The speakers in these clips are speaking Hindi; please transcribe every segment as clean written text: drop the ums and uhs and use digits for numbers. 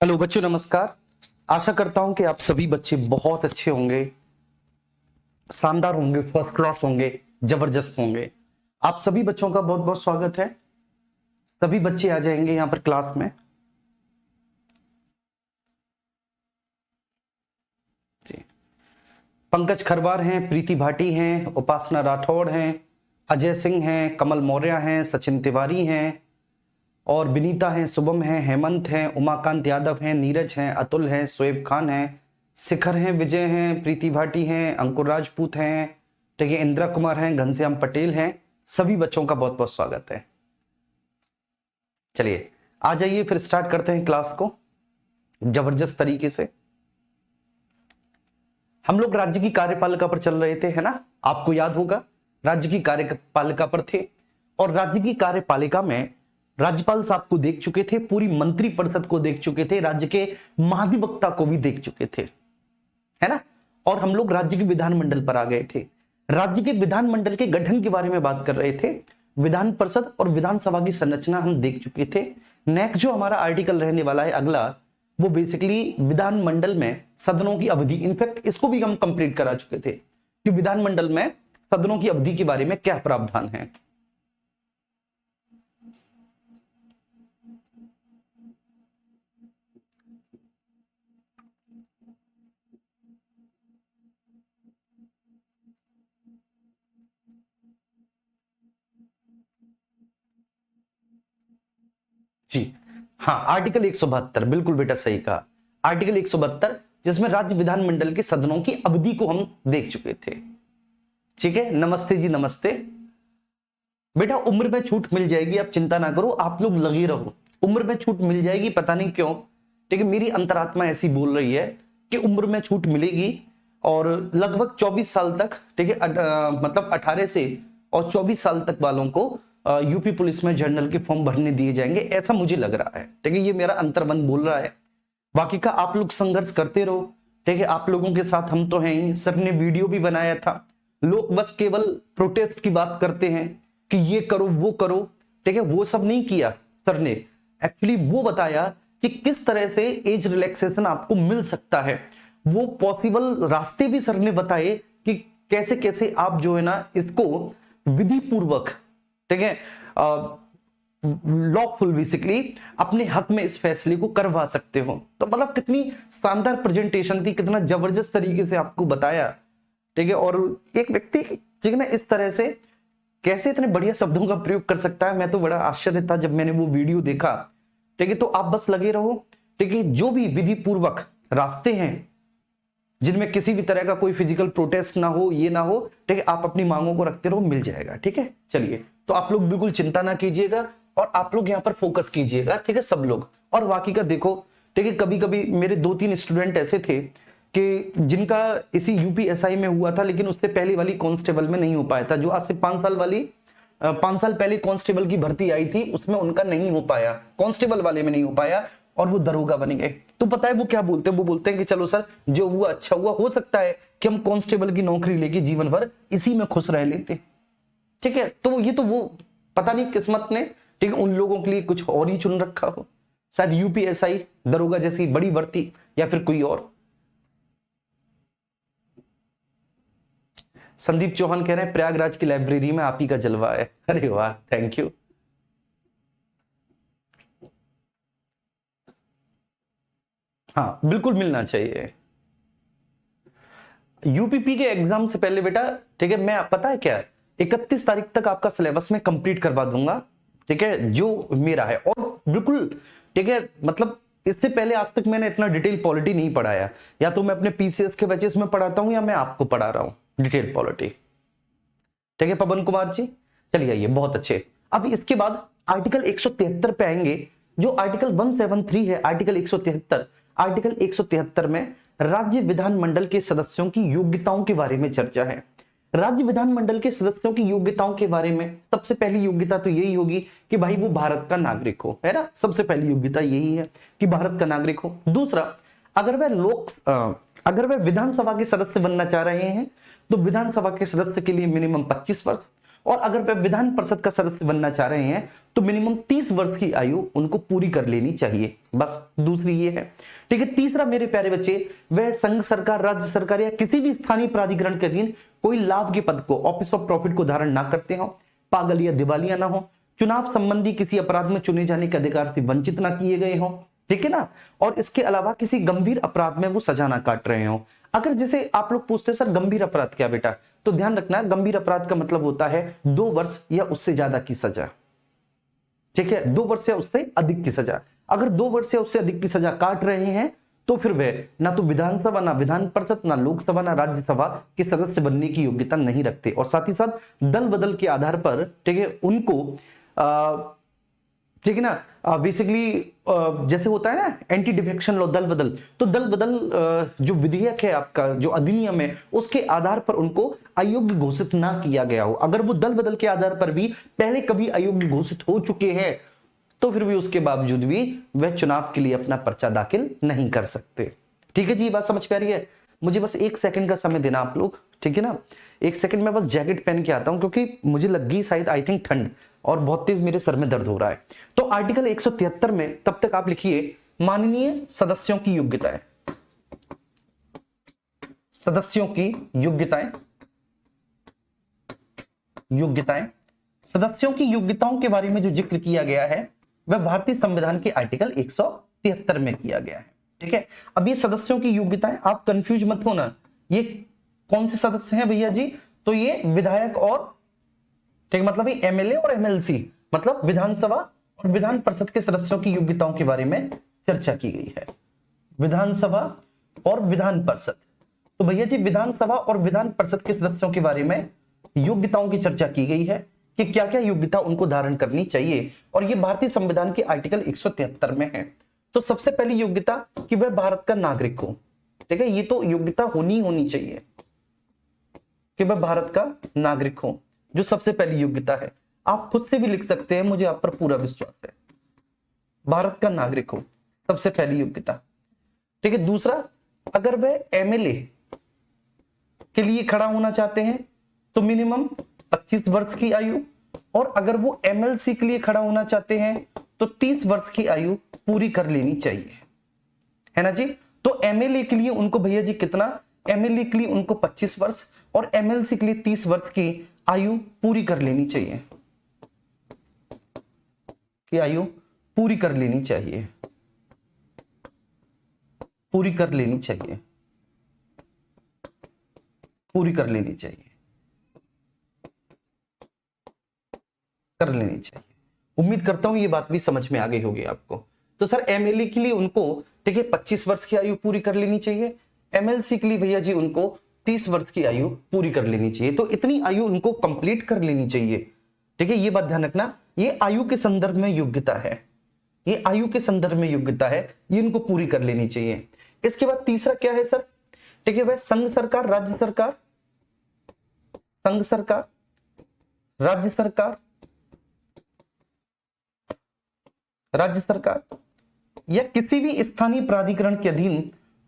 हेलो बच्चों, नमस्कार। आशा करता हूं कि आप सभी बच्चे बहुत अच्छे होंगे, शानदार होंगे, फर्स्ट क्लास होंगे, जबरदस्त होंगे। आप सभी बच्चों का बहुत बहुत स्वागत है। सभी बच्चे आ जाएंगे यहां पर क्लास में। जी, पंकज खरवार हैं, प्रीति भाटी हैं, उपासना राठौड़ हैं, अजय सिंह हैं, कमल मौर्य हैं, सचिन तिवारी हैं और विनीता हैं, शुभम हैं, हेमंत हैं, उमाकांत यादव हैं, नीरज हैं, अतुल हैं, शोएब खान हैं, शिखर हैं, विजय हैं, प्रीति भाटी हैं, अंकुर राजपूत हैं, ठीक है, इंदिरा कुमार हैं, घनश्याम पटेल हैं। सभी बच्चों का बहुत बहुत स्वागत है। चलिए आ जाइए, फिर स्टार्ट करते हैं क्लास को जबरदस्त तरीके से। हम लोग राज्य की कार्यपालिका पर चल रहे थे, है ना? आपको याद होगा राज्य की कार्यपालिका पर थे और राज्य की कार्यपालिका में राज्यपाल साहब को देख चुके थे, पूरी मंत्रिपरिषद को देख चुके थे, राज्य के महाधिवक्ता को भी देख चुके थे, है ना? और हम लोग राज्य के विधानमंडल पर आ गए थे। राज्य के विधानमंडल के गठन के बारे में बात कर रहे थे। विधान परिषद और विधानसभा की संरचना हम देख चुके थे। नेक्स्ट जो हमारा आर्टिकल रहने वाला है अगला, वो बेसिकली विधानमंडल में सदनों की अवधि, इनफैक्ट इसको भी हम कंप्लीट करा चुके थे कि विधानमंडल में सदनों की अवधि के बारे में क्या प्रावधान है। जी हाँ, आर्टिकल 172, बिल्कुल बेटा सही कहा। आर्टिकल 172 जिसमें राज्य विधानमंडल के सदनों की अवधि को हम देख चुके थे। ठीक है, नमस्ते जी, नमस्ते बेटा। उम्र में छूट मिल जाएगी, आप चिंता ना करो, आप लोग लगे रहो। उम्र में छूट मिल जाएगी, पता नहीं क्यों, ठीक है, मेरी अंतरात्मा ऐसी बोल रही है कि उम्र में छूट मिलेगी और लगभग 24 साल तक, ठीक है, मतलब 18 से और 24 साल तक वालों को यूपी पुलिस में जनरल के फॉर्म भरने दिए जाएंगे, ऐसा मुझे लग रहा है। ठीक है, ये मेरा अंतर्मन बोल रहा है। बाकी का आप लोग संघर्ष करते रहो, ठीक है, आप लोगों के साथ हम तो हैं ही। सर ने वीडियो भी बनाया था। लोग बस केवल प्रोटेस्ट की बात करते हैं कि ये करो वो करो, ठीक है, वो सब नहीं किया सर ने। एक्चुअली वो बताया कि किस तरह से एज रिलैक्सेशन आपको मिल सकता है, वो पॉसिबल रास्ते भी सर ने बताए कि कैसे कैसे आप जो है ना इसको विधि पूर्वक, ठीक है, लॉफुल बेसिकली अपने हक में इस फैसले को करवा सकते हो। तो मतलब कितनी शानदार प्रेजेंटेशन थी, कितना जबरदस्त तरीके से आपको बताया, ठीक है। और एक व्यक्ति, ठीक है ना, इस तरह से कैसे इतने बढ़िया शब्दों का प्रयोग कर सकता है, मैं तो बड़ा आश्चर्य था जब मैंने वो वीडियो देखा। ठीक है, तो आप बस लगे रहो, ठीक है, जो भी विधि पूर्वक रास्ते हैं जिनमें किसी भी तरह का कोई फिजिकल प्रोटेस्ट ना हो, ये ना हो, ठीक है, आप अपनी मांगों को रखते रहो, मिल जाएगा। ठीक है, चलिए, तो आप लोग बिल्कुल चिंता ना कीजिएगा और आप लोग यहाँ पर फोकस कीजिएगा, ठीक है, सब लोग। और बाकी का देखो, ठीक है, कभी कभी मेरे 2-3 स्टूडेंट ऐसे थे कि जिनका इसी यूपीएसआई में हुआ था, लेकिन उससे पहले वाली कांस्टेबल में नहीं हो पाया था। जो आज से 5 साल वाली 5 साल पहले कांस्टेबल की भर्ती आई थी, उसमें उनका नहीं हो पाया, कांस्टेबल वाले में नहीं हो पाया और वो दरोगा बन गए। तो पता है वो क्या बोलते हैं? वो बोलते हैं कि चलो सर, जो हुआ अच्छा हुआ, हो सकता है कि हम कांस्टेबल की नौकरी लेके जीवन भर इसी में खुश रह लेते। ठीक है, तो ये तो वो पता नहीं किस्मत ने, ठीक है, उन लोगों के लिए कुछ और ही चुन रखा हो, शायद यूपीएसआई, दरोगा जैसी बड़ी भर्ती, या फिर कोई और। संदीप चौहान कह रहे हैं प्रयागराज की लाइब्रेरी में आप ही का जलवा है। अरे वाह, थैंक यू। हाँ, बिल्कुल मिलना चाहिए। यूपीपी के एग्जाम से पहले बेटा, ठीक है, मैं पता है क्या, 31 तारीख तक आपका सिलेबस में कंप्लीट करवा दूंगा, ठीक है, जो मेरा है। और बिल्कुल, ठीक है, मतलब इससे पहले आज तक मैंने इतना डिटेल पॉलिटी नहीं पढ़ाया। या तो मैं अपने पीसीएस के बैचेस में पढ़ाता हूं या मैं आपको पढ़ा रहा हूं डिटेल पॉलिटी। ठीक है पवन कुमार जी, चलिए आइए, बहुत अच्छे। अब इसके बाद आर्टिकल 173 पे आएंगे। जो आर्टिकल 173 है, आर्टिकल 173, आर्टिकल 173 में राज्य विधानमंडल के सदस्यों की योग्यताओं के बारे में चर्चा है। राज्य विधानमंडल के सदस्यों की योग्यताओं के बारे में सबसे पहली योग्यता तो यही होगी कि भाई वो भारत का नागरिक हो, है ना? सबसे पहली योग्यता यही है कि भारत का नागरिक हो। दूसरा, अगर वह विधानसभा के सदस्य बनना चाह रहे हैं तो विधानसभा के सदस्य के लिए मिनिमम 25 वर्ष और अगर वे विधान परिषद का सदस्य बनना चाह रहे हैं तो मिनिमम 30 वर्ष की आयु उनको पूरी कर लेनी चाहिए। बस दूसरी ये है। ठीक है। तीसरा मेरे प्यारे बच्चे, वह संघ सरकार, राज्य सरकार या किसी भी स्थानीय प्राधिकरण के अधीन कोई लाभ के पद को, ऑफिस ऑफ प्रॉफिट को धारण ना करते हो, पागल या दिवालिया ना हो, चुनाव संबंधी किसी अपराध में चुने जाने के अधिकार से वंचित ना किए गए हो, ठीक है ना, और इसके अलावा किसी गंभीर अपराध में वो सजा ना काट रहे हो। अगर जैसे आप लोग पूछते हैं सर गंभीर अपराध क्या बेटा, तो ध्यान रखना गंभीर अपराध का मतलब होता है 2 वर्ष या उससे ज्यादा की सजा। ठीक है, 2 वर्ष या उससे अधिक की सजा। अगर 2 वर्ष या उससे अधिक की सजा काट रहे हैं तो फिर वह ना तो विधानसभा, ना विधान परिषद, ना लोकसभा, ना राज्यसभा के सदस्य बनने की योग्यता नहीं रखते। और साथ ही साथ दल बदल के आधार पर, ठीक है, उनको ठीक है ना, बेसिकली जैसे होता है ना एंटी डिफेक्शन लॉ, दल बदल, तो दल बदल जो विधेयक है आपका, जो अधिनियम है, उसके आधार पर उनको अयोग्य घोषित ना किया गया हो। अगर वो दल बदल के आधार पर भी पहले कभी अयोग्य घोषित हो चुके हैं तो फिर भी उसके बावजूद भी वह चुनाव के लिए अपना पर्चा दाखिल नहीं कर सकते। ठीक है जी, बात समझ पा रही है? मुझे बस 1 सेकंड का समय देना आप लोग, ठीक है ना। 1 सेकंड में बस जैकेट पहन के आता हूं क्योंकि मुझे लग गई शायद आई थिंक ठंड, और बहुत तेज मेरे सर में दर्द हो रहा है। तो आर्टिकल 173 में तब तक आप लिखिए माननीय सदस्यों की योग्यताएं, सदस्यों की योग्यताएं, योग्यताएं, सदस्यों की योग्यताओं के बारे में जो जिक्र किया गया है वह भारतीय संविधान के आर्टिकल 173 में किया गया है। ठीक है। अब ये सदस्यों की योग्यताएं, आप कंफ्यूज मत होना, ये कौन से सदस्य हैं भैया जी, तो ये विधायक और, ठीक, मतलब ये एमएलए और एमएलसी, मतलब विधानसभा और विधान परिषद के सदस्यों की योग्यताओं के बारे में चर्चा की गई है। विधानसभा और विधान परिषद, तो भैया जी विधानसभा और विधान परिषद के सदस्यों के बारे में योग्यताओं की चर्चा की गई है कि क्या क्या योग्यता उनको धारण करनी चाहिए, और ये भारतीय संविधान के आर्टिकल 173 में है। तो सबसे पहली योग्यता कि वह भारत का नागरिक हो। ठीक है, ये तो योग्यता होनी चाहिए कि वह भारत का नागरिक हो, जो सबसे पहली योग्यता है। आप खुद से भी लिख सकते हैं, मुझे आप पर पूरा विश्वास है। भारत का नागरिक हो, सबसे पहली योग्यता। ठीक है। दूसरा, अगर वह एमएलए के लिए खड़ा होना चाहते हैं तो मिनिमम 25 वर्ष की आयु, और अगर वो एमएलसी के लिए खड़ा होना चाहते हैं तो 30 वर्ष की आयु पूरी कर लेनी चाहिए, है ना जी। तो एमएलए के लिए उनको भैया जी कितना, एमएलए के लिए उनको 25 वर्ष और एमएलसी के लिए 30 वर्ष की आयु पूरी कर लेनी चाहिए, की आयु पूरी कर लेनी चाहिए, पूरी कर लेनी चाहिए, पूरी कर लेनी चाहिए, कर लेनी चाहिए। उम्मीद करता हूं ये बात भी समझ में आ गई होगी आपको। तो सर एमएलए के लिए उनको, ठीक है, 25 वर्ष की आयु पूरी कर लेनी चाहिए, एमएलसी के लिए भैया जी उनको 30 वर्ष की आयु पूरी कर लेनी चाहिए। तो इतनी आयु उनको कंप्लीट कर लेनी चाहिए। ठीक है, ये बात ध्यान रखना, ये आयु के संदर्भ में योग्यता है, ये आयु के संदर्भ में योग्यता है, ये इनको पूरी कर लेनी चाहिए। इसके बाद तीसरा क्या है सर, ठीक है, वह संघ सरकार, राज्य सरकार, संघ सरकार, राज्य सरकार, राज्य सरकार या किसी भी स्थानीय प्राधिकरण के अधीन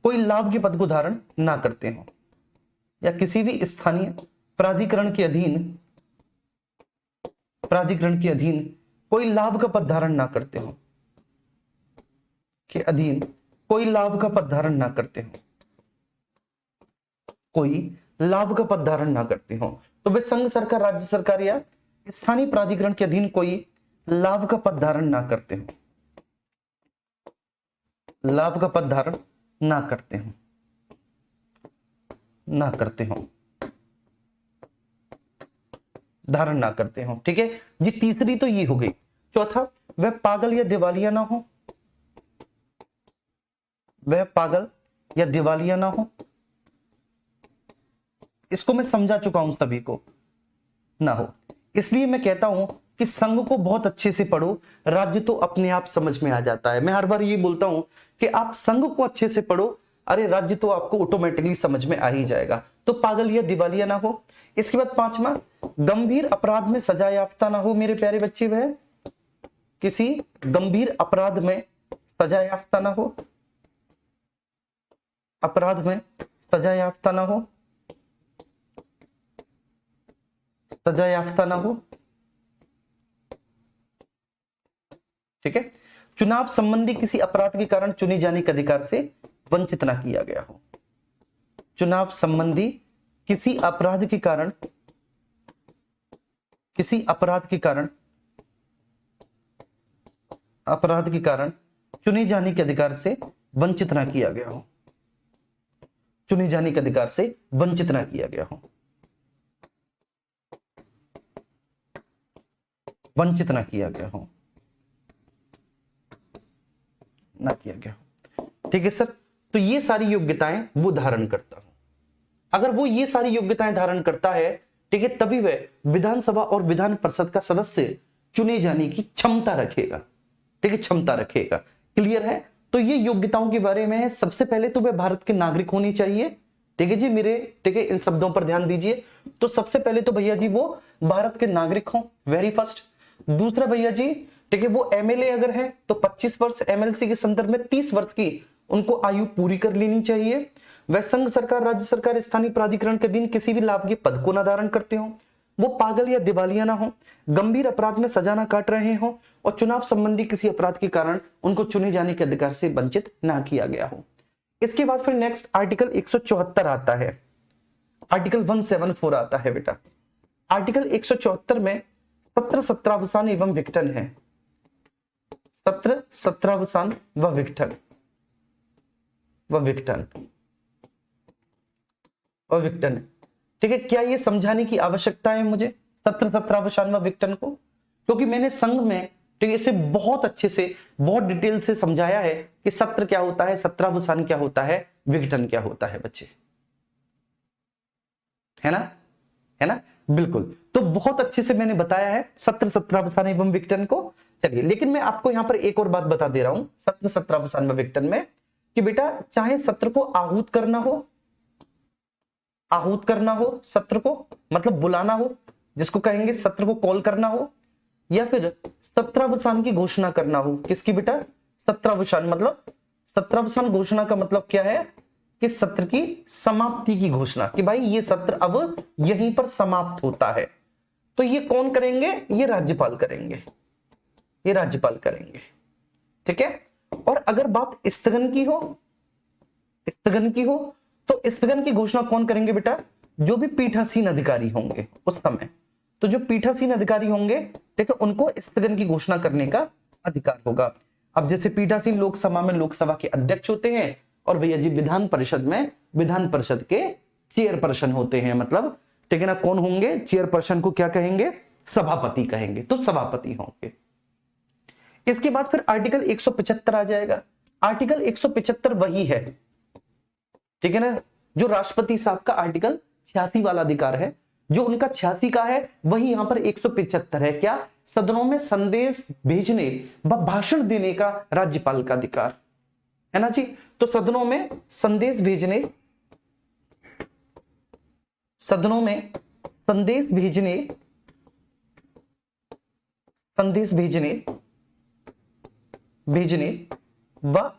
कोई लाभ के पद को धारण ना करते हो, या किसी भी स्थानीय प्राधिकरण के अधीन, प्राधिकरण के अधीन कोई लाभ का पद धारण ना करते हो, के अधीन कोई लाभ का पद धारण ना करते हो, कोई लाभ का पद धारण ना करते हो, तो वे संघ सरकार, राज्य सरकार या स्थानीय प्राधिकरण के अधीन कोई लाभ का पद धारण ना करते हो, लाभ का पद धारण ना करते हो, ना करते हो, धारण ना करते हो। ठीक है जी, तीसरी तो ये हो गई। चौथा, वह पागल या दिवालिया ना हो, वह पागल या दिवालिया ना हो, इसको मैं समझा चुका हूं सभी को, ना हो। इसलिए मैं कहता हूं कि संघ को बहुत अच्छे से पढ़ो, राज्य तो अपने आप समझ में आ जाता है। मैं हर बार ये बोलता हूं कि आप संघ को अच्छे से पढ़ो, अरे राज्य तो आपको ऑटोमेटिकली समझ में आ ही जाएगा। तो पागल या दिवालिया ना हो। इसके बाद पांचवा, गंभीर अपराध में सजा याफ्ता ना हो मेरे प्यारे बच्चे, वह किसी गंभीर अपराध में सजा याफ्ता ना हो, अपराध में सजा याफ्ता ना हो, सजा याफ्ता ना हो, ठीक है। चुनाव संबंधी किसी अपराध के कारण चुने जाने के अधिकार से वंचित ना किया गया हो। चुनाव संबंधी किसी अपराध के कारण, किसी अपराध के कारण चुने जाने के अधिकार से वंचित ना किया गया हो। चुने जाने के अधिकार से वंचित ना किया गया हो, वंचित ना किया गया हो, ना किया गया। ठीक है सर, तो ये सारी योग्यताएं वो धारण करता हूं। अगर वो ये सारी योग्यताएं धारण करता है, ठीक है, तभी वह विधानसभा और विधान परिषद का सदस्य चुने जाने की क्षमता रखेगा। ठीक है, क्षमता रखेगा। क्लियर है? तो ये योग्यताओं के बारे में है। सबसे पहले तो वह भारत के नागरिक होनी चाहिए। ठीक है जी, मेरे ठीक है इन शब्दों पर ध्यान दीजिए। तो सबसे पहले तो भैया जी वो भारत के नागरिक हों, वेरी फर्स्ट। दूसरा भैया जी, ठीक है, वो एमएलए अगर है तो 25 वर्ष, एमएलसी के संदर्भ में 30 वर्ष की उनको आयु पूरी कर लेनी चाहिए। वह संघ सरकार, राज्य सरकार, स्थानीय प्राधिकरण के अधीन किसी भी लाभ के पद को न धारण करते हो, वो पागल या दिवालिया ना हो, गंभीर अपराध में सजा ना काट रहे हो, और चुनाव संबंधी किसी अपराध के कारण उनको चुने जाने के अधिकार से वंचित ना किया गया हो। इसके बाद फिर नेक्स्ट आर्टिकल 174 आता है, आर्टिकल 174 आता है बेटा। आर्टिकल 174 में सत्र, सत्रावसान एवं विघटन है। सत्र, सत्रावसान व विघटन, व विघटन, व विघटन। ठीक है, क्या ये समझाने की आवश्यकता है मुझे सत्र, सत्रावसान व विघटन को? क्योंकि मैंने संघ में ठीक है इसे बहुत अच्छे से, बहुत डिटेल से समझाया है कि सत्र क्या होता है, सत्रावसान क्या होता है, विघटन क्या होता है बच्चे, है ना, है ना, बिल्कुल। तो बहुत अच्छे से मैंने बताया है सत्र, सत्रावसान एवं विघटन को। चलिए, लेकिन मैं आपको यहां पर एक और बात बता दे रहा हूं सत्र, सत्रावसान व विघटन में, कि बेटा चाहे सत्र को आहूत करना हो, आहूत करना हो सत्र को, मतलब बुलाना हो, जिसको कहेंगे सत्र को कॉल करना हो, या फिर सत्रावसान की घोषणा करना हो। किसकी बेटा? सत्रावसान। मतलब सत्रावसान घोषणा का मतलब क्या है कि सत्र की समाप्ति की घोषणा, कि भाई ये सत्र अब यहीं पर समाप्त होता है। तो ये कौन करेंगे? ये राज्यपाल करेंगे, ये राज्यपाल करेंगे। ठीक है। और अगर बात स्थगन की हो, स्थगन की हो, तो स्थगन की घोषणा कौन करेंगे बेटा? जो भी पीठासीन अधिकारी होंगे उस समय। तो जो पीठासीन अधिकारी होंगे, ठीक है, उनको स्थगन की घोषणा करने का अधिकार होगा। अब जैसे पीठासीन लोकसभा में लोकसभा के अध्यक्ष होते हैं, और भैया जी विधान परिषद में विधान परिषद के चेयरपर्सन होते हैं। मतलब ठीक है ना, कौन होंगे? चेयरपर्सन को क्या कहेंगे? सभापति कहेंगे। तो सभापति होंगे। इसके बाद फिर आर्टिकल 175 आ जाएगा। आर्टिकल 175 वही है, ठीक है ना, जो राष्ट्रपति साहब का आर्टिकल 86 वाला अधिकार है, जो उनका 86 का है, वही यहां पर 175 है। क्या? सदनों में संदेश भेजने व भाषण देने का राज्यपाल का अधिकार, है ना जी। तो सदनों में संदेश भेजने, सदनों में संदेश भेजने, संदेश भेजने, भेजने व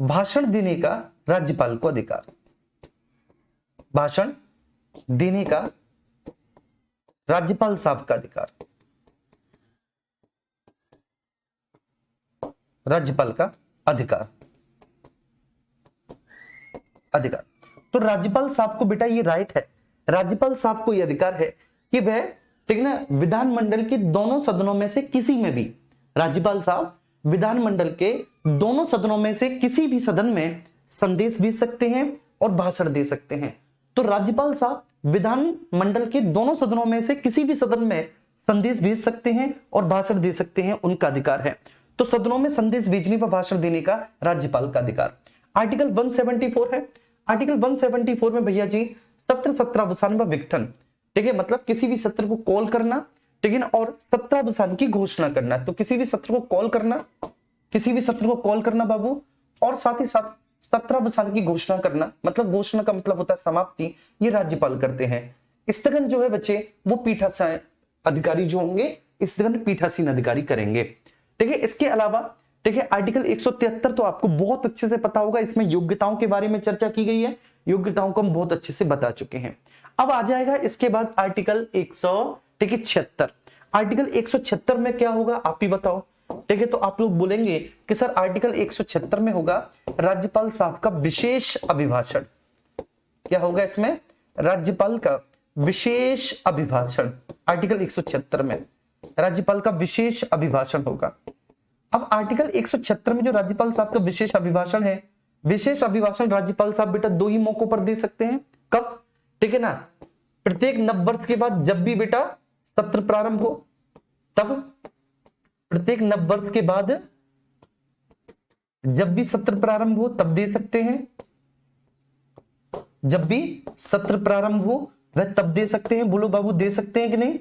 भाषण देने का राज्यपाल को अधिकार, भाषण देने का राज्यपाल साहब का अधिकार, राज्यपाल का अधिकार, अधिकार। तो राज्यपाल साहब को बेटा ये राइट है, राज्यपाल साहब को ये अधिकार है कि वह ठीक ना विधानमंडल के दोनों सदनों में से किसी में भी, राज्यपाल साहब विधानमंडल के दोनों सदनों में से किसी भी सदन में संदेश भेज सकते हैं और भाषण दे सकते हैं। तो राज्यपाल साहब विधानमंडल के दोनों सदनों में से किसी भी सदन में संदेश भेज सकते हैं और भाषण दे सकते हैं, उनका अधिकार है। तो सदनों में संदेश भेजने व भाषण देने का राज्यपाल का अधिकार। आर्टिकल 174 है। आर्टिकल 174 में भैया जी सत्र, सत्रावसान व विघटन, ठीक है, मतलब किसी भी सत्र को कॉल करना, ठीक है ना, और सत्रावसान की घोषणा करना। तो किसी भी सत्र को कॉल करना, किसी भी सत्र को कॉल करना बाबू, और साथ ही साथ सत्रावसान की घोषणा करना, मतलब घोषणा का मतलब होता है समाप्ति, ये राज्यपाल करते हैं। स्थगन जो है बच्चे वो पीठासीन अधिकारी जो होंगे, स्थगन पीठासीन अधिकारी करेंगे। ठीक है। इसके अलावा ठीक है आर्टिकल 173 तो आपको बहुत अच्छे से पता होगा, इसमें योग्यताओं के बारे में चर्चा की गई है, योग्यताओं को हम बहुत अच्छे से बता चुके हैं। अब आ जाएगा इसके बाद आर्टिकल ठीक है 76। आर्टिकल 176 में क्या होगा आप ही बताओ। ठीक है, तो आप लोग बोलेंगे कि सर आर्टिकल 176 में होगा राज्यपाल साहब का विशेष अभिभाषण। क्या होगा इसमें? राज्यपाल का विशेष अभिभाषण। आर्टिकल 176 में राज्यपाल का विशेष अभिभाषण होगा। अब आर्टिकल 176 में जो राज्यपाल साहब का विशेष अभिभाषण है, विशेष अभिभाषण राज्यपाल साहब बेटा दो ही मौकों पर दे सकते हैं। कब? ठीक है ना, प्रत्येक नव वर्ष के बाद, जब भी बेटा सत्र प्रारंभ हो तब, प्रत्येक नव वर्ष के बाद जब भी सत्र प्रारंभ हो तब दे सकते हैं। जब भी सत्र प्रारंभ हो वह तब दे सकते हैं। बोलो बाबू दे सकते हैं कि नहीं?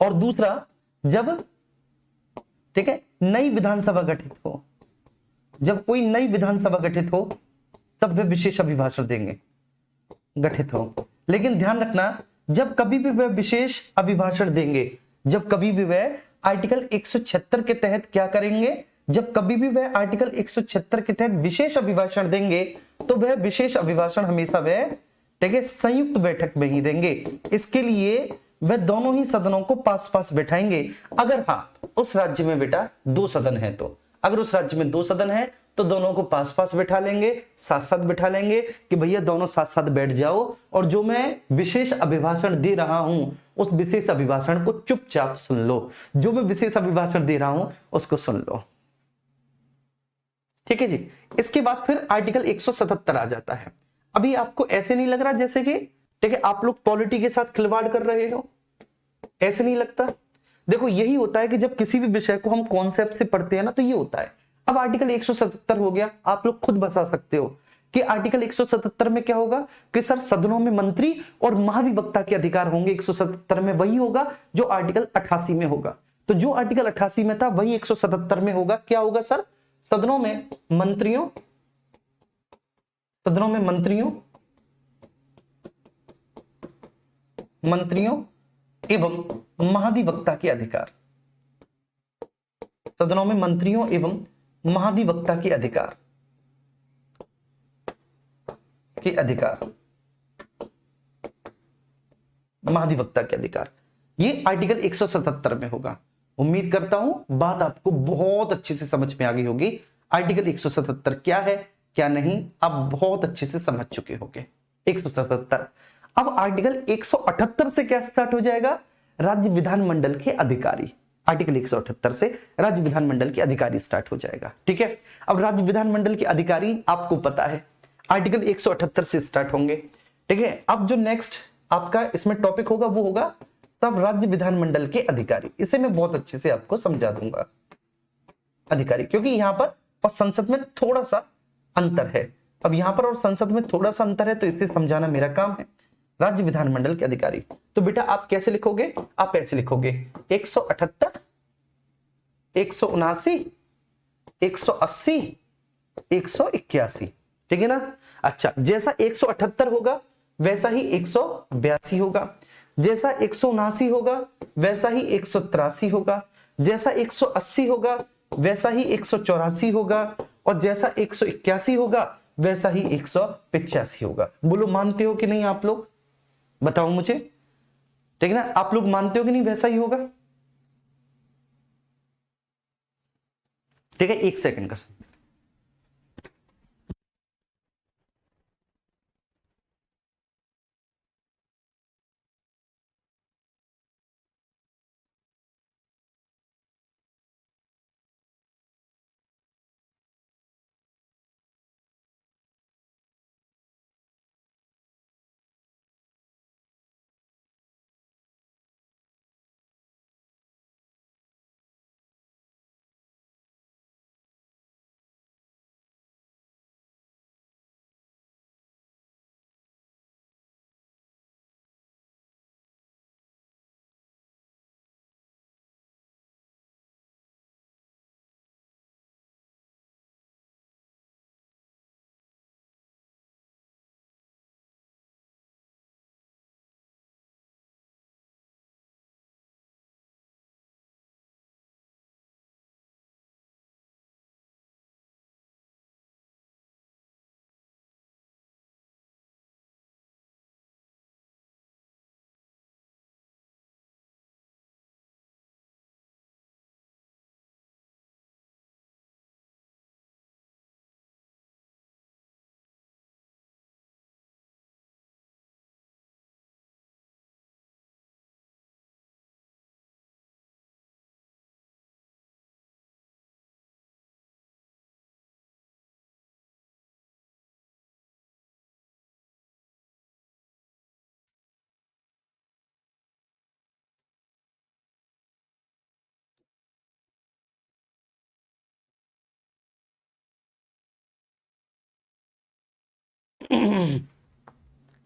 और दूसरा, जब ठीक है नई विधानसभा गठित हो, जब कोई नई विधानसभा गठित हो तब वे विशेष अभिभाषण देंगे, गठित हो। लेकिन ध्यान रखना, जब कभी भी वह विशेष अभिभाषण देंगे, जब कभी भी वह आर्टिकल 176 के तहत क्या करेंगे, जब कभी भी वह आर्टिकल 176 के तहत विशेष अभिभाषण देंगे तो वह विशेष अभिभाषण हमेशा वह ठीक है संयुक्त बैठक में ही देंगे। इसके लिए वह दोनों ही सदनों को पास पास बैठाएंगे। अगर हाँ उस राज्य में बेटा दो सदन है तो, अगर उस राज्य में दो सदन है तो दोनों को पास पास बैठा लेंगे, साथ साथ बैठा लेंगे कि भैया दोनों साथ साथ बैठ जाओ और जो मैं विशेष अभिभाषण दे रहा हूं उस विशेष अभिभाषण को चुपचाप सुन लो, जो मैं विशेष अभिभाषण दे रहा हूं उसको सुन लो। ठीक है जी। इसके बाद फिर आर्टिकल 177 आ जाता है। अभी आपको ऐसे नहीं लग रहा जैसे कि ठीक है आप लोग पॉलिटी के साथ खिलवाड़ कर रहे हो? ऐसे नहीं लगता? देखो यही होता है कि जब किसी भी विषय को हम कॉन्सेप्ट से पढ़ते हैं ना तो ये होता है। अब आर्टिकल 177 हो गया, आप लोग खुद बता सकते हो कि आर्टिकल 177 में क्या होगा कि सर सदनों में मंत्री और महाधिवक्ता के अधिकार होंगे। 177 में वही होगा जो आर्टिकल 88 में होगा। तो जो आर्टिकल 88 में था वही 177 में होगा। क्या होगा सर? सदनों में मंत्रियों, सदनों में मंत्रियों एवं महाधिवक्ता के अधिकार, सदनों में मंत्रियों एवं महाधिवक्ता के अधिकार महाधिवक्ता के अधिकार, ये आर्टिकल 177 में होगा। उम्मीद करता हूं बात आपको बहुत अच्छे से समझ में आ गई होगी। आर्टिकल 177 क्या है क्या नहीं आप बहुत अच्छे से समझ चुके होंगे। 177। अब आर्टिकल 178 से क्या स्टार्ट हो जाएगा? राज्य विधानमंडल के अधिकारी। आर्टिकल 178 से राज्य विधानमंडल के अधिकारी स्टार्ट हो जाएगा। ठीक है, अब राज्य विधानमंडल के अधिकारी आपको पता है आर्टिकल 178 से स्टार्ट होंगे। ठीक है, अब जो नेक्स्ट आपका इसमें टॉपिक होगा वो होगा सब राज्य विधानमंडल के अधिकारी। इसे मैं बहुत अच्छे से आपको समझा दूंगा अधिकारी, क्योंकि यहां पर और संसद में थोड़ा सा अंतर है। अब यहां पर और संसद में थोड़ा सा अंतर है तो इसे समझाना मेरा काम है। राज्य विधानमंडल के अधिकारी, तो बेटा आप कैसे लिखोगे? आप ऐसे लिखोगे 178, 179, 180, 181। ठीक है ना? अच्छा, जैसा 178 होगा वैसा ही 182 होगा, जैसा 179 होगा वैसा ही 183 होगा, जैसा 180 होगा वैसा ही 184 होगा, और जैसा 181 होगा वैसा ही 185 होगा। बोलो मानते हो कि नहीं आप लोग? बताओ मुझे। ठीक है ना, आप लोग मानते हो कि नहीं वैसा ही होगा? ठीक है, एक सेकंड का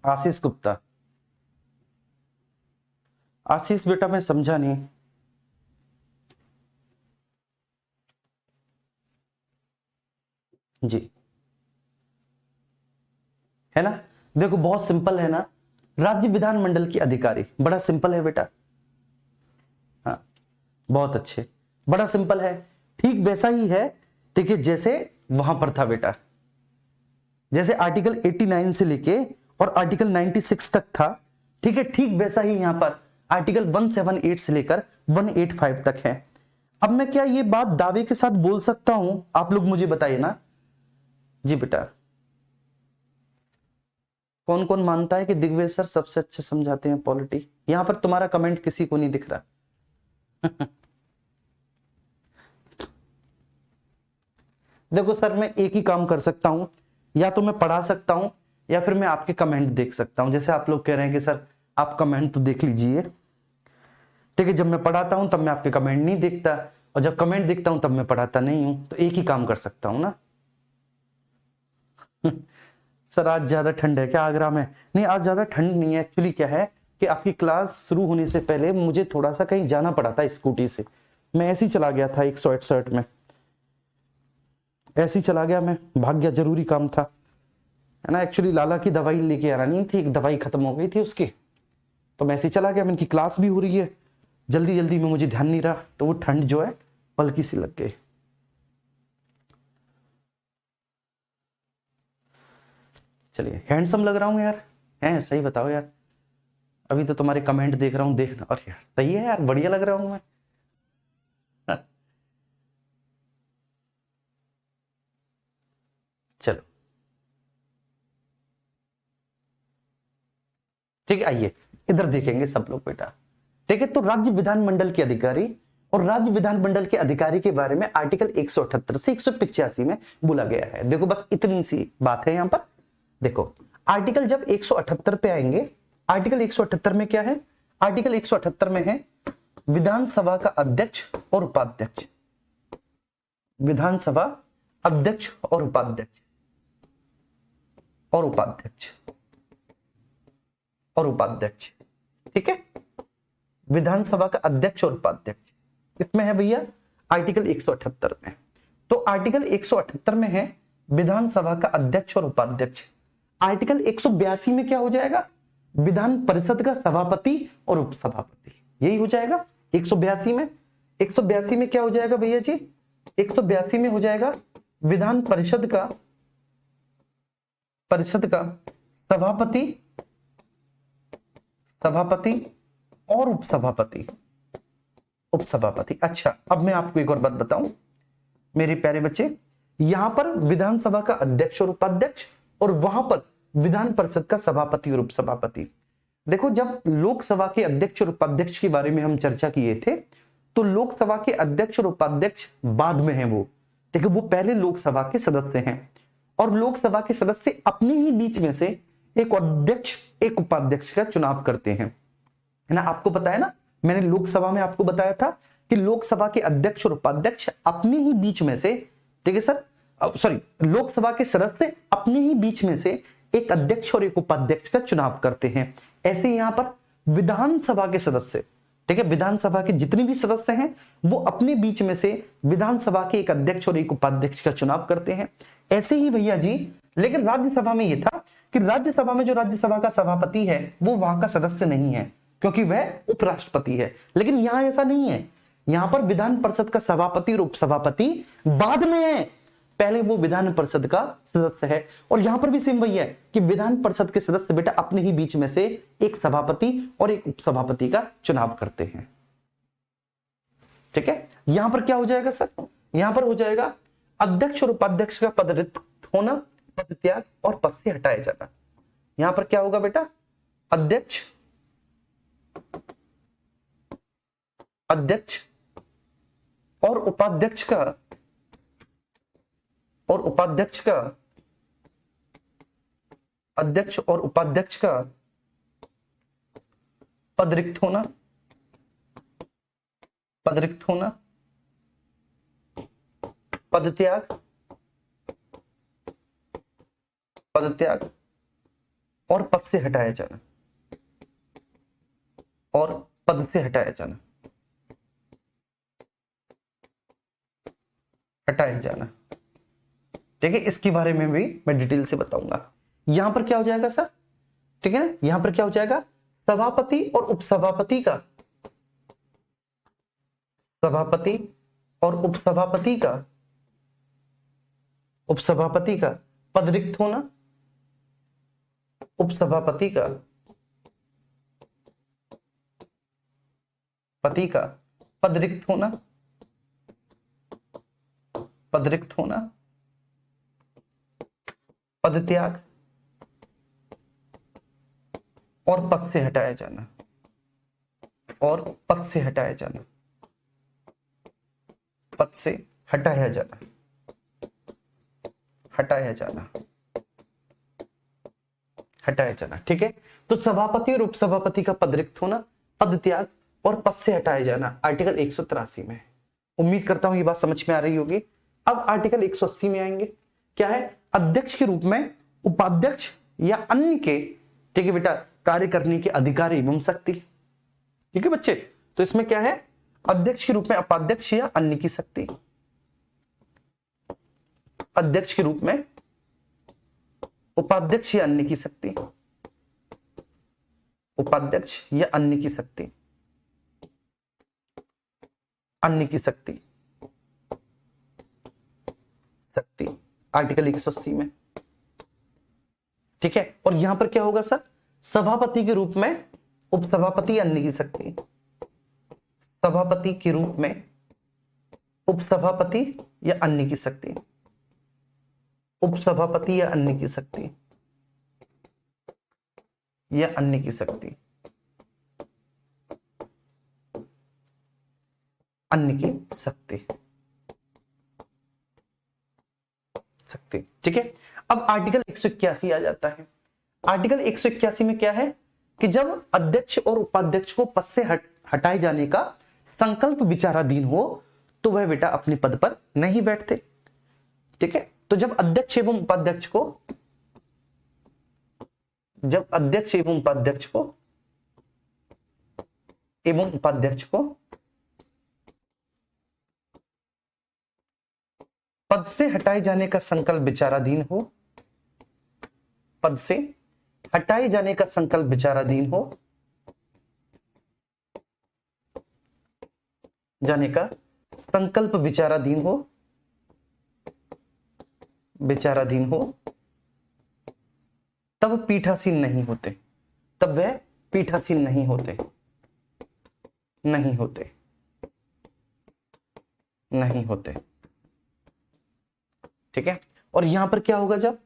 आशीष गुप्ता। आशीष बेटा मैं समझा नहीं। जी है ना, देखो बहुत सिंपल है ना, राज्य विधानमंडल की अधिकारी, बड़ा सिंपल है बेटा। हाँ बहुत अच्छे, बड़ा सिंपल है, ठीक वैसा ही है। ठीक है, जैसे वहां पर था बेटा, जैसे आर्टिकल 89 से लेके और आर्टिकल 96 तक था, ठीक है, ठीक वैसा ही यहां पर आर्टिकल 178 से लेकर 185 तक है। अब मैं क्या ये बात दावे के साथ बोल सकता हूं, आप लोग मुझे बताइए ना। जी बेटा, कौन कौन मानता है कि दिग्विजय सर सबसे अच्छे समझाते हैं पॉलिटी? यहां पर तुम्हारा कमेंट किसी को नहीं दिख रहा। देखो सर, मैं एक ही काम कर सकता हूं, या तो मैं पढ़ा सकता हूं या फिर मैं आपके कमेंट देख सकता हूं। जैसे आप लोग कह रहे हैं कि सर आप कमेंट तो देख लीजिए, ठीक है, जब मैं पढ़ाता हूं तब मैं आपके कमेंट नहीं देखता, और जब कमेंट देखता हूं तब मैं पढ़ाता नहीं हूं, तो एक ही काम कर सकता हूं ना। सर आज ज्यादा ठंड है क्या आगरा में? नहीं, आज ज्यादा ठंड नहीं है। एक्चुअली क्या है कि आपकी क्लास शुरू होने से पहले मुझे थोड़ा सा कहीं जाना पड़ा था स्कूटी से, मैं ऐसे ही चला गया था 168 में, ऐसे ही चला गया, मैं भाग गया, जरूरी काम था, है ना। एक्चुअली लाला की दवाई लेके आना नहीं थी, एक दवाई खत्म हो गई थी उसकी, तो मैं ऐसे ही चला गया। मैं, इनकी क्लास भी हो रही है, जल्दी जल्दी में मुझे ध्यान नहीं रहा, तो वो ठंड जो है हल्की सी लग गई। चलिए, हैंडसम लग रहा हूं यार, हैं सही बताओ यार, अभी तो तुम्हारे कमेंट देख रहा हूं, देखना, और यार सही है यार, बढ़िया लग रहा हूं मैं। चलो ठीक है, आइए इधर देखेंगे सब लोग बेटा। ठीक है, तो राज्य विधानमंडल के अधिकारी और राज्य विधानमंडल के अधिकारी के बारे में आर्टिकल 178 से 185 में बोला गया है। देखो बस इतनी सी बात है यहां पर। देखो आर्टिकल जब 178 पे आएंगे, आर्टिकल 178 में क्या है? आर्टिकल 178 में है विधानसभा का अध्यक्ष और उपाध्यक्ष, विधानसभा अध्यक्ष और उपाध्यक्ष, और उपाध्यक्ष, और उपाध्यक्ष, ठीक है, विधानसभा का अध्यक्ष और उपाध्यक्ष, इसमें है भैया आर्टिकल 178 में। तो आर्टिकल 178 में है विधानसभा का अध्यक्ष और उपाध्यक्ष। आर्टिकल 182 में क्या हो जाएगा? विधान परिषद का सभापति और उपसभापति, यही हो जाएगा 182 में। 182 में क्या हो जाएगा भैया जी? 182 में हो जाएगा विधान परिषद का सभापति, सभापति और उपसभापति, उपसभापति। अच्छा, अब मैं आपको एक और बात बताऊं मेरे प्यारे बच्चे, यहां पर विधानसभा का अध्यक्ष और उपाध्यक्ष, और वहां पर विधान परिषद का सभापति और उपसभापति। देखो, जब लोकसभा के अध्यक्ष और उपाध्यक्ष के बारे में हम चर्चा किए थे, तो लोकसभा के अध्यक्ष और उपाध्यक्ष बाद में है वो, ठीक है, वो पहले लोकसभा के सदस्य हैं, और लोकसभा के सदस्य अपने ही बीच में से एक अध्यक्ष एक उपाध्यक्ष का चुनाव करते हैं, है ना। आपको पता है ना, मैंने लोकसभा में आपको बताया था कि लोकसभा के अध्यक्ष और उपाध्यक्ष अपने ही बीच में से, ठीक है सर, सॉरी, लोकसभा के सदस्य अपने ही बीच में से एक अध्यक्ष और एक उपाध्यक्ष का चुनाव करते हैं। ऐसे यहां पर विधानसभा के सदस्य, ठीक है, विधानसभा के जितने भी सदस्य हैं वो अपने बीच में से विधानसभा के एक अध्यक्ष और एक उपाध्यक्ष का चुनाव करते हैं। ऐसे ही भैया जी, लेकिन राज्यसभा में यह था कि राज्यसभा में जो राज्यसभा का सभापति है वो वहां का सदस्य नहीं है, क्योंकि वह उपराष्ट्रपति है। लेकिन यहां ऐसा नहीं है, यहां पर विधान परिषद का सभापति और उपसभापति बाद में है, पहले वो विधान परिषद का सदस्य है। और यहां पर भी सेम वही है कि विधान परिषद के सदस्य बेटा अपने ही बीच में से एक सभापति और एक उपसभापति का चुनाव करते हैं, ठीक है। यहां पर क्या हो जाएगा सर? यहां पर हो जाएगा अध्यक्ष और उपाध्यक्ष का पद रिक्त होना, पद त्याग और पद से हटाया जाना। यहां पर क्या होगा बेटा? अध्यक्ष और उपाध्यक्ष का अध्यक्ष और उपाध्यक्ष का पद रिक्त होना, पद त्याग, और पद से हटाया जाना, और पद से हटाया जाना, हटाया जाना। ठीक है, इसके बारे में भी मैं डिटेल से बताऊंगा। यहां पर क्या हो जाएगा सर, ठीक है ना, यहां पर क्या हो जाएगा, सभापति और उपसभापति का, सभापति और उपसभापति का, उपसभापति का पद रिक्त होना, उपसभापति का पति का पद रिक्त होना, पद रिक्त होना, पद त्याग और पद से हटाया जाना, और पद से हटाया जाना, पद से हटाया जाना, हटाया जाना, हटाया जाना। ठीक है, तो सभापति और उपसभापति का पद रिक्त होना, पद त्याग और पद से हटाया जाना आर्टिकल 183 में। उम्मीद करता हूं ये बात समझ में आ रही होगी। अब आर्टिकल 180 में आएंगे। क्या है, अध्यक्ष के रूप में उपाध्यक्ष या अन्य के, ठीक है बेटा, कार्य करने के अधिकार एवं शक्ति। ठीक है बच्चे, तो इसमें क्या है, अध्यक्ष के रूप में उपाध्यक्ष या अन्य की शक्ति, अध्यक्ष के रूप में उपाध्यक्ष या अन्य की शक्ति, उपाध्यक्ष या अन्य की शक्ति, अन्य की शक्ति, शक्ति आर्टिकल 180 में। ठीक है, और यहां पर क्या होगा सर, सभापति के रूप में उपसभापति अन्य की शक्ति, सभापति के रूप में उपसभापति या अन्य की शक्ति, उपसभापति या अन्य की शक्ति, या अन्य की शक्ति, अन्य की शक्ति, शक्ति। ठीक है, अब आर्टिकल 181 आ जाता है। आर्टिकल 181 में क्या है कि जब अध्यक्ष और उपाध्यक्ष को पद से हटाए जाने का संकल्प विचाराधीन हो तो वह बेटा अपने पद पर नहीं बैठते। ठीक है, तो जब अध्यक्ष एवं उपाध्यक्ष को, जब अध्यक्ष एवं उपाध्यक्ष को, एवं उपाध्यक्ष को पद से हटाए जाने का संकल्प विचाराधीन हो, पद से हटाए जाने का संकल्प विचाराधीन हो, जाने का संकल्प विचाराधीन हो, विचाराधीन हो, तब पीठासीन नहीं होते, तब वह पीठासीन नहीं होते, नहीं होते, नहीं होते। ठीक है, और यहां पर क्या होगा, जब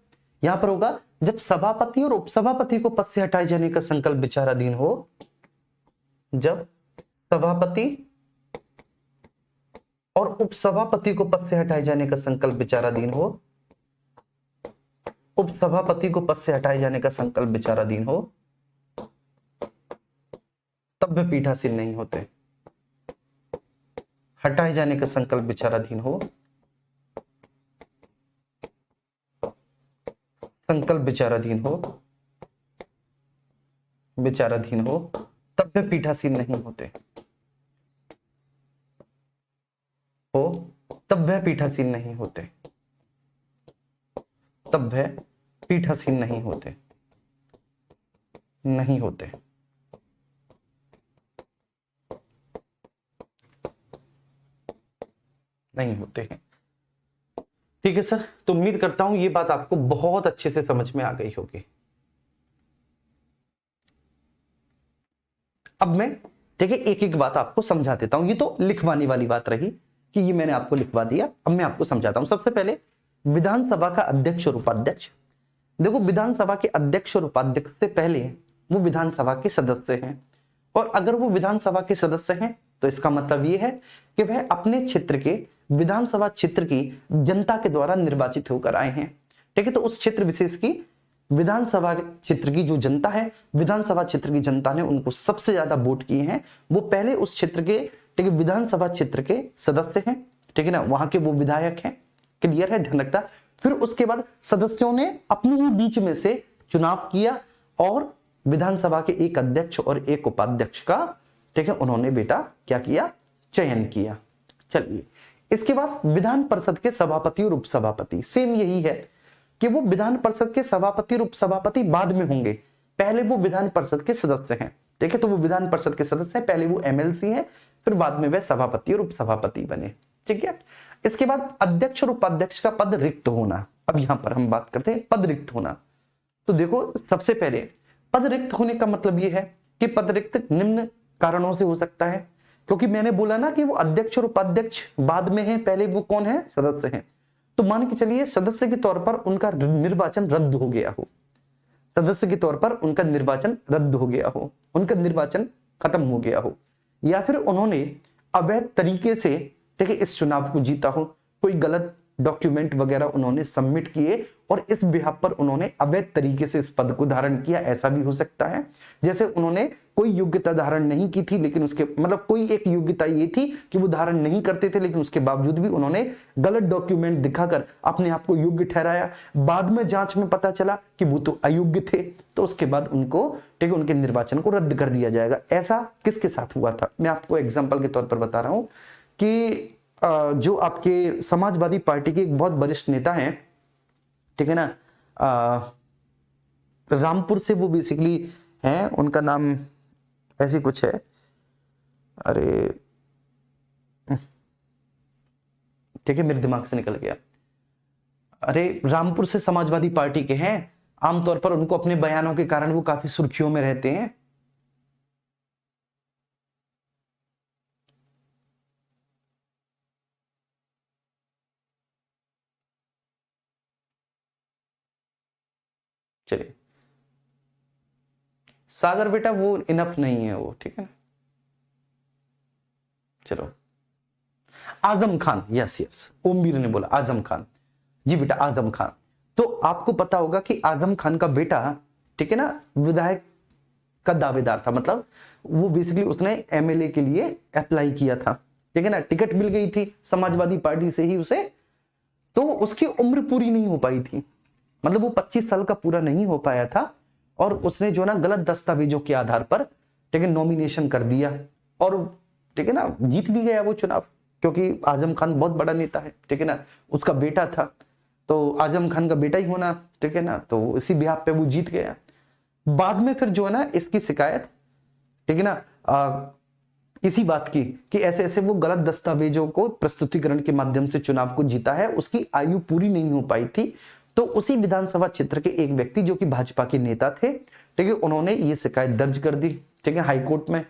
यहां पर होगा जब सभापति और उपसभापति को पद से हटाए जाने का संकल्प विचाराधीन हो, जब सभापति और उपसभापति को पद से हटाए जाने का संकल्प विचाराधीन हो, उपसभापति को पद से हटाए जाने का संकल्प विचाराधीन हो, तब वे पीठासीन नहीं होते। हटाए जाने का संकल्प विचाराधीन हो, संकल्प विचाराधीन हो, विचाराधीन हो, तब वे पीठासीन नहीं होते, हो तब वह पीठासीन नहीं होते, तब वह पीठासीन नहीं होते, नहीं होते। नहीं होते हैं। ठीक है सर, तो उम्मीद करता हूं ये बात आपको बहुत अच्छे से समझ में आ गई होगी। अब मैं, ठीक है, एक एक बात आपको समझा देता हूं। ये तो लिखवाने वाली बात रही कि ये मैंने आपको लिखवा दिया, अब मैं आपको समझाता हूं। सबसे पहले विधानसभा का अध्यक्ष और उपाध्यक्ष। देखो, विधानसभा के अध्यक्ष और उपाध्यक्ष से पहले वो विधानसभा के सदस्य हैं, और अगर वो विधानसभा के सदस्य हैं तो इसका मतलब ये है कि वह अपने क्षेत्र के विधानसभा क्षेत्र की जनता के द्वारा निर्वाचित होकर आए हैं। ठीक है, तो उस क्षेत्र विशेष की विधानसभा क्षेत्र की जो जनता है, विधानसभा क्षेत्र की जनता ने उनको सबसे ज्यादा वोट किए हैं, वो पहले उस क्षेत्र के, ठीक है, विधानसभा क्षेत्र के सदस्य हैं। ठीक है ना, वहां के वो विधायक हैं। क्लियर है, ध्यान रखना। फिर उसके बाद सदस्यों ने अपने ही बीच में से चुनाव किया और विधानसभा के एक अध्यक्ष और एक उपाध्यक्ष का, ठीक है, उन्होंने बेटा क्या किया, चयन किया। चलिए, इसके बाद विधान परिषद के सभापति और उपसभापति, सेम यही है कि वो विधान परिषद के सभापति और उपसभापति बाद में होंगे, पहले वो विधान परिषद के सदस्य हैं, ठीक है। तो वो विधान परिषद के सदस्य हैं, पहले वो एमएलसी हैं, फिर बाद में वे सभापति और उपसभापति बने, ठीक है। इसके बाद अध्यक्ष और उपाध्यक्ष का पद रिक्त होना। अब यहां पर हम बात करते हैं पद रिक्त होना। तो देखो, सबसे पहले पद रिक्त होने का मतलब यह है कि पद रिक्त निम्न कारणों से हो सकता है, क्योंकि मैंने बोला ना कि वो अध्यक्ष और उपाध्यक्ष बाद में है, पहले वो कौन है, सदस्य हैं। तो मान के चलिए सदस्य के तौर पर उनका निर्वाचन रद्द हो गया हो, सदस्य के तौर पर उनका निर्वाचन रद्द हो गया हो, उनका निर्वाचन खत्म हो गया हो, या फिर उन्होंने अवैध तरीके से, ठीक है, इस चुनाव को जीता हो, कोई गलत डॉक्यूमेंट वगैरह उन्होंने सबमिट किए और इस बिहाफ पर उन्होंने अवैध तरीके से इस पद को धारण किया, ऐसा भी हो सकता है। जैसे उन्होंने कोई योग्यता धारण नहीं की थी, लेकिन उसके मतलब कोई एक योग्यता ये थी कि वो धारण नहीं करते थे, लेकिन उसके बावजूद भी उन्होंने गलत डॉक्यूमेंट दिखाकर अपने आप को योग्य ठहराया। बाद में जांच में पता चला कि वो तो अयोग्य थे, तो उसके बाद उनको, ठीक है, उनके निर्वाचन को रद्द कर दिया जाएगा। ऐसा किसके साथ हुआ था, मैं आपको एग्जाम्पल के तौर पर बता रहा हूं कि जो आपके समाजवादी पार्टी के एक बहुत वरिष्ठ नेता हैं, ठीक है ना, रामपुर से वो बेसिकली हैं, उनका नाम ऐसे कुछ है, अरे ठीक है, मेरे दिमाग से निकल गया। अरे रामपुर से समाजवादी पार्टी के हैं, आमतौर पर उनको अपने बयानों के कारण वो काफी सुर्खियों में रहते हैं। चलिए, सागर बेटा वो इनफ नहीं है वो, ठीक है ना। चलो, आजम खान, यस यस, ओमवीर ने बोला आजम खान, जी बेटा आजम खान। तो आपको पता होगा कि आजम खान का बेटा, ठीक है ना, विधायक का दावेदार था, मतलब वो बेसिकली उसने एमएलए के लिए अप्लाई किया था, ठीक है ना, टिकट मिल गई थी समाजवादी पार्टी से ही उसे, तो उसकी उम्र पूरी नहीं हो पाई थी, मतलब वो 25 साल का पूरा नहीं हो पाया था, और उसने जो ना गलत दस्तावेजों के आधार पर, ठीक है, नॉमिनेशन कर दिया, और ठीक है ना, जीत भी गया वो चुनाव, क्योंकि आजम खान बहुत बड़ा नेता है, ठीक है ना, उसका बेटा था, तो आजम खान का बेटा ही होना, ठीक है ना, तो इसी बिहाफ पे वो जीत गया। बाद में फिर जो है ना इसकी शिकायत, ठीक है ना, इसी बात की कि ऐसे ऐसे वो गलत दस्तावेजों को प्रस्तुतिकरण के माध्यम से चुनाव को जीता है, उसकी आयु पूरी नहीं हो पाई थी। तो उसी विधानसभा क्षेत्र के एक व्यक्ति जो कि भाजपा के नेता थे, ठीक है, उन्होंने ये शिकायत दर्ज कर दी, ठीक है, हाईकोर्ट में।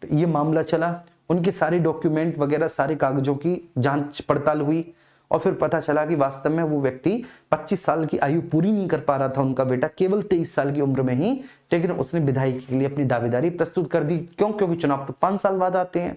तो ये मामला चला, उनके सारे डॉक्यूमेंट वगैरह, सारे कागजों की जांच पड़ताल हुई, और फिर पता चला कि वास्तव में वो व्यक्ति 25 साल की आयु पूरी नहीं कर पा रहा था, उनका बेटा केवल 23 साल की उम्र में ही, लेकिन उसने विधायक के लिए अपनी दावेदारी प्रस्तुत कर दी। क्यों? क्योंकि चुनाव तो 5 साल बाद आते हैं,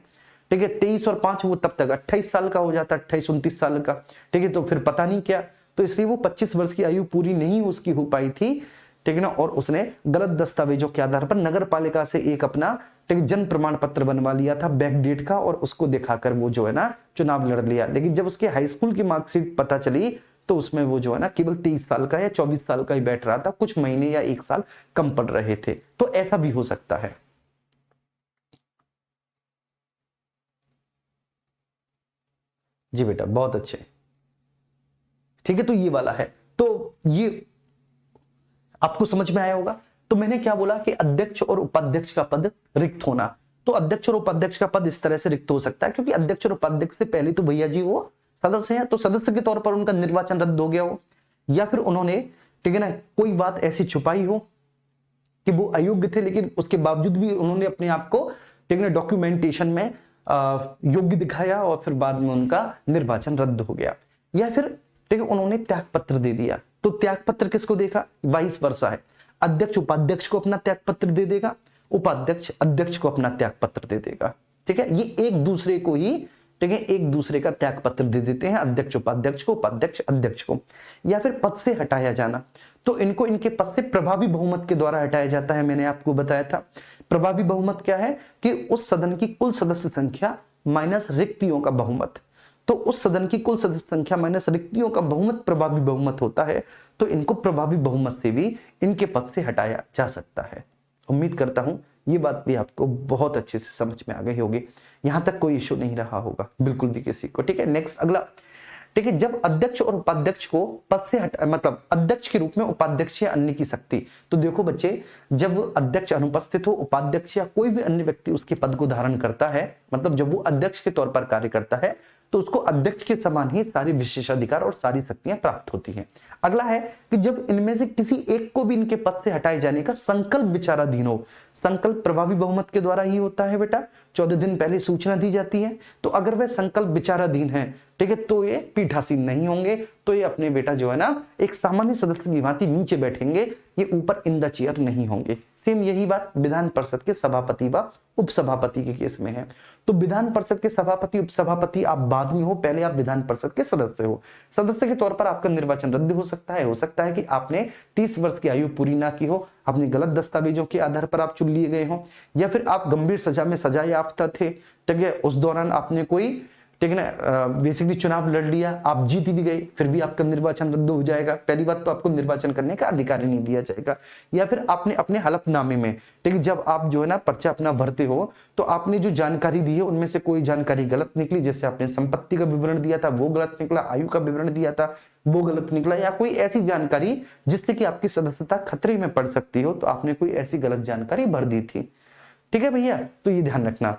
ठीक है, 23 और 5 वो तब तक 28 साल का हो जाता, 28-29 साल का, ठीक है, तो फिर पता नहीं क्या, तो इसलिए वो 25 वर्ष की आयु पूरी नहीं उसकी हो पाई थी, ठीक है ना, और उसने गलत दस्तावेजों के आधार पर नगर पालिका से एक अपना, ठीक, जन्म प्रमाण पत्र बनवा लिया था बैकडेट का, और उसको दिखाकर वो जो है ना चुनाव लड़ लिया। लेकिन जब उसके हाई स्कूल की मार्कशीट पता चली तो उसमें वो जो है ना केवल 23 साल का या 24 साल का ही बैठ रहा था, कुछ महीने या 1 साल कम पड़ रहे थे। तो ऐसा भी हो सकता है। जी बेटा, बहुत अच्छे, ठीक है, तो ये वाला है, तो ये आपको समझ में आया होगा। तो मैंने क्या बोला कि अध्यक्ष और उपाध्यक्ष का पद रिक्त होना, तो अध्यक्ष और उपाध्यक्ष का पद इस तरह से रिक्त हो सकता है क्योंकि अध्यक्ष और उपाध्यक्ष से पहले तो भैया जी वो सदस्य हैं, तो सदस्य के तौर पर उनका निर्वाचन रद्द हो गया हो, या फिर उन्होंने, ठीक है ना, कोई बात ऐसी छुपाई हो कि वो अयोग्य थे, लेकिन उसके बावजूद भी उन्होंने अपने आप को, ठीक है, डॉक्यूमेंटेशन में योग्य दिखाया और फिर बाद में उनका निर्वाचन रद्द हो गया, या फिर ठीक है उन्होंने त्याग पत्र दे दिया। तो त्याग पत्र किसको देखा, वाइस वर्सा है, अध्यक्ष उपाध्यक्ष को अपना त्याग पत्र दे देगा, उपाध्यक्ष अध्यक्ष को अपना त्याग पत्र दे देगा, ठीक है, ये एक दूसरे को ही, ठीक है, एक दूसरे का त्याग पत्र दे देते हैं, अध्यक्ष उपाध्यक्ष को, उपाध्यक्ष अध्यक्ष को। या फिर पद से हटाया जाना, तो इनको इनके पद से प्रभावी बहुमत के द्वारा हटाया जाता है। मैंने आपको बताया था प्रभावी बहुमत क्या है कि उस सदन की कुल सदस्य संख्या माइनस रिक्तियों का बहुमत। तो उस सदन की कुल सदस्य संख्या माइनस रिक्तियों का बहुमत प्रभावी बहुमत होता है, तो इनको प्रभावी बहुमत से भी इनके पद से हटाया जा सकता है। उम्मीद करता हूं ये बात भी आपको बहुत अच्छे से समझ में आ गई होगी, यहां तक कोई इश्यू नहीं रहा होगा बिल्कुल भी किसी को। ठीक है, नेक्स्ट अगला। ठीक है, जब अध्यक्ष और उपाध्यक्ष को पद से मतलब अध्यक्ष के रूप में उपाध्यक्ष या अन्य की शक्ति, तो देखो बच्चे, जब अध्यक्ष अनुपस्थित हो, उपाध्यक्ष या कोई भी अन्य व्यक्ति उसके पद को धारण करता है, मतलब जब वो अध्यक्ष के तौर पर कार्य करता है, तो उसको अध्यक्ष के समान ही सारी विशेषाधिकार और सारी शक्तियां प्राप्त होती हैं। अगला है कि जब इनमें से किसी एक को भी इनके पद से हटाए जाने का संकल्प विचाराधीन हो, संकल्प प्रभावी बहुमत के द्वारा ही होता है बेटा, 14 दिन पहले सूचना दी जाती है, तो अगर वह संकल्प विचाराधीन है, ठीक है, तो ये पीठासीन नहीं होंगे, तो ये अपने बेटा जो है ना एक सामान्य सदस्य की भांति नीचे बैठेंगे, ये ऊपर इन द चेयर नहीं होंगे। सेम यही बात विधान परिषद के सभापति व उपसभापति के केस में है। तो विधान परिषद के सभापति उपसभापति आप बाद में हो, पहले आप विधान परिषद के सदस्य हो। सदस्य के तौर पर आपका निर्वाचन रद्द हो सकता है कि आपने 30 वर्ष की आयु पूरी ना की हो, अपने गलत दस्तावेजों के आधार पर आप चुन लिए गए हो, या फिर आप गंभीर सजा में सजायाफ्ता थे, ठीक है, उस दौरान आपने कोई, ठीक है ना, बेसिकली चुनाव लड़ लिया, आप जीत भी गए, फिर भी आपका निर्वाचन रद्द हो जाएगा। पहली बात तो आपको निर्वाचन करने का अधिकार ही नहीं दिया जाएगा। या फिर आपने अपने हलफनामे में, ठीक है, जब आप जो है ना पर्चा अपना भरते हो, तो आपने जो जानकारी दी है उनमें से कोई जानकारी गलत निकली, जैसे आपने संपत्ति का विवरण दिया था वो गलत निकला, आयु का विवरण दिया था वो गलत निकला, या कोई ऐसी जानकारी जिससे कि आपकी सदस्यता खतरे में पड़ सकती हो, तो आपने कोई ऐसी गलत जानकारी भर दी थी। ठीक है भैया, तो ये ध्यान रखना।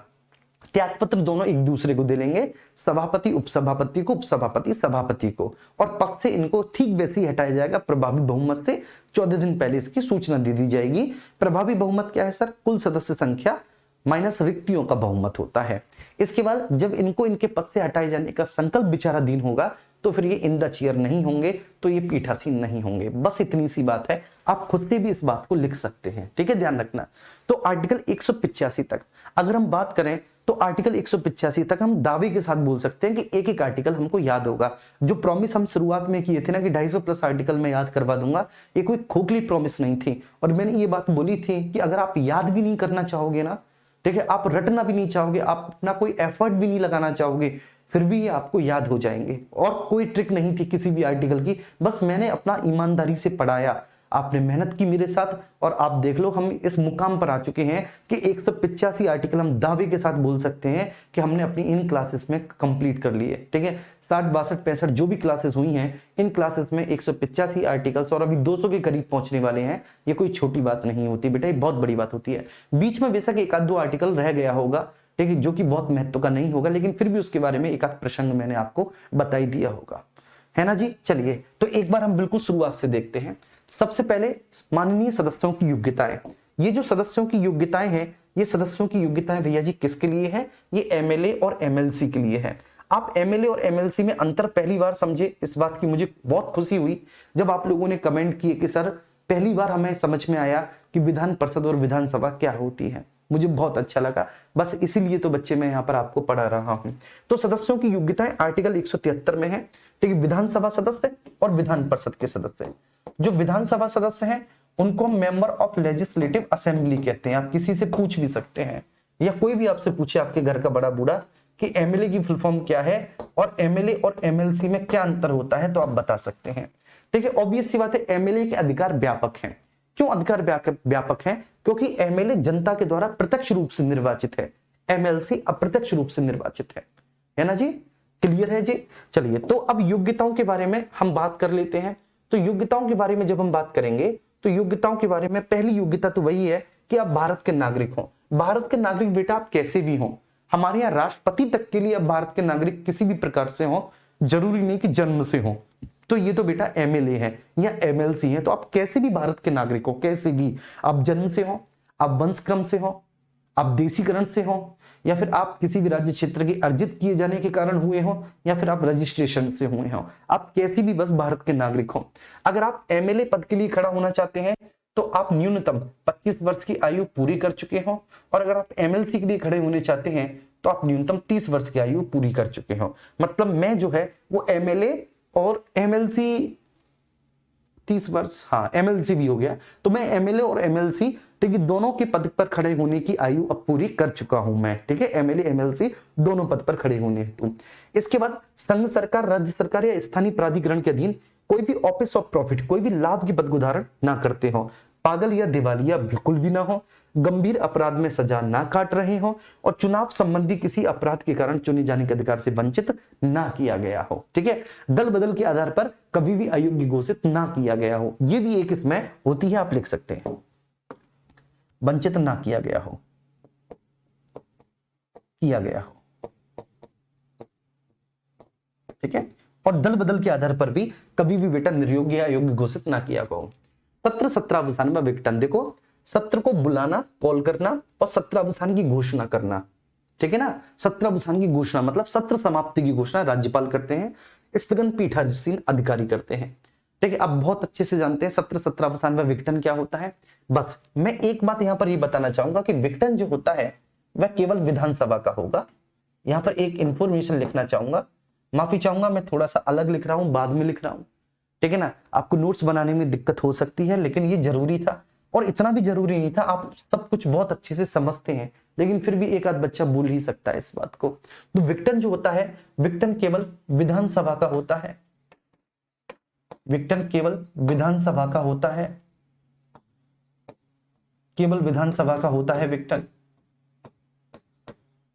त्यागपत्र दोनों एक दूसरे को दे लेंगे, सभापति उपसभापति को, उपसभापति सभापति को, और पद से इनको ठीक वैसे ही हटाया जाएगा प्रभावी बहुमत से। 14 दिन पहले इसकी सूचना दे दी जाएगी। प्रभावी बहुमत क्या है सर? कुल सदस्य संख्या माइनस रिक्तियों का बहुमत होता है। इसके बाद जब इनको इनके पद से हटाए जाने का संकल्प विचाराधीन होगा, तो फिर ये इन द चेयर नहीं होंगे, तो ये पीठासीन नहीं होंगे। बस इतनी सी बात है, आप खुद से भी इस बात को लिख सकते हैं। ठीक है, ध्यान रखना। तो आर्टिकल 185 तक अगर हम बात करें, तो आर्टिकल 185 तक हम दावे के साथ बोल सकते हैं कि एक एक आर्टिकल हमको याद होगा। जो प्रॉमिस हम शुरुआत में किए थे ना कि 250 प्लस आर्टिकल में याद करवा दूंगा, ये कोई खोखली प्रॉमिस नहीं थी। और मैंने ये बात बोली थी कि अगर आप याद भी नहीं करना चाहोगे ना, ठीक है, आप रटना भी नहीं चाहोगे, आप अपना कोई एफर्ट भी नहीं लगाना चाहोगे, फिर भी ये आपको याद हो जाएंगे। और कोई ट्रिक नहीं थी किसी भी आर्टिकल की, बस मैंने अपना ईमानदारी से पढ़ाया, आपने मेहनत की मेरे साथ, और आप देख लो हम इस मुकाम पर आ चुके हैं कि 185 आर्टिकल हम दावे के साथ बोल सकते हैं कि हमने अपनी इन क्लासेस में कंप्लीट कर लिए। ठीक है, 60, 62, 65 जो भी क्लासेस हुई हैं, इन क्लासेस में 185 आर्टिकल्स और अभी 200 के करीब पहुंचने वाले हैं। ये कोई छोटी बात नहीं होती बेटा, ये बहुत बड़ी बात होती है। बीच में बेशक एक आध दो आर्टिकल रह गया होगा, ठीक है, जो कि बहुत महत्व का नहीं होगा, लेकिन फिर भी उसके बारे में एक आध प्रसंग मैंने आपको बता ही दिया होगा, है ना जी। चलिए, तो एक बार हम बिल्कुल शुरुआत से देखते हैं। सबसे पहले माननीय सदस्यों की योग्यताएं। ये जो सदस्यों की योग्यताएं हैं, ये सदस्यों की योग्यताएं भैया जी किसके लिए है? ये एमएलए और एमएलसी के लिए है। आप एमएलए और एमएलसी में अंतर पहली बार समझे, इस बात की मुझे बहुत खुशी हुई जब आप लोगों ने कमेंट किए कि सर पहली बार हमें समझ में आया कि विधान परिषद और विधानसभा क्या होती है। मुझे बहुत अच्छा लगा, बस इसीलिए तो बच्चे मैं यहाँ पर आपको पढ़ा रहा हूं। तो सदस्यों की योग्यताएं आर्टिकल 173 में है। ठीक है, विधानसभा सदस्य और विधान परिषद के सदस्य। जो विधानसभा सदस्य हैं उनको हम मेंबर ऑफ लेजिस्लेटिव असेंबली कहते हैं। आप किसी से पूछ भी सकते हैं, या कोई भी आपसे पूछे आपके घर का बड़ा बूढ़ा कि एमएलए की फुल फॉर्म क्या है और एमएलए और एमएलसी में क्या अंतर होता है, तो आप बता सकते हैं। ठीक है, ऑब्वियस सी बात है, एमएलए के अधिकार व्यापक हैं। क्यों अधिकार व्यापक हैं? क्योंकि एमएलए जनता के द्वारा प्रत्यक्ष रूप से निर्वाचित है, एमएलसी अप्रत्यक्ष रूप से निर्वाचित है ना जी। क्लियर है जी। चलिए, तो अब योग्यताओं के बारे में हम बात कर लेते हैं। तो योग्यताओं के बारे में जब हम बात करेंगे, तो योग्यताओं के बारे में पहली योग्यता तो वही है कि आप भारत के नागरिक हो। भारत के नागरिक बेटा आप कैसे भी हो, हमारे यहाँ राष्ट्रपति तक के लिए आप भारत के नागरिक किसी भी प्रकार से हो, जरूरी नहीं कि जन्म से हो। तो ये तो बेटा एमएलए है या एमएलसी है, तो आप कैसे भी भारत के नागरिक हो, कैसे भी, आप जन्म से हो, आप वंशक्रम से हो, आप देशीकरण से हो, या फिर आप किसी भी राज्य क्षेत्र के अर्जित किए जाने के कारण हुए हो, या फिर आप रजिस्ट्रेशन से हुए हो, आप कैसे भी बस भारत के नागरिक हो। अगर आप एमएलए पद के लिए खड़ा होना चाहते हैं तो आप न्यूनतम 25 वर्ष की आयु पूरी कर चुके हो, और अगर आप एमएलसी के लिए खड़े होने चाहते हैं तो आप न्यूनतम 30 वर्ष की आयु पूरी कर चुके हो। मतलब मैं जो है वो एमएलए और एमएलसी 30 वर्ष, हाँ एमएलसी भी हो गया, तो मैं एमएलए और एमएलसी ठीक है, दोनों के पद पर खड़े होने की आयु अब पूरी कर चुका हूं मैं, ठीक है, एमएलए एमएलसी दोनों पद पर खड़े होने हेतु। इसके बाद संघ सरकार, राज्य सरकार या स्थानीय प्राधिकरण के अधीन कोई भी ऑफिस ऑफ प्रॉफिट, कोई भी लाभ की पद को धारण ना करते हो, पागल या दिवालिया बिल्कुल भी ना हो, गंभीर अपराध में सजा ना काट रहे हो, और चुनाव संबंधी किसी अपराध के कारण चुने जाने के अधिकार से वंचित ना किया गया हो, ठीक है, दल बदल के आधार पर कभी भी अयोग्य घोषित ना किया गया हो, ये भी एक इसमें होती है, आप लिख सकते हैं, वंचित ना किया गया हो, किया गया हो, ठीक है, और दल बदल के आधार पर भी कभी भी बेटा निर्योग्य या अयोग्य घोषित ना किया गया हो। सत्र सत्रावसान में विघटन, देखो सत्र को बुलाना, कॉल करना, और सत्रावसान की घोषणा करना, ठीक है ना, सत्रावसान की घोषणा मतलब सत्र समाप्ति की घोषणा राज्यपाल करते हैं, स्थगन पीठासीन अधिकारी करते हैं, ठीक है। अब बहुत अच्छे से जानते हैं सत्र सत्रावसान में विघटन क्या होता है। बस मैं एक बात यहां पर ये बताना चाहूंगा कि विघटन जो होता है वह केवल विधानसभा का होगा। यहां पर एक इंफॉर्मेशन लिखना चाहूंगा, माफी चाहूंगा मैं थोड़ा सा अलग लिख रहा हूं, बाद में लिख रहा हूं, ठीक है ना, आपको नोट्स बनाने में दिक्कत हो सकती है, लेकिन ये जरूरी था, और इतना भी जरूरी नहीं था, आप सब कुछ बहुत अच्छे से समझते हैं, लेकिन फिर भी एक आध बच्चा भूल ही सकता है इस बात को। तो विघटन जो होता है, विघटन केवल विधानसभा का होता है, विघटन केवल विधानसभा का होता है, केवल विधानसभा का होता है विघटन,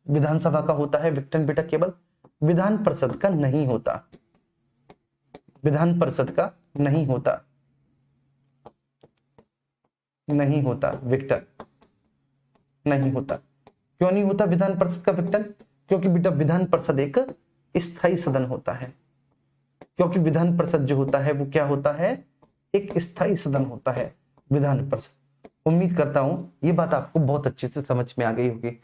विधानसभा का होता है विघटन बेटा, केवल विधान परिषद का नहीं होता, विधान परिषद का नहीं होता, नहीं होता विघटन, नहीं होता। क्यों नहीं होता विधान परिषद का विघटन? क्योंकि बेटा विधान परिषद एक स्थायी सदन होता है, क्योंकि विधान परिषद जो होता है वो क्या होता है, एक स्थायी सदन होता है विधान परिषद। उम्मीद करता हूं ये बात आपको बहुत अच्छे से समझ में आ गई होगी,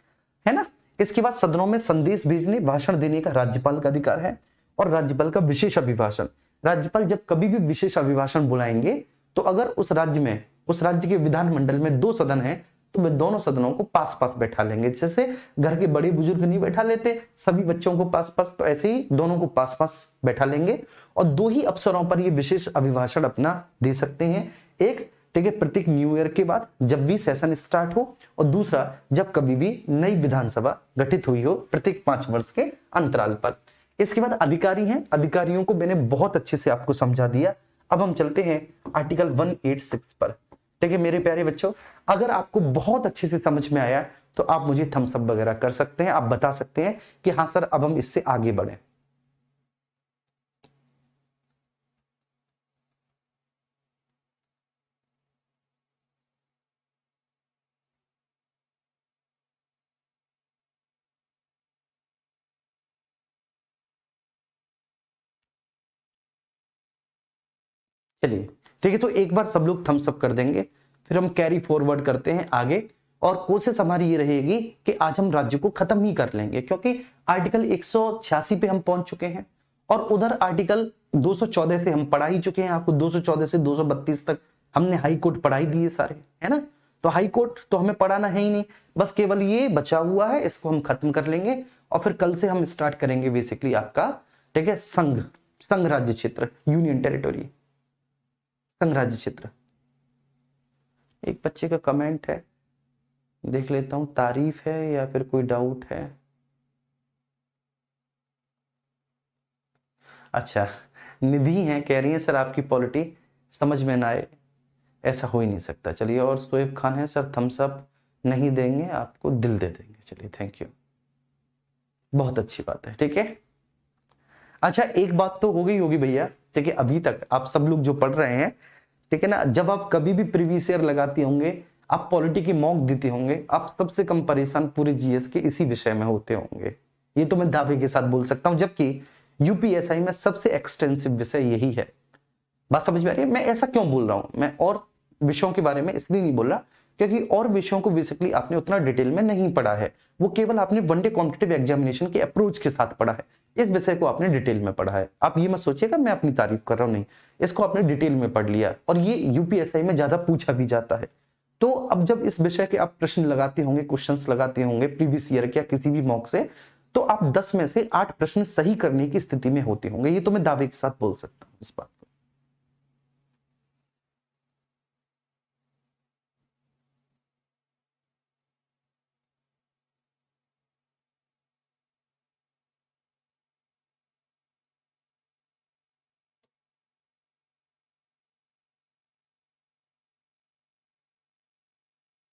है ना। इसके बाद सदनों में संदेश भेजने, भाषण देने का राज्यपाल का अधिकार है, और राज्यपाल का विशेष अभिभाषण, राज्यपाल जब कभी भी विशेष अभिभाषण बुलाएंगे तो अगर उस राज्य में, उस राज्य के विधानमंडल में 2 सदन है तो वे दोनों सदनों को पास पास बैठा लेंगे। जैसे घर के बड़े बुजुर्ग नहीं बैठा लेते सभी बच्चों को पास पास, तो ऐसे ही दोनों को पास पास बैठा लेंगे, और 2 ही अवसरों पर ये विशेष अभिभाषण अपना दे सकते हैं। एक, ठीक है, प्रत्येक न्यू ईयर के बाद जब भी सेशन स्टार्ट हो, और दूसरा जब कभी भी नई विधानसभा गठित हुई हो प्रत्येक 5 वर्ष के अंतराल पर। इसके बाद अधिकारी हैं, अधिकारियों को मैंने बहुत अच्छे से आपको समझा दिया। अब हम चलते हैं आर्टिकल 186 पर, ठीक है मेरे प्यारे बच्चों। अगर आपको बहुत अच्छे से समझ में आया तो आप मुझे थम्स अप वगैरह कर सकते हैं, आप बता सकते हैं कि हाँ सर अब हम इससे आगे बढ़े। चलिए ठीक है, तो एक बार सब लोग थम्स अप कर देंगे, फिर हम कैरी फॉरवर्ड करते हैं आगे, और कोशिश हमारी ये रहेगी कि आज हम राज्य को खत्म ही कर लेंगे, क्योंकि आर्टिकल 186 पे हम पहुंच चुके हैं, और उधर आर्टिकल 214 से हम पढ़ा ही चुके हैं। आपको 214 से 232 तक हमने हाई कोर्ट पढ़ाई दिए सारे, है ना। तो हाई कोर्ट तो हमें पढ़ाना है ही नहीं, बस केवल ये बचा हुआ है, इसको हम खत्म कर लेंगे, और फिर कल से हम स्टार्ट करेंगे बेसिकली आपका, ठीक है, संघ, संघ राज्य क्षेत्र, यूनियन टेरिटोरी, संघ राज्य क्षेत्र। एक बच्चे का कमेंट है, देख लेता हूं, तारीफ है या फिर कोई डाउट है। अच्छा, निधि है, कह रही है सर आपकी पॉलिटी समझ में ना आए, ऐसा हो ही नहीं सकता। चलिए, और शोएब खान है, सर थम्स अप नहीं देंगे आपको दिल दे देंगे। चलिए थैंक यू, बहुत अच्छी बात है, ठीक है। अच्छा एक बात तो हो गई होगी भैया, ठीक है, अभी तक आप सब लोग जो पढ़ रहे हैं, ठीक है ना, जब आप कभी भी प्रीवियस ईयर लगाते होंगे, आप पॉलिटी की मॉक देते होंगे, आप सबसे कम परेशान पूरे जीएस के इसी विषय में होते होंगे, ये तो मैं दावे के साथ बोल सकता हूं। जबकि यूपीएसआई में सबसे एक्सटेंसिव विषय यही है। बात समझ में आ रही है? मैं ऐसा क्यों बोल रहा हूं, मैं और विषयों के बारे में इसलिए नहीं बोल रहा क्योंकि और विषयों को बेसिकली आपने उतना डिटेल में नहीं पढ़ा है, वो केवल आपने वनडे कॉम्पिटिटिव एग्जामिनेशन के अप्रोच के साथ पढ़ा है, इस विषय को आपने डिटेल में पढ़ा है। आप ये मत सोचिएगा मैं अपनी तारीफ कर रहा हूं, नहीं, इसको आपने डिटेल में पढ़ लिया, और ये यूपीएसआई में ज्यादा पूछा भी जाता है। तो अब जब इस विषय के आप प्रश्न लगाते होंगे, क्वेश्चंस लगाते होंगे प्रीवियस ईयर के या किसी भी मॉक से, तो आप 10 में से 8 प्रश्न सही करने की स्थिति में होते होंगे, ये तो मैं दावे के साथ बोल सकता हूं इस बात को।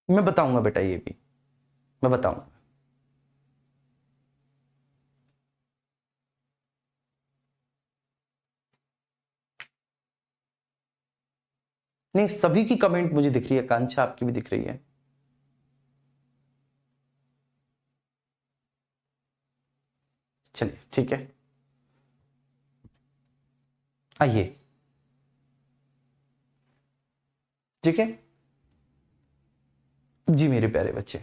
मैं बताऊंगा बेटा, ये भी मैं बताऊंगा। नहीं, सभी की कमेंट मुझे दिख रही है, कांक्षा आपकी भी दिख रही है। चलिए ठीक है, आइए। ठीक है जी मेरे प्यारे बच्चे,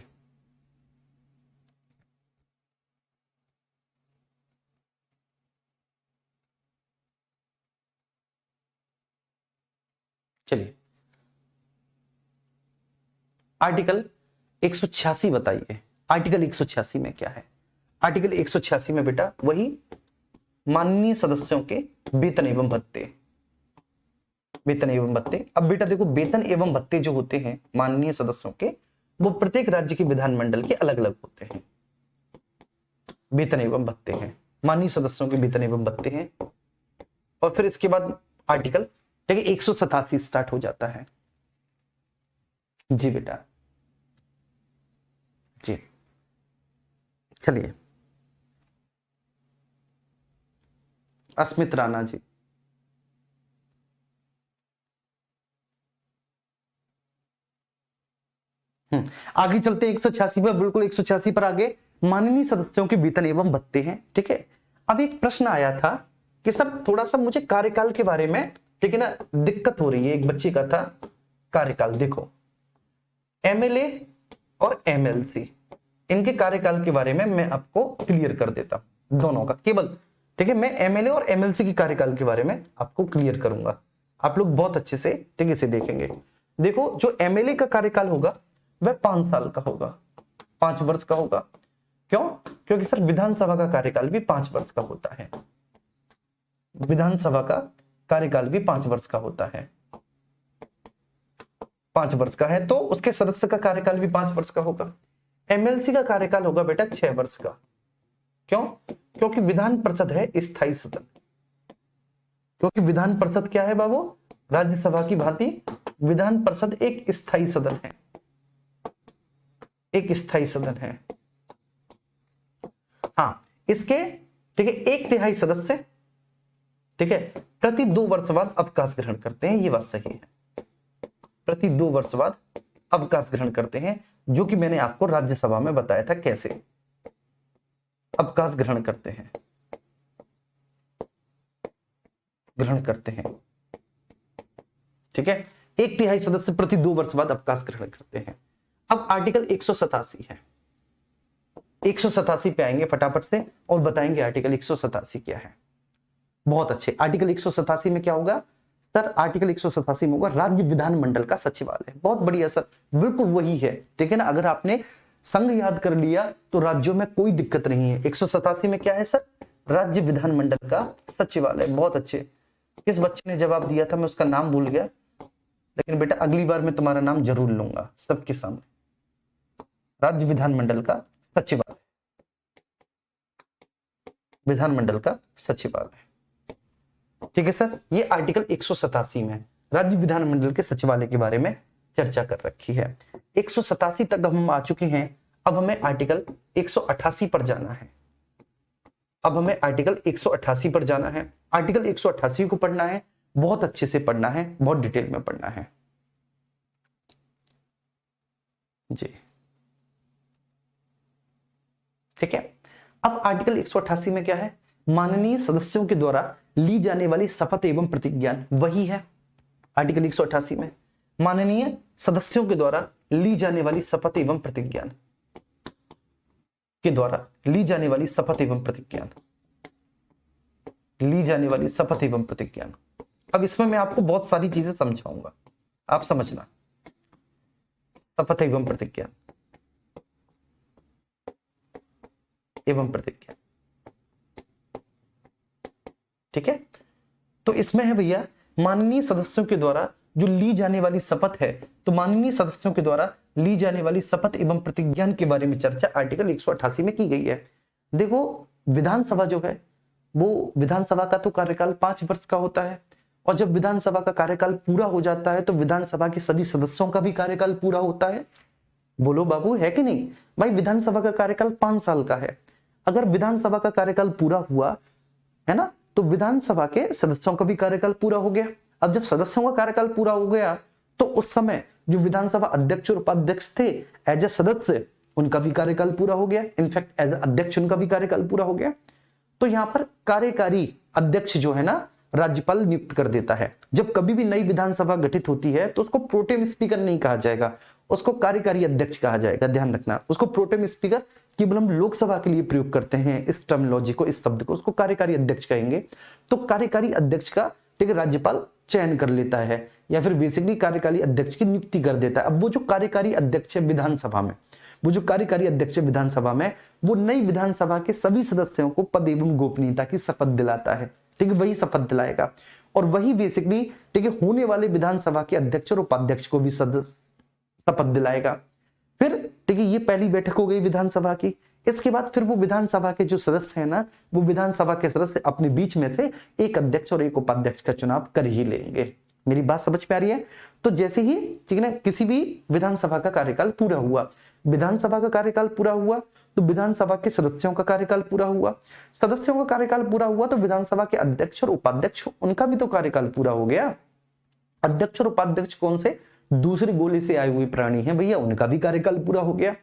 चलिए आर्टिकल 186 बताइए। आर्टिकल 186 में क्या है? आर्टिकल 186 में बेटा वही माननीय सदस्यों के वेतन एवं भत्ते, वेतन एवं भत्ते। अब बेटा देखो, वेतन एवं भत्ते जो होते हैं माननीय सदस्यों के, वो प्रत्येक राज्य के विधानमंडल के अलग अलग होते हैं। वेतन एवं भत्ते हैं, माननीय सदस्यों के वेतन एवं भत्ते हैं। और फिर इसके बाद आर्टिकल ठीक है 187 स्टार्ट हो जाता है। जी बेटा जी, चलिए अस्मित राणा जी। आगे चलते हैं 186 पर, बिल्कुल 186 पर आगे माननीय सदस्यों के वेतन एवं भत्ते हैं। ठीक है, अब एक प्रश्न आया था कि सर थोड़ा सा मुझे कार्यकाल के बारे में ठीक है ना दिक्कत हो रही है। एक बच्चे का था कार्यकाल, देखो एमएलए और एमएलसी, इनके कार्यकाल के बारे में मैं आपको क्लियर कर देता हूं, दोनों का केवल। ठीक है, मैं एमएलए और एमएलसी की कार्यकाल के बारे में आपको क्लियर करूंगा, आप लोग बहुत अच्छे से ठीक है इसे देखेंगे। देखो जो एमएलए का कार्यकाल होगा वह 5 साल का होगा, 5 वर्ष का होगा। क्यों? क्योंकि सर विधानसभा का कार्यकाल भी 5 वर्ष का होता है, विधानसभा का कार्यकाल भी 5 वर्ष का होता है, 5 वर्ष का है, तो उसके सदस्य का कार्यकाल भी 5 वर्ष का होगा। एमएलसी का कार्यकाल होगा बेटा 6 वर्ष का। क्यों? क्योंकि विधान परिषद है स्थायी सदन, क्योंकि विधान परिषद क्या है बाबू, राज्यसभा की भांति विधान परिषद एक स्थायी सदन है, एक स्थायी सदन है। हाँ, इसके ठीक है 1/3 सदस्य ठीक है प्रति 2 वर्ष बाद अवकाश ग्रहण करते हैं, ये बात सही है, प्रति 2 वर्ष बाद अवकाश ग्रहण करते हैं, जो कि मैंने आपको राज्यसभा में बताया था कैसे अवकाश ग्रहण करते हैं, ग्रहण करते हैं। ठीक है, 1/3 सदस्य प्रति 2 वर्ष बाद अवकाश ग्रहण करते हैं। अब आर्टिकल 187 है, 187 पे आएंगे फटाफट से और बताएंगे आर्टिकल 187 क्या है। बहुत अच्छे, आर्टिकल 187 में क्या होगा सर? आर्टिकल 187 में होगा राज्य विधानमंडल का सचिवालय। बहुत बढ़िया सर, बिल्कुल वही है। ठीक है ना, अगर आपने संघ याद कर लिया तो राज्यों में कोई दिक्कत नहीं है। 187 में क्या है सर? राज्य विधानमंडल का सचिवालय। बहुत अच्छे, किस बच्चे ने जवाब दिया था मैं उसका नाम भूल गया, लेकिन बेटा अगली बार मैं तुम्हारा नाम जरूर लूंगा सबके सामने। राज्य विधानमंडल का सचिवालय, विधानमंडल का सचिवालय। ठीक है सर, ये आर्टिकल 187 में राज्य विधानमंडल के सचिवालय के बारे में चर्चा कर रखी है। 187 तक हम आ चुके हैं, अब हमें आर्टिकल 188 पर जाना है। अब हमें आर्टिकल 188 पर जाना है। आर्टिकल 188 को पढ़ना है, बहुत अच्छे से पढ़ना है, बहुत डिटेल में पढ़ना है जी। ठीक है, अब आर्टिकल 188 में क्या है? माननीय सदस्यों के द्वारा ली जाने वाली शपथ एवं प्रतिज्ञा, वही है आर्टिकल 188 में। माननीय सदस्यों के द्वारा ली जाने वाली शपथ एवं प्रतिज्ञा के द्वारा ली जाने वाली शपथ एवं प्रतिज्ञा, ली जाने वाली शपथ एवं प्रतिज्ञा। अब इसमें मैं आपको बहुत सारी चीजें समझाऊंगा, आप समझना। शपथ एवं प्रतिज्ञा एवं प्रतिज्ञा, ठीक है। तो इसमें है भैया माननीय सदस्यों के द्वारा जो ली जाने वाली शपथ है, तो माननीय सदस्यों के द्वारा ली जाने वाली शपथ एवं प्रतिज्ञा के बारे में चर्चा आर्टिकल 188 में की गई है। देखो विधानसभा जो है वो, विधानसभा का तो कार्यकाल 5 वर्ष का होता है, और जब विधानसभा का कार्यकाल पूरा हो जाता है तो विधानसभा के सभी सदस्यों का भी कार्यकाल पूरा होता है। बोलो बाबू, है कि नहीं भाई? विधानसभा का कार्यकाल 5 साल का है। अगर विधानसभा का कार्यकाल पूरा हुआ है ना, तो विधानसभा के सदस्यों का भी कार्यकाल पूरा हो गया। अब जब सदस्यों का कार्यकाल पूरा हो गया तो उस समय जो विधानसभा अध्यक्ष और उपाध्यक्ष थे एज ए सदस्य, उनका भी कार्यकाल पूरा हो गया। इनफैक्ट एज ए अध्यक्ष उनका भी कार्यकाल पूरा हो गया। तो यहां पर कार्यकारी अध्यक्ष जो है ना, राज्यपाल नियुक्त कर देता है। जब कभी भी नई विधानसभा गठित होती है तो उसको प्रोटेम स्पीकर नहीं कहा जाएगा, उसको कार्यकारी अध्यक्ष कहा जाएगा। ध्यान रखना, उसको प्रोटेम स्पीकर केवल हम लोकसभा के लिए प्रयोग करते हैं इस टर्मिनोलॉजी को, इस शब्द को, उसको कार्यकारी अध्यक्ष कहेंगे। तो कार्यकारी अध्यक्ष का ठीक है राज्यपाल चयन कर लेता है, या फिर बेसिकली कार्यकारी अध्यक्ष की नियुक्ति कर देता है। अब वो जो कार्यकारी अध्यक्ष है विधानसभा में, वो जो कार्यकारी अध्यक्ष है विधानसभा में, वो नई विधानसभा के सभी सदस्यों को पद एवं गोपनीयता की शपथ दिलाता है। ठीक है, वही शपथ दिलाएगा और वही बेसिकली ठीक है होने वाले विधानसभा के अध्यक्ष और उपाध्यक्ष को भी शपथ दिलाएगा। फिर ठीक है, ये पहली बैठक हो गई विधानसभा की। इसके बाद फिर वो विधानसभा के जो सदस्य हैं ना, वो विधानसभा के सदस्य अपने बीच में से एक अध्यक्ष और एक उपाध्यक्ष का चुनाव कर ही लेंगे। मेरी बात समझ में आ रही है? तो जैसे ही ठीक है ना, किसी भी विधानसभा का कार्यकाल पूरा हुआ, विधानसभा का कार्यकाल पूरा हुआ तो विधानसभा के सदस्यों का कार्यकाल पूरा हुआ, सदस्यों का कार्यकाल पूरा हुआ तो विधानसभा के अध्यक्ष और उपाध्यक्ष, उनका भी तो कार्यकाल पूरा हो गया। अध्यक्ष और उपाध्यक्ष कौन से? दूसरे गोले से आए हुए प्राणी हैं भैया, उनका भी कार्यकाल पूरा हो गया,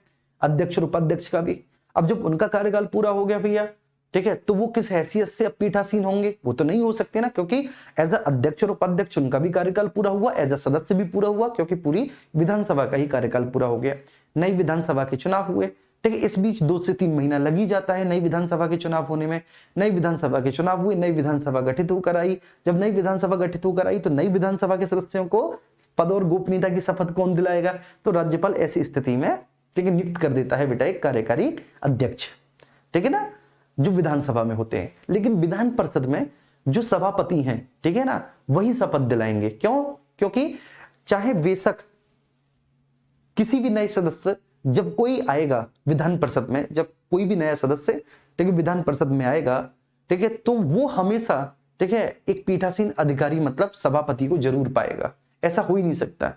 अध्यक्ष और उपाध्यक्ष का भी। अब जब उनका कार्यकाल पूरा हो गया भैया, ठीक है, तो वो किस हैसियत से अब पीठासीन होंगे? वो तो नहीं हो सकते ना, क्योंकि एज अ अध्यक्ष और उपाध्यक्ष उनका भी कार्यकाल पूरा हुआ, एज अ सदस्य भी पूरा हुआ, क्योंकि पूरी विधानसभा का ही कार्यकाल पूरा हो गया। नई विधानसभा के चुनाव हुए, ठीक है, इस बीच 2 से 3 महीना लग ही जाता है नई विधानसभा के चुनाव होने में। नई विधानसभा के चुनाव हुए, नई विधानसभा गठित होकर आई। जब नई विधानसभा गठित होकर आई तो नई विधानसभा के सदस्यों को पद और गोपनीयता की शपथ कौन दिलाएगा? तो राज्यपाल ऐसी स्थिति में ठीक है नियुक्त कर देता है बेटा एक कार्यकारी अध्यक्ष, ठीक है ना, जो विधानसभा में होते हैं। लेकिन विधान परिषद में जो सभापति हैं, ठीक है ना, वही शपथ दिलाएंगे। क्यों? क्योंकि चाहे बेशक किसी भी नए सदस्य, जब कोई आएगा विधान परिषद में, जब कोई भी नया सदस्य ठीक है विधान परिषद में आएगा, ठीक है, तो वो हमेशा ठीक है एक पीठासीन अधिकारी मतलब सभापति को जरूर पाएगा। ऐसा हो ही नहीं सकता,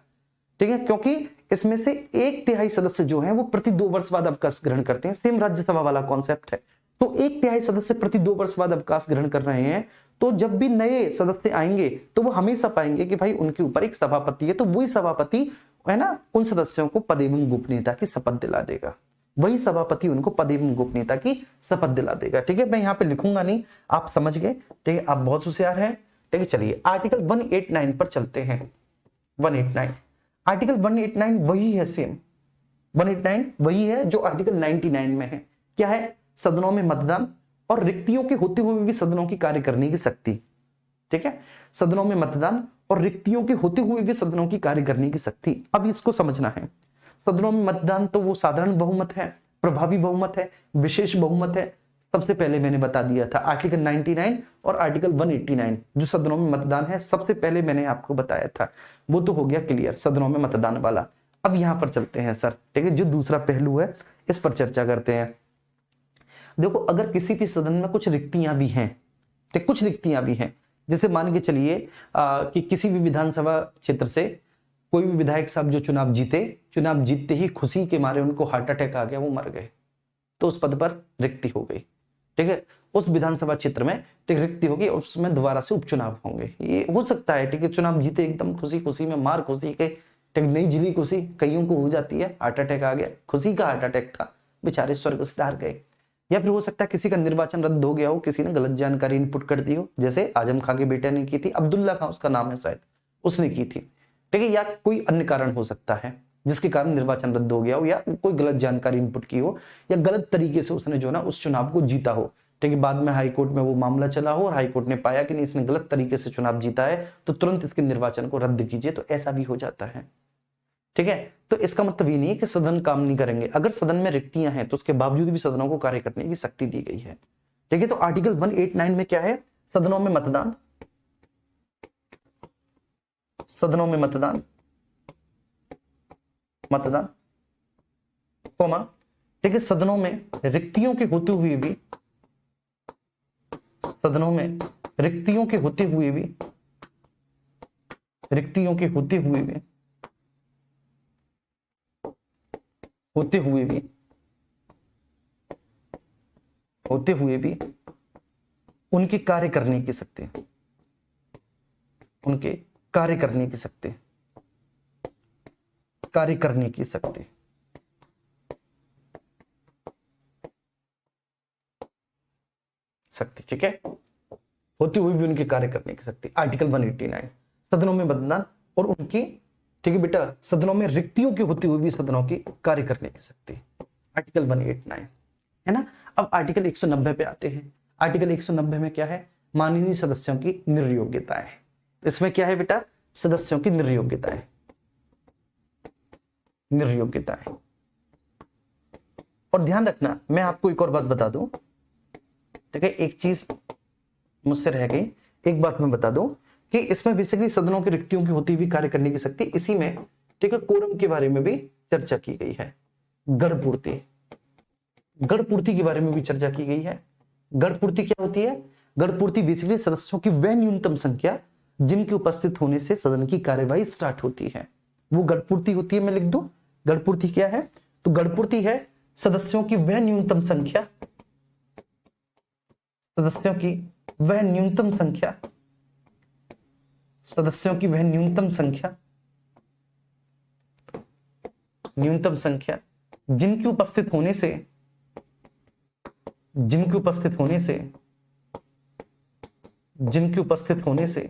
ठीक है, क्योंकि इसमें से 1/3 सदस्य जो हैं वो प्रति 2 वर्ष बाद अवकाश ग्रहण करते हैं। सेम राज्यसभा वाला कॉन्सेप्ट है। तो 1/3 सदस्य प्रति 2 वर्ष बाद अवकाश ग्रहण कर रहे हैं, तो जब भी नए सदस्य आएंगे तो वो हमेशा पाएंगे कि भाई उनके ऊपर एक सभापति है, तो वही सभापति है ना उन सदस्यों को पद एवं गोपनीयता की शपथ दिला देगा। वही सभापति उनको पद एवं गोपनीयता की शपथ दिला देगा। ठीक है, मैं यहाँ पे लिखूंगा नहीं, आप समझ गए। ठीक है, आप बहुत होशियार हैं। ठीक है, चलिए आर्टिकल 189 पर चलते हैं। 189 आर्टिकल 189 वही है, सेम 189 वही है जो आर्टिकल 99 में है। क्या है? सदनों में मतदान और रिक्तियों के होते हुए भी सदनों की कार्य करने की शक्ति। ठीक है, सदनों में मतदान और रिक्तियों के होते हुए भी सदनों की कार्य करने की शक्ति। अब इसको समझना है। सदनों में मतदान तो वो साधारण बहुमत है, प्रभावी बहुमत है, विशेष बहुमत है। सबसे पहले मैंने बता दिया था आर्टिकल 99 और आर्टिकल 189 जो सदनों में मतदान है, सबसे पहले मैंने आपको बताया था। वो तो हो गया क्लियर, सदनों में मतदान वाला। अब यहां पर चलते हैं सर, ठीक है, जो दूसरा पहलू है इस पर चर्चा करते हैं। देखो, अगर किसी भी सदन में कुछ रिक्तियां भी हैं, ठीक, कुछ रिक्तियां भी हैं, जैसे मान के चलिए कि किसी भी विधानसभा क्षेत्र से कोई भी विधायक साहब जो चुनाव जीतते ही खुशी के मारे उनको हार्ट अटैक आ गया, वो मर गए, तो उस पद पर रिक्ति हो गई। ठीक है, उस विधानसभा क्षेत्र में ठीक रिक्ति होगी, उसमें दोबारा से उपचुनाव होंगे। ये हो सकता है, ठीक है, चुनाव जीते एकदम खुशी में, मार खुशी के, ठीक, नहीं जिली खुशी कईयों को हो जाती है, हार्ट अटैक आ गया, खुशी का हार्ट अटैक था, बेचारे स्वर्ग सिधार गए। या फिर हो सकता है किसी का निर्वाचन रद्द हो गया हो, किसी ने गलत जानकारी इनपुट कर दी हो, जैसे आजम खां के बेटे ने की थी, अब्दुल्ला खां उसका नाम है शायद, उसने की थी। ठीक है, या कोई अन्य कारण हो सकता है जिसके कारण निर्वाचन रद्द हो गया हो, या कोई गलत जानकारी इनपुट की हो, या गलत तरीके से उसने जो ना उस चुनाव को जीता हो। ठीक है, बाद में हाईकोर्ट में वो मामला चला हो और हाईकोर्ट ने पाया कि नहीं, इसने गलत तरीके से चुनाव जीता है, तो तुरंत इसके निर्वाचन को रद्द कीजिए, तो ऐसा भी हो जाता है। ठीक है, तो इसका मतलब ये नहीं है कि सदन काम नहीं करेंगे। अगर सदन में रिक्तियां हैं तो उसके बावजूद भी सदनों को कार्य करने की शक्ति दी गई है। ठीक है, तो आर्टिकल 189 में क्या है? सदनों में मतदान, सदनों में मतदान कोमा, ठीक है, सदनों में रिक्तियों के होते हुए भी, सदनों में रिक्तियों के होते हुए भी, होते हुए भी होते हुए भी उनके कार्य करने की शक्ति, उनके कार्य करने की शक्ति, कार्य करने की शक्ति, शक्ति, ठीक है, होते हुए भी उनके कार्य करने की शक्ति। आर्टिकल 189, सदनों में मतदान और उनकी, ठीक है बेटा, सदनों में रिक्तियों की होते हुए भी सदनों की कार्य करने की शक्ति, आर्टिकल 189, है ना। अब आर्टिकल 190 पे आते हैं। आर्टिकल 190 में क्या है, माननीय सदस्यों की निर्योग्यताएं। इसमें क्या है बेटा, सदस्यों की निर्योग्यताएं, निर्योग्यताएं। और ध्यान रखना, मैं आपको एक और बात बता दूं, ठीक है, एक चीज मुझसे रह गई, एक बात मैं बता दूं कि इसमें बेसिकली सदनों की रिक्तियों की होती हुई कार्य करने की शक्ति, इसी में, ठीक है, कोरम के बारे में भी चर्चा की गई है। गढ़पूर्ति, गढ़पूर्ति के बारे में भी चर्चा की गई है। गढ़पूर्ति क्या होती है, गढ़पूर्ति बेसिकली सदस्यों की वह न्यूनतम संख्या जिनके उपस्थित होने से सदन की कार्यवाही स्टार्ट होती है, वो गढ़पूर्ति होती है। मैं लिख दूं, गढ़पूर्ति क्या है, तो गढ़पूर्ति है सदस्यों की वह न्यूनतम संख्या, सदस्यों की वह न्यूनतम संख्या, सदस्यों की वह न्यूनतम संख्या, न्यूनतम संख्या जिनकी उपस्थित होने से, जिनकी उपस्थित होने से, जिनकी उपस्थित होने से,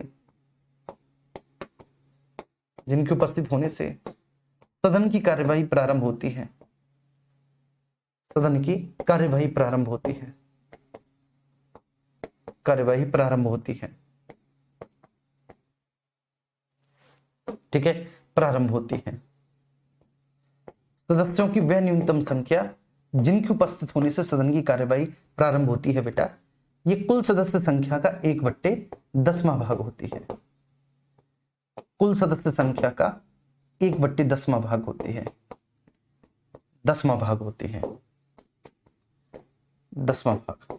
जिनके उपस्थित होने से सदन की कार्यवाही प्रारंभ होती है, सदन की कार्यवाही प्रारंभ होती है, कार्यवाही प्रारंभ होती है, ठीक है, प्रारंभ होती है। सदस्यों की वह न्यूनतम संख्या जिनकी उपस्थित होने से सदन की कार्यवाही प्रारंभ होती है बेटा, ये कुल सदस्य संख्या का 1/10वां भाग होती है, कुल सदस्य संख्या का 1/10वां भाग होती है, 10वां भाग होती है, 10वां भाग,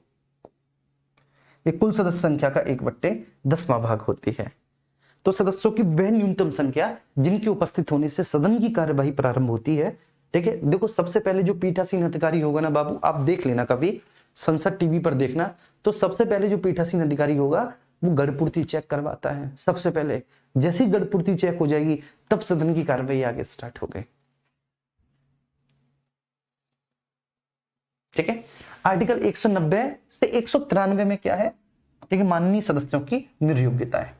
ये कुल सदस्य संख्या का 1/10वां भाग होती है। तो सदस्यों की वह न्यूनतम संख्या जिनके उपस्थित होने से सदन की कार्यवाही प्रारंभ होती है, ठीक है। देखो, सबसे पहले जो पीठासीन अधिकारी होगा ना बाबू, आप देख लेना कभी संसद टीवी पर देखना, तो सबसे पहले जो पीठासीन अधिकारी होगा वो गढ़पूर्ति चेक करवाता है सबसे पहले। जैसी गढ़पूर्ति चेक हो जाएगी तब सदन की कार्यवाही आगे स्टार्ट हो गई, ठीक है। आर्टिकल 190 से 193 में क्या है, ठीक है, माननीय सदस्यों की निर्योग्यता है।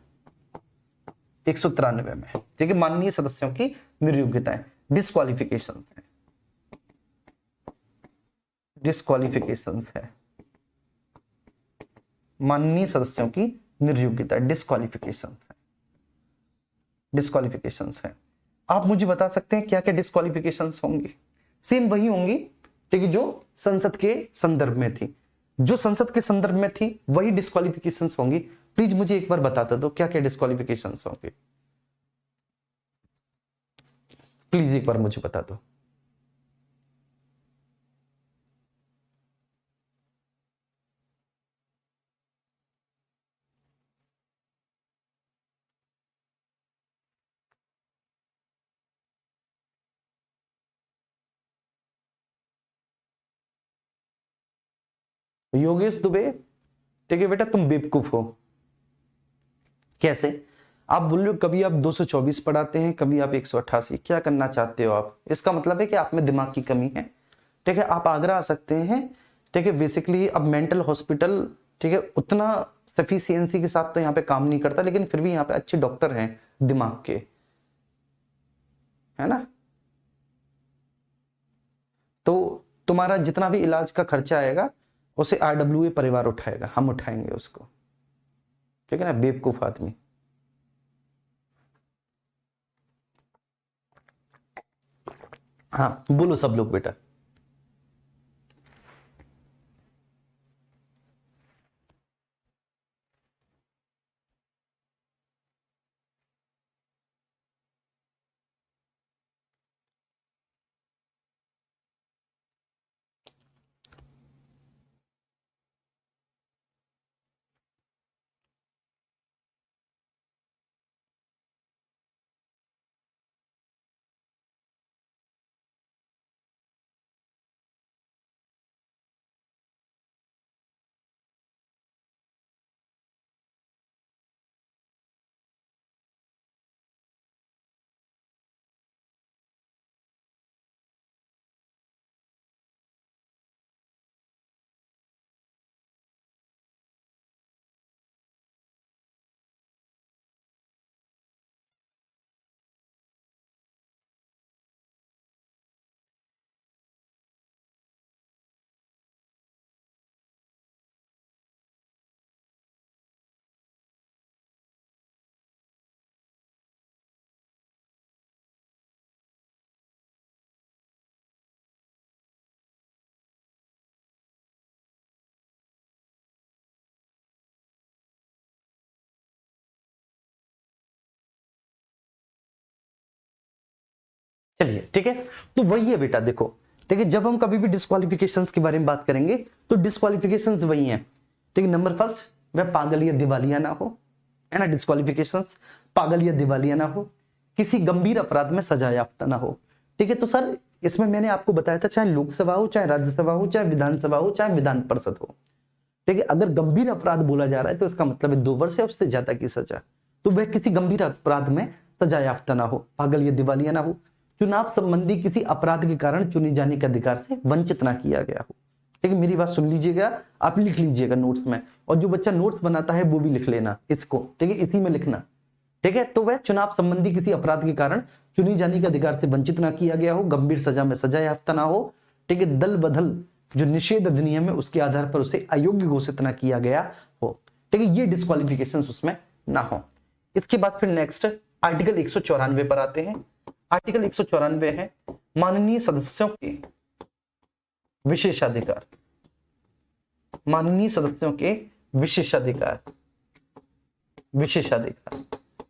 193 में, ठीक है, माननीय सदस्यों की निर्योग्यताएं, डिस्क्वालिफिकेशन है, डिस्क्वालिफिकेशन है, माननीय सदस्यों की निर्योग्यता, डिस्क्वालिफिकेशन है, डिस्क्वालिफिकेशन है। आप मुझे बता सकते हैं क्या क्या डिस्क्वालिफिकेशन होंगी? सेम वही होंगी, ठीक है, जो संसद के संदर्भ में थी, जो संसद के संदर्भ में थी वही डिस्क्वालिफिकेशन होंगी। प्लीज मुझे एक बार बताता दो क्या क्या डिस्क्वालिफिकेशन होंगे, प्लीज एक बार मुझे बता दो। योगेश दुबे, ठीक है बेटा, तुम बेवकूफ हो। कैसे? आप बोल रहे हो कभी आप 224 पढ़ाते हैं, कभी आप 188, क्या करना चाहते हो आप? इसका मतलब है कि आप में दिमाग की कमी है, ठीक है। आप आगरा आ सकते हैं, ठीक है। बेसिकली अब मेंटल हॉस्पिटल, ठीक है, उतना सफिशियंसी के साथ तो यहाँ पे काम नहीं करता, लेकिन फिर भी यहाँ पे अच्छे डॉक्टर हैं दिमाग के, है ना। तो तुम्हारा जितना भी इलाज का खर्चा आएगा उसे RWA परिवार उठाएगा, हम उठाएंगे उसको, ठीक है ना, बेवकूफ आदमी। हाँ बोलो सब लोग बेटा। चलिए ठीक है, तो वही है बेटा, देखो ठीक है, जब हम कभी भी डिस्क्वालिफिकेशंस के बारे में बात करेंगे तो डिस्क्वालिफिकेशंस वही हैं, ठीक है। नंबर फर्स्ट, वह पागल या दिवालिया ना हो, है ना, डिस्क्वालिफिकेशंस पागल या दिवालिया ना हो, किसी गंभीर अपराध में सजा याफ्ता ना हो, ठीक है। तो सर इसमें मैंने आपको बताया था, चाहे लोकसभा हो, चाहे राज्यसभा हो, चाहे विधानसभा हो, चाहे विधान परिषद हो, ठीक है, अगर गंभीर अपराध बोला जा रहा है तो इसका मतलब है 2 वर्ष या उससे ज्यादा की सजा। तो वह किसी गंभीर अपराध में सजा याफ्ता ना हो, पागल या दिवालिया ना हो, चुनाव संबंधी किसी अपराध के कारण चुने जाने के अधिकार से वंचित ना किया गया हो, ठीक है। मेरी बात सुन लीजिएगा, आप लिख लीजिएगा नोट्स में, और जो बच्चा नोट्स बनाता है वो भी लिख लेना इसको, ठीक है, इसी में लिखना, ठीक है। तो वह चुनाव संबंधी किसी अपराध के कारण चुनी जाने के अधिकार से वंचित ना किया गया हो, गंभीर सजा में सजा याफ्ता ना हो, ठीक है, दल बदल जो निषेध अधिनियम है उसके आधार पर उसे अयोग्य घोषित ना किया गया हो, ठीक है, ये डिस्क्वालिफिकेशन उसमें ना हो। इसके बाद फिर नेक्स्ट आर्टिकल 194 पर आते हैं। आर्टिकल 194 है माननीय सदस्यों के विशेषाधिकार, माननीय सदस्यों के विशेषाधिकार, विशेषाधिकार।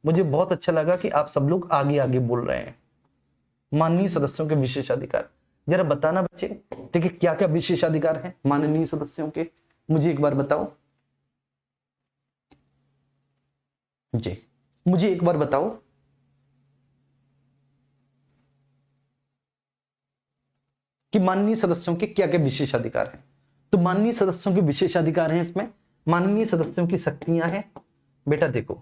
मुझे बहुत अच्छा लगा कि आप सब लोग आगे आगे बोल रहे हैं, माननीय सदस्यों के विशेषाधिकार। जरा बताना बच्चे, ठीक है, क्या क्या विशेषाधिकार हैं माननीय सदस्यों के, मुझे एक बार बताओ जी, मुझे एक बार बताओ। कि माननीय सदस्यों के क्या क्या विशेषाधिकार हैं। तो माननीय सदस्यों के विशेषाधिकार हैं, इसमें माननीय सदस्यों की शक्तियां हैं। बेटा देखो,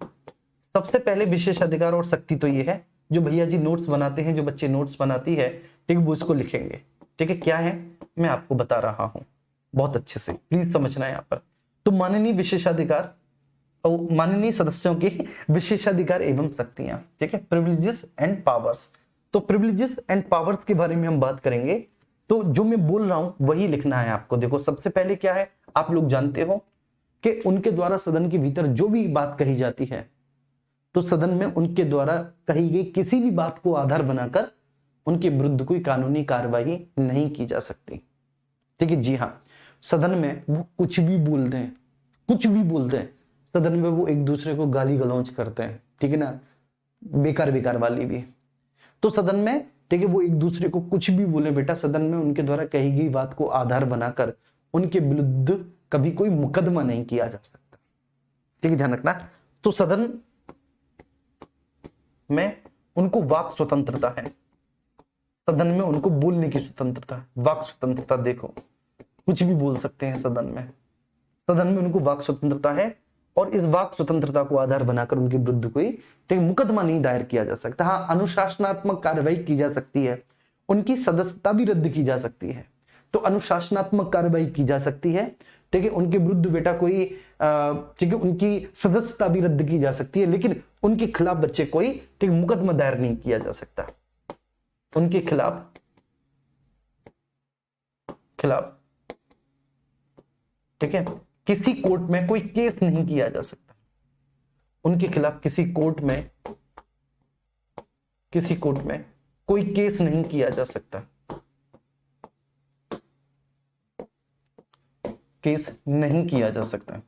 सबसे पहले विशेषाधिकार और शक्ति तो ये है, जो भैया जी नोट्स बनाते हैं, जो बच्चे नोट्स बनाती है, ठीक है, वो इसको लिखेंगे, ठीक है। क्या है मैं आपको बता रहा हूं, बहुत अच्छे से प्लीज समझना है यहाँ पर। तो माननीय विशेषाधिकार और माननीय सदस्यों के विशेषाधिकार एवं शक्तियां, ठीक है, प्रिविलेजेस एंड पावर्स। तो प्रिविलेजेस एंड पावर्स के बारे में हम बात करेंगे, तो जो मैं बोल रहा हूं वही लिखना है आपको। देखो सबसे पहले क्या है, आप लोग जानते हो कि उनके द्वारा सदन के भीतर जो भी बात कही जाती है, तो सदन में उनके द्वारा कही गई किसी भी बात को आधार बनाकर उनके विरुद्ध कोई कानूनी कार्रवाई नहीं की जा सकती, ठीक है। जी हाँ, सदन में वो कुछ भी बोल दें, कुछ भी बोल दें, सदन में वो एक दूसरे को गाली गलौज करते हैं, ठीक है ना, बेकार बेकार वाली भी। तो सदन में, ठीक है, वो एक दूसरे को कुछ भी बोले बेटा, सदन में उनके द्वारा कही गई बात को आधार बनाकर उनके विरुद्ध कभी कोई मुकदमा नहीं किया जा सकता, ठीक है, ध्यान रखना। तो सदन में उनको वाक स्वतंत्रता है, सदन में उनको बोलने की स्वतंत्रता, वाक स्वतंत्रता। देखो कुछ भी बोल सकते हैं सदन में, सदन में उनको वाक स्वतंत्रता है, और इस वाक स्वतंत्रता को आधार बनाकर उनके विरुद्ध कोई, ठीक, मुकदमा नहीं दायर किया जा सकता। हाँ, अनुशासनात्मक कार्रवाई की जा सकती है, उनकी सदस्यता भी रद्द की जा सकती है, तो अनुशासनात्मक कार्रवाई की जा सकती है, ठीक है, उनके विरुद्ध बेटा कोई, ठीक है, उनकी सदस्यता भी रद्द की जा सकती है, लेकिन उनके खिलाफ बच्चे कोई, ठीक, मुकदमा दायर नहीं किया जा सकता, उनके खिलाफ ठीक है, किसी कोर्ट में कोई केस नहीं किया जा सकता, उनके खिलाफ किसी कोर्ट में कोई केस नहीं किया जा सकता, केस नहीं किया जा सकता,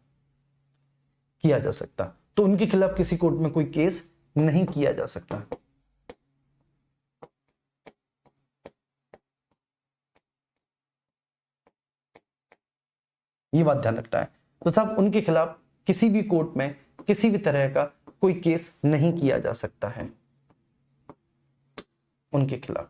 तो उनके खिलाफ किसी कोर्ट में कोई केस नहीं किया जा सकता। ये बात ध्यान रखना है। तो साहब उनके खिलाफ किसी भी कोर्ट में किसी भी तरह का कोई केस नहीं किया जा सकता है, उनके खिलाफ,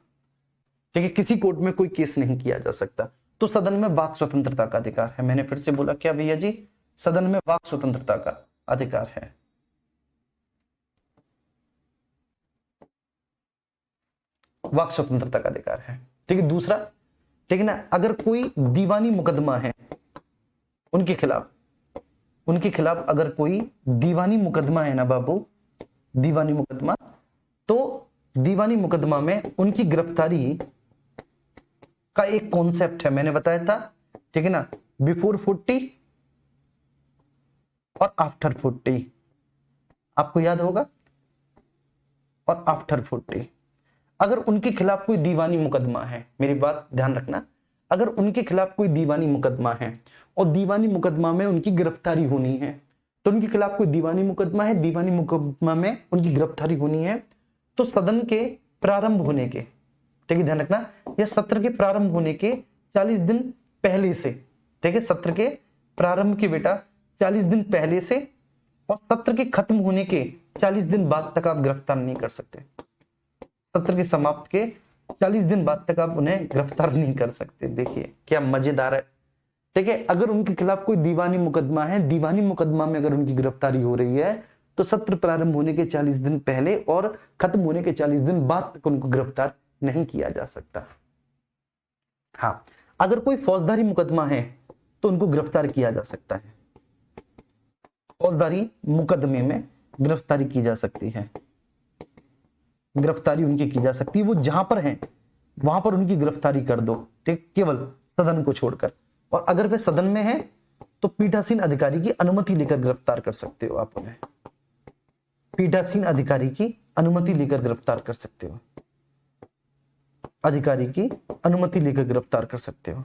ठीक है, किसी कोर्ट में कोई केस नहीं किया जा सकता। तो सदन में वाक स्वतंत्रता का अधिकार है। मैंने फिर से बोला क्या भैया जी, सदन में वाक स्वतंत्रता का अधिकार है। वाक स्वतंत्रता का अधिकार है, ठीक है। दूसरा, ठीक है ना, अगर कोई दीवानी मुकदमा है उनके खिलाफ अगर कोई दीवानी मुकदमा है ना बाबू, दीवानी मुकदमा, तो दीवानी मुकदमा में उनकी गिरफ्तारी का एक कॉन्सेप्ट है, मैंने बताया था, ठीक है ना, बिफोर 40 और आफ्टर 40, आपको याद होगा, और आफ्टर 40। अगर उनके खिलाफ कोई दीवानी मुकदमा है, मेरी बात ध्यान रखना, अगर उनके खिलाफ कोई दीवानी मुकदमा है और दीवानी मुकदमा में उनकी गिरफ्तारी होनी है, तो उनके खिलाफ कोई दीवानी मुकदमा है, दीवानी मुकदमा में उनकी गिरफ्तारी होनी है, तो सदन के प्रारंभ होने के ठीक है, ध्यान रखना, या सत्र के प्रारंभ होने के 40 दिन पहले से, ठीक है, सत्र के प्रारंभ के बेटा 40 दिन पहले से और सत्र के खत्म होने के 40 दिन बाद तक आप गिरफ्तार नहीं कर सकते। सत्र के समाप्त के 40 दिन बाद तक आप उन्हें गिरफ्तार नहीं कर सकते। देखिए क्या मजेदार है, ठीक है। अगर उनके खिलाफ कोई दीवानी मुकदमा है, दीवानी मुकदमा में अगर उनकी गिरफ्तारी हो रही है तो सत्र प्रारंभ होने के 40 दिन पहले और खत्म होने के 40 दिन बाद तक उनको गिरफ्तार नहीं किया जा सकता। हाँ, अगर कोई फौजदारी मुकदमा है तो उनको गिरफ्तार किया जा सकता है, फौजदारी मुकदमे में गिरफ्तारी की जा सकती है, गिरफ्तारी उनकी की जा सकती है, वो जहां पर हैं वहां पर उनकी गिरफ्तारी कर दो, ठीक, केवल सदन को छोड़कर। और अगर वे सदन में हैं तो पीठासीन अधिकारी की अनुमति लेकर गिरफ्तार कर सकते हो आप उन्हें, पीठासीन अधिकारी की अनुमति लेकर गिरफ्तार कर सकते हो, अधिकारी की अनुमति लेकर गिरफ्तार कर सकते हो,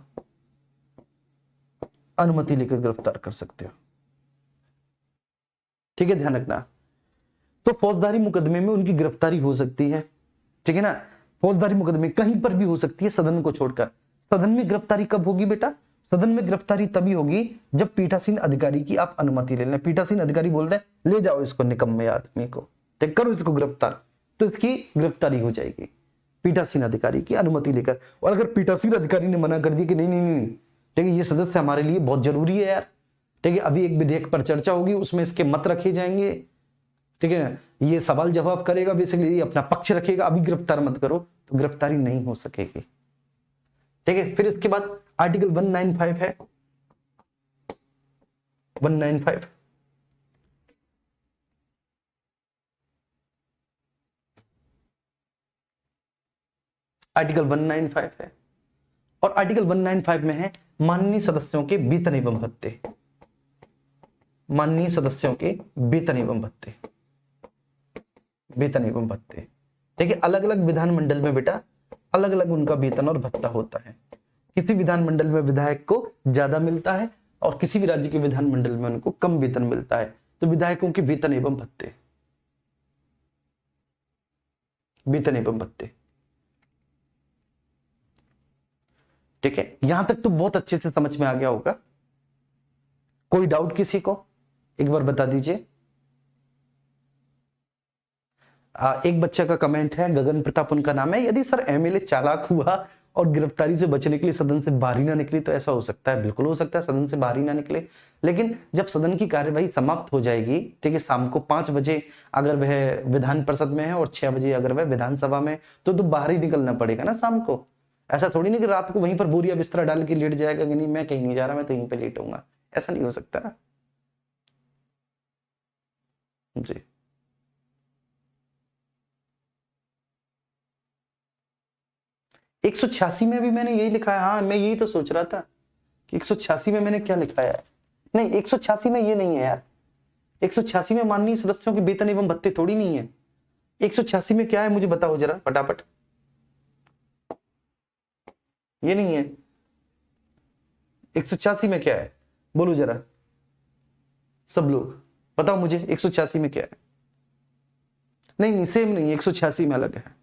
अनुमति लेकर गिरफ्तार कर सकते हो, ठीक है, ध्यान रखना। तो फौजदारी मुकदमे में उनकी गिरफ्तारी हो सकती है, ठीक है ना, फौजदारी मुकदमे कहीं पर भी हो सकती है सदन को छोड़कर। सदन में गिरफ्तारी कब होगी बेटा? सदन में गिरफ्तारी तभी होगी जब पीठासीन अधिकारी की आप अनुमति ले लें। पीठासीन अधिकारी बोलते हैं ले जाओ इसको निकम्मे आदमी को, ठीक, करो इसको गिरफ्तार, तो इसकी गिरफ्तारी हो जाएगी पीठासीन अधिकारी की अनुमति लेकर। और अगर पीठासीन अधिकारी ने मना कर दिया कि नहीं नहीं नहीं, ठीक है, ये सदस्य हमारे लिए बहुत जरूरी है यार, ठीक है, अभी एक विधेयक पर चर्चा होगी, उसमें इसके मत रखे जाएंगे, ठीक है, ये सवाल जवाब करेगा, बेसिकली अपना पक्ष रखेगा, अभी गिरफ्तार मत करो, तो गिरफ्तारी नहीं हो सकेगी, ठीक है। फिर इसके बाद आर्टिकल 195 है, 195, आर्टिकल 195 है, और आर्टिकल 195 में है माननीय सदस्यों के वेतन एवं भत्ते, माननीय सदस्यों के वेतन एवं भत्ते, वेतन एवं भत्ते, ठीक है। अलग अलग विधानमंडल में बेटा अलग अलग उनका वेतन और भत्ता होता है। किसी विधानमंडल में विधायक को ज्यादा मिलता है और किसी भी राज्य के विधानमंडल में उनको कम वेतन मिलता है। तो विधायकों के वेतन एवं भत्ते, वेतन एवं भत्ते, ठीक है। यहां तक तो बहुत अच्छे से समझ में आ गया होगा। कोई डाउट किसी को? एक बार बता दीजिए। एक बच्चे का कमेंट है, गगन प्रताप उनका नाम है, यदि सर एमएलए चालाक हुआ और गिरफ्तारी से बचने के लिए सदन से बाहर ही ना निकली तो ऐसा हो सकता है? बिल्कुल हो सकता है, सदन से बाहर ही ना निकले, लेकिन जब सदन की कार्यवाही समाप्त हो जाएगी, ठीक है, शाम को 5 बजे अगर वह विधान परिषद में है और 6 बजे अगर वह विधानसभा में, तो बाहर ही निकलना पड़ेगा ना शाम को। ऐसा थोड़ी नहीं कि रात को वहीं पर बोरिया बिस्तरा डाल के लेट जाएगा कि नहीं मैं कहीं नहीं जा रहा, मैं तो यहीं पे लेटूंगा, ऐसा नहीं हो सकता ना जी। एक 186 में भी मैंने यही लिखा है। हाँ, मैं यही तो सोच रहा था कि 186 में मैंने क्या लिखा है। नहीं, 186 में ये नहीं है यार, 186 में माननीय सदस्यों के वेतन एवं भत्ते थोड़ी नहीं है। 186 में क्या है मुझे बताओ जरा फटाफट। ये नहीं है। 186 में क्या है बोलो जरा, सब लोग बताओ मुझे 186 में क्या है। नहीं नहीं, सेम नहीं, 186 में अलग है।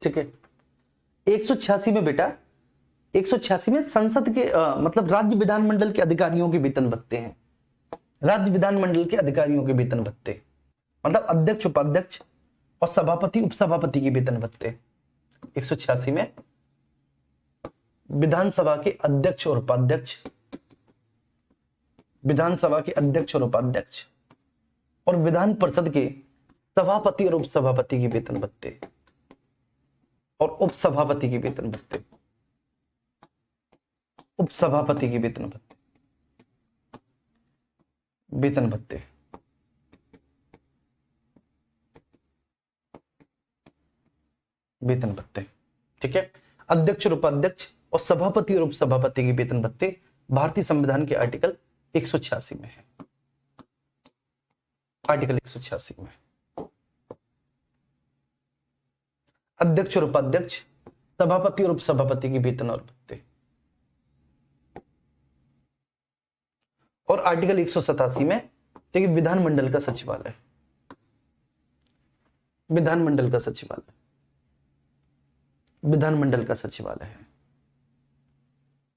ठीक है, 186 में बेटा, 186 में संसद के मतलब राज्य विधानमंडल के अधिकारियों के वेतन भत्ते हैं। राज्य विधानमंडल के अधिकारियों के वेतन भत्ते मतलब अध्यक्ष, उपाध्यक्ष और सभापति, उपसभापति के वेतन भत्ते। 186 में विधानसभा के अध्यक्ष और उपाध्यक्ष, विधानसभा के अध्यक्ष और उपाध्यक्ष और विधान परिषद के सभापति और उपसभापति के वेतन भत्ते और उपसभापति के वेतन भत्ते। उपसभापति की वेतन भत्ते, वेतन भत्ते, वेतन भत्ते, ठीक है। अध्यक्ष और उपाध्यक्ष और सभापति और उपसभापति के वेतन भत्ते भारतीय संविधान के आर्टिकल 186 में है, आर्टिकल 186 में। अध्यक्ष और उपाध्यक्ष, सभापति और उपसभापति की वेतन और भत्ते। और आर्टिकल 187 में देखिए विधानमंडल का सचिवालय, विधानमंडल का सचिवालय, विधानमंडल का सचिवालय है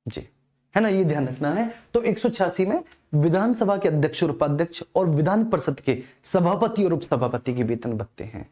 जी, है ना, ये ध्यान रखना है। तो 186 में विधानसभा के अध्यक्ष और उपाध्यक्ष और विधान परिषद के सभापति और उपसभापति के वेतन भत्ते हैं।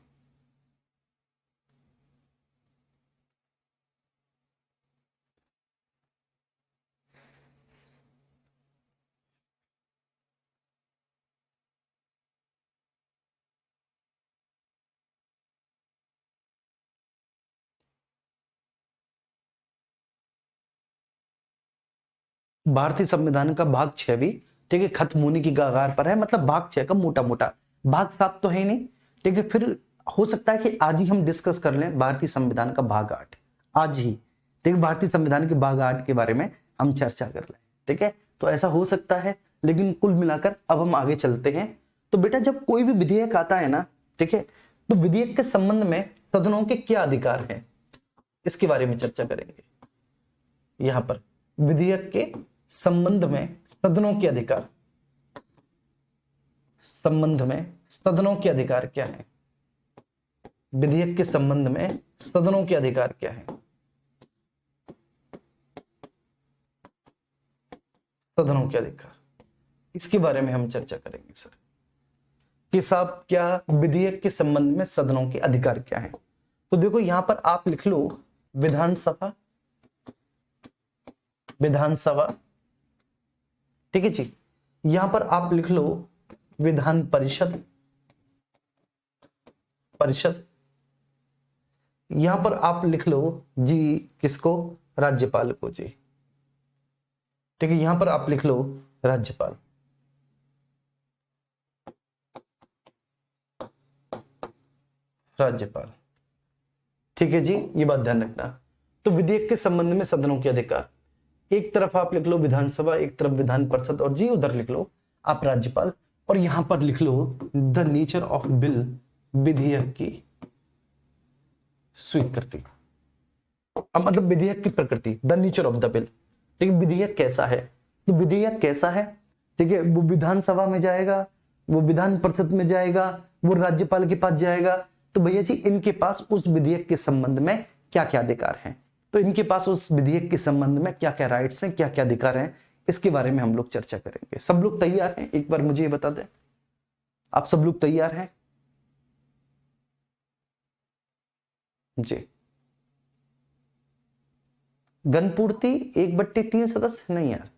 भारतीय संविधान का भाग 6 भी ठीक है खत्म होने की कगार पर है, मतलब भाग 6 का मोटा मोटा, भाग 7 तो है ही नहीं, ठीक है। फिर हो सकता है कि आज ही हम डिस्कस कर लें भारतीय संविधान का भाग 8, आज ही, ठीक है, भारतीय संविधान के भाग 8 के बारे में हम चर्चा कर लें, ठीक है। तो ऐसा हो सकता है, लेकिन कुल मिलाकर अब हम आगे चलते हैं। तो बेटा जब कोई भी विधेयक आता है ना, ठीक है, तो विधेयक के संबंध में सदनों के क्या अधिकार हैं, इसके बारे में चर्चा करेंगे। यहां पर विधेयक के संबंध में सदनों के अधिकार, संबंध में सदनों के अधिकार क्या है, विधेयक के संबंध में सदनों के अधिकार क्या है, सदनों के अधिकार, इसके बारे में हम चर्चा करेंगे सर कि साहब क्या विधेयक के संबंध में सदनों के अधिकार क्या है। तो देखो यहां पर आप लिख लो विधानसभा, विधानसभा, ठीक है जी। यहां पर आप लिख लो विधान परिषद, परिषद, यहां पर आप लिख लो जी किसको, राज्यपाल को जी, ठीक है। यहां पर आप लिख लो राज्यपाल, राज्यपाल, ठीक है जी, ये बात ध्यान रखना। तो विधेयक के संबंध में सदनों के अधिकार, एक तरफ आप लिख लो विधानसभा, एक तरफ विधान परिषद, और जी उधर लिख लो आप राज्यपाल, और यहां पर लिख लो द नेचर ऑफ बिल, विधेयक की स्वीकृति, अब मतलब विधेयक की प्रकृति, the nature of the bill, ठीक है। विधेयक कैसा है, तो विधेयक कैसा है, ठीक है, वो विधानसभा में जाएगा, वो विधान परिषद में जाएगा, वो राज्यपाल के पास जाएगा। तो भैया जी इनके पास उस विधेयक के संबंध में क्या क्या अधिकार हैं, तो इनके पास उस विधेयक के संबंध में क्या क्या राइट्स हैं, क्या क्या अधिकार हैं, इसके बारे में हम लोग चर्चा करेंगे। सब लोग तैयार हैं, एक बार मुझे ये बता दें, आप सब लोग तैयार हैं जी। गणपूर्ति 1/3 सदस्य नहीं यार,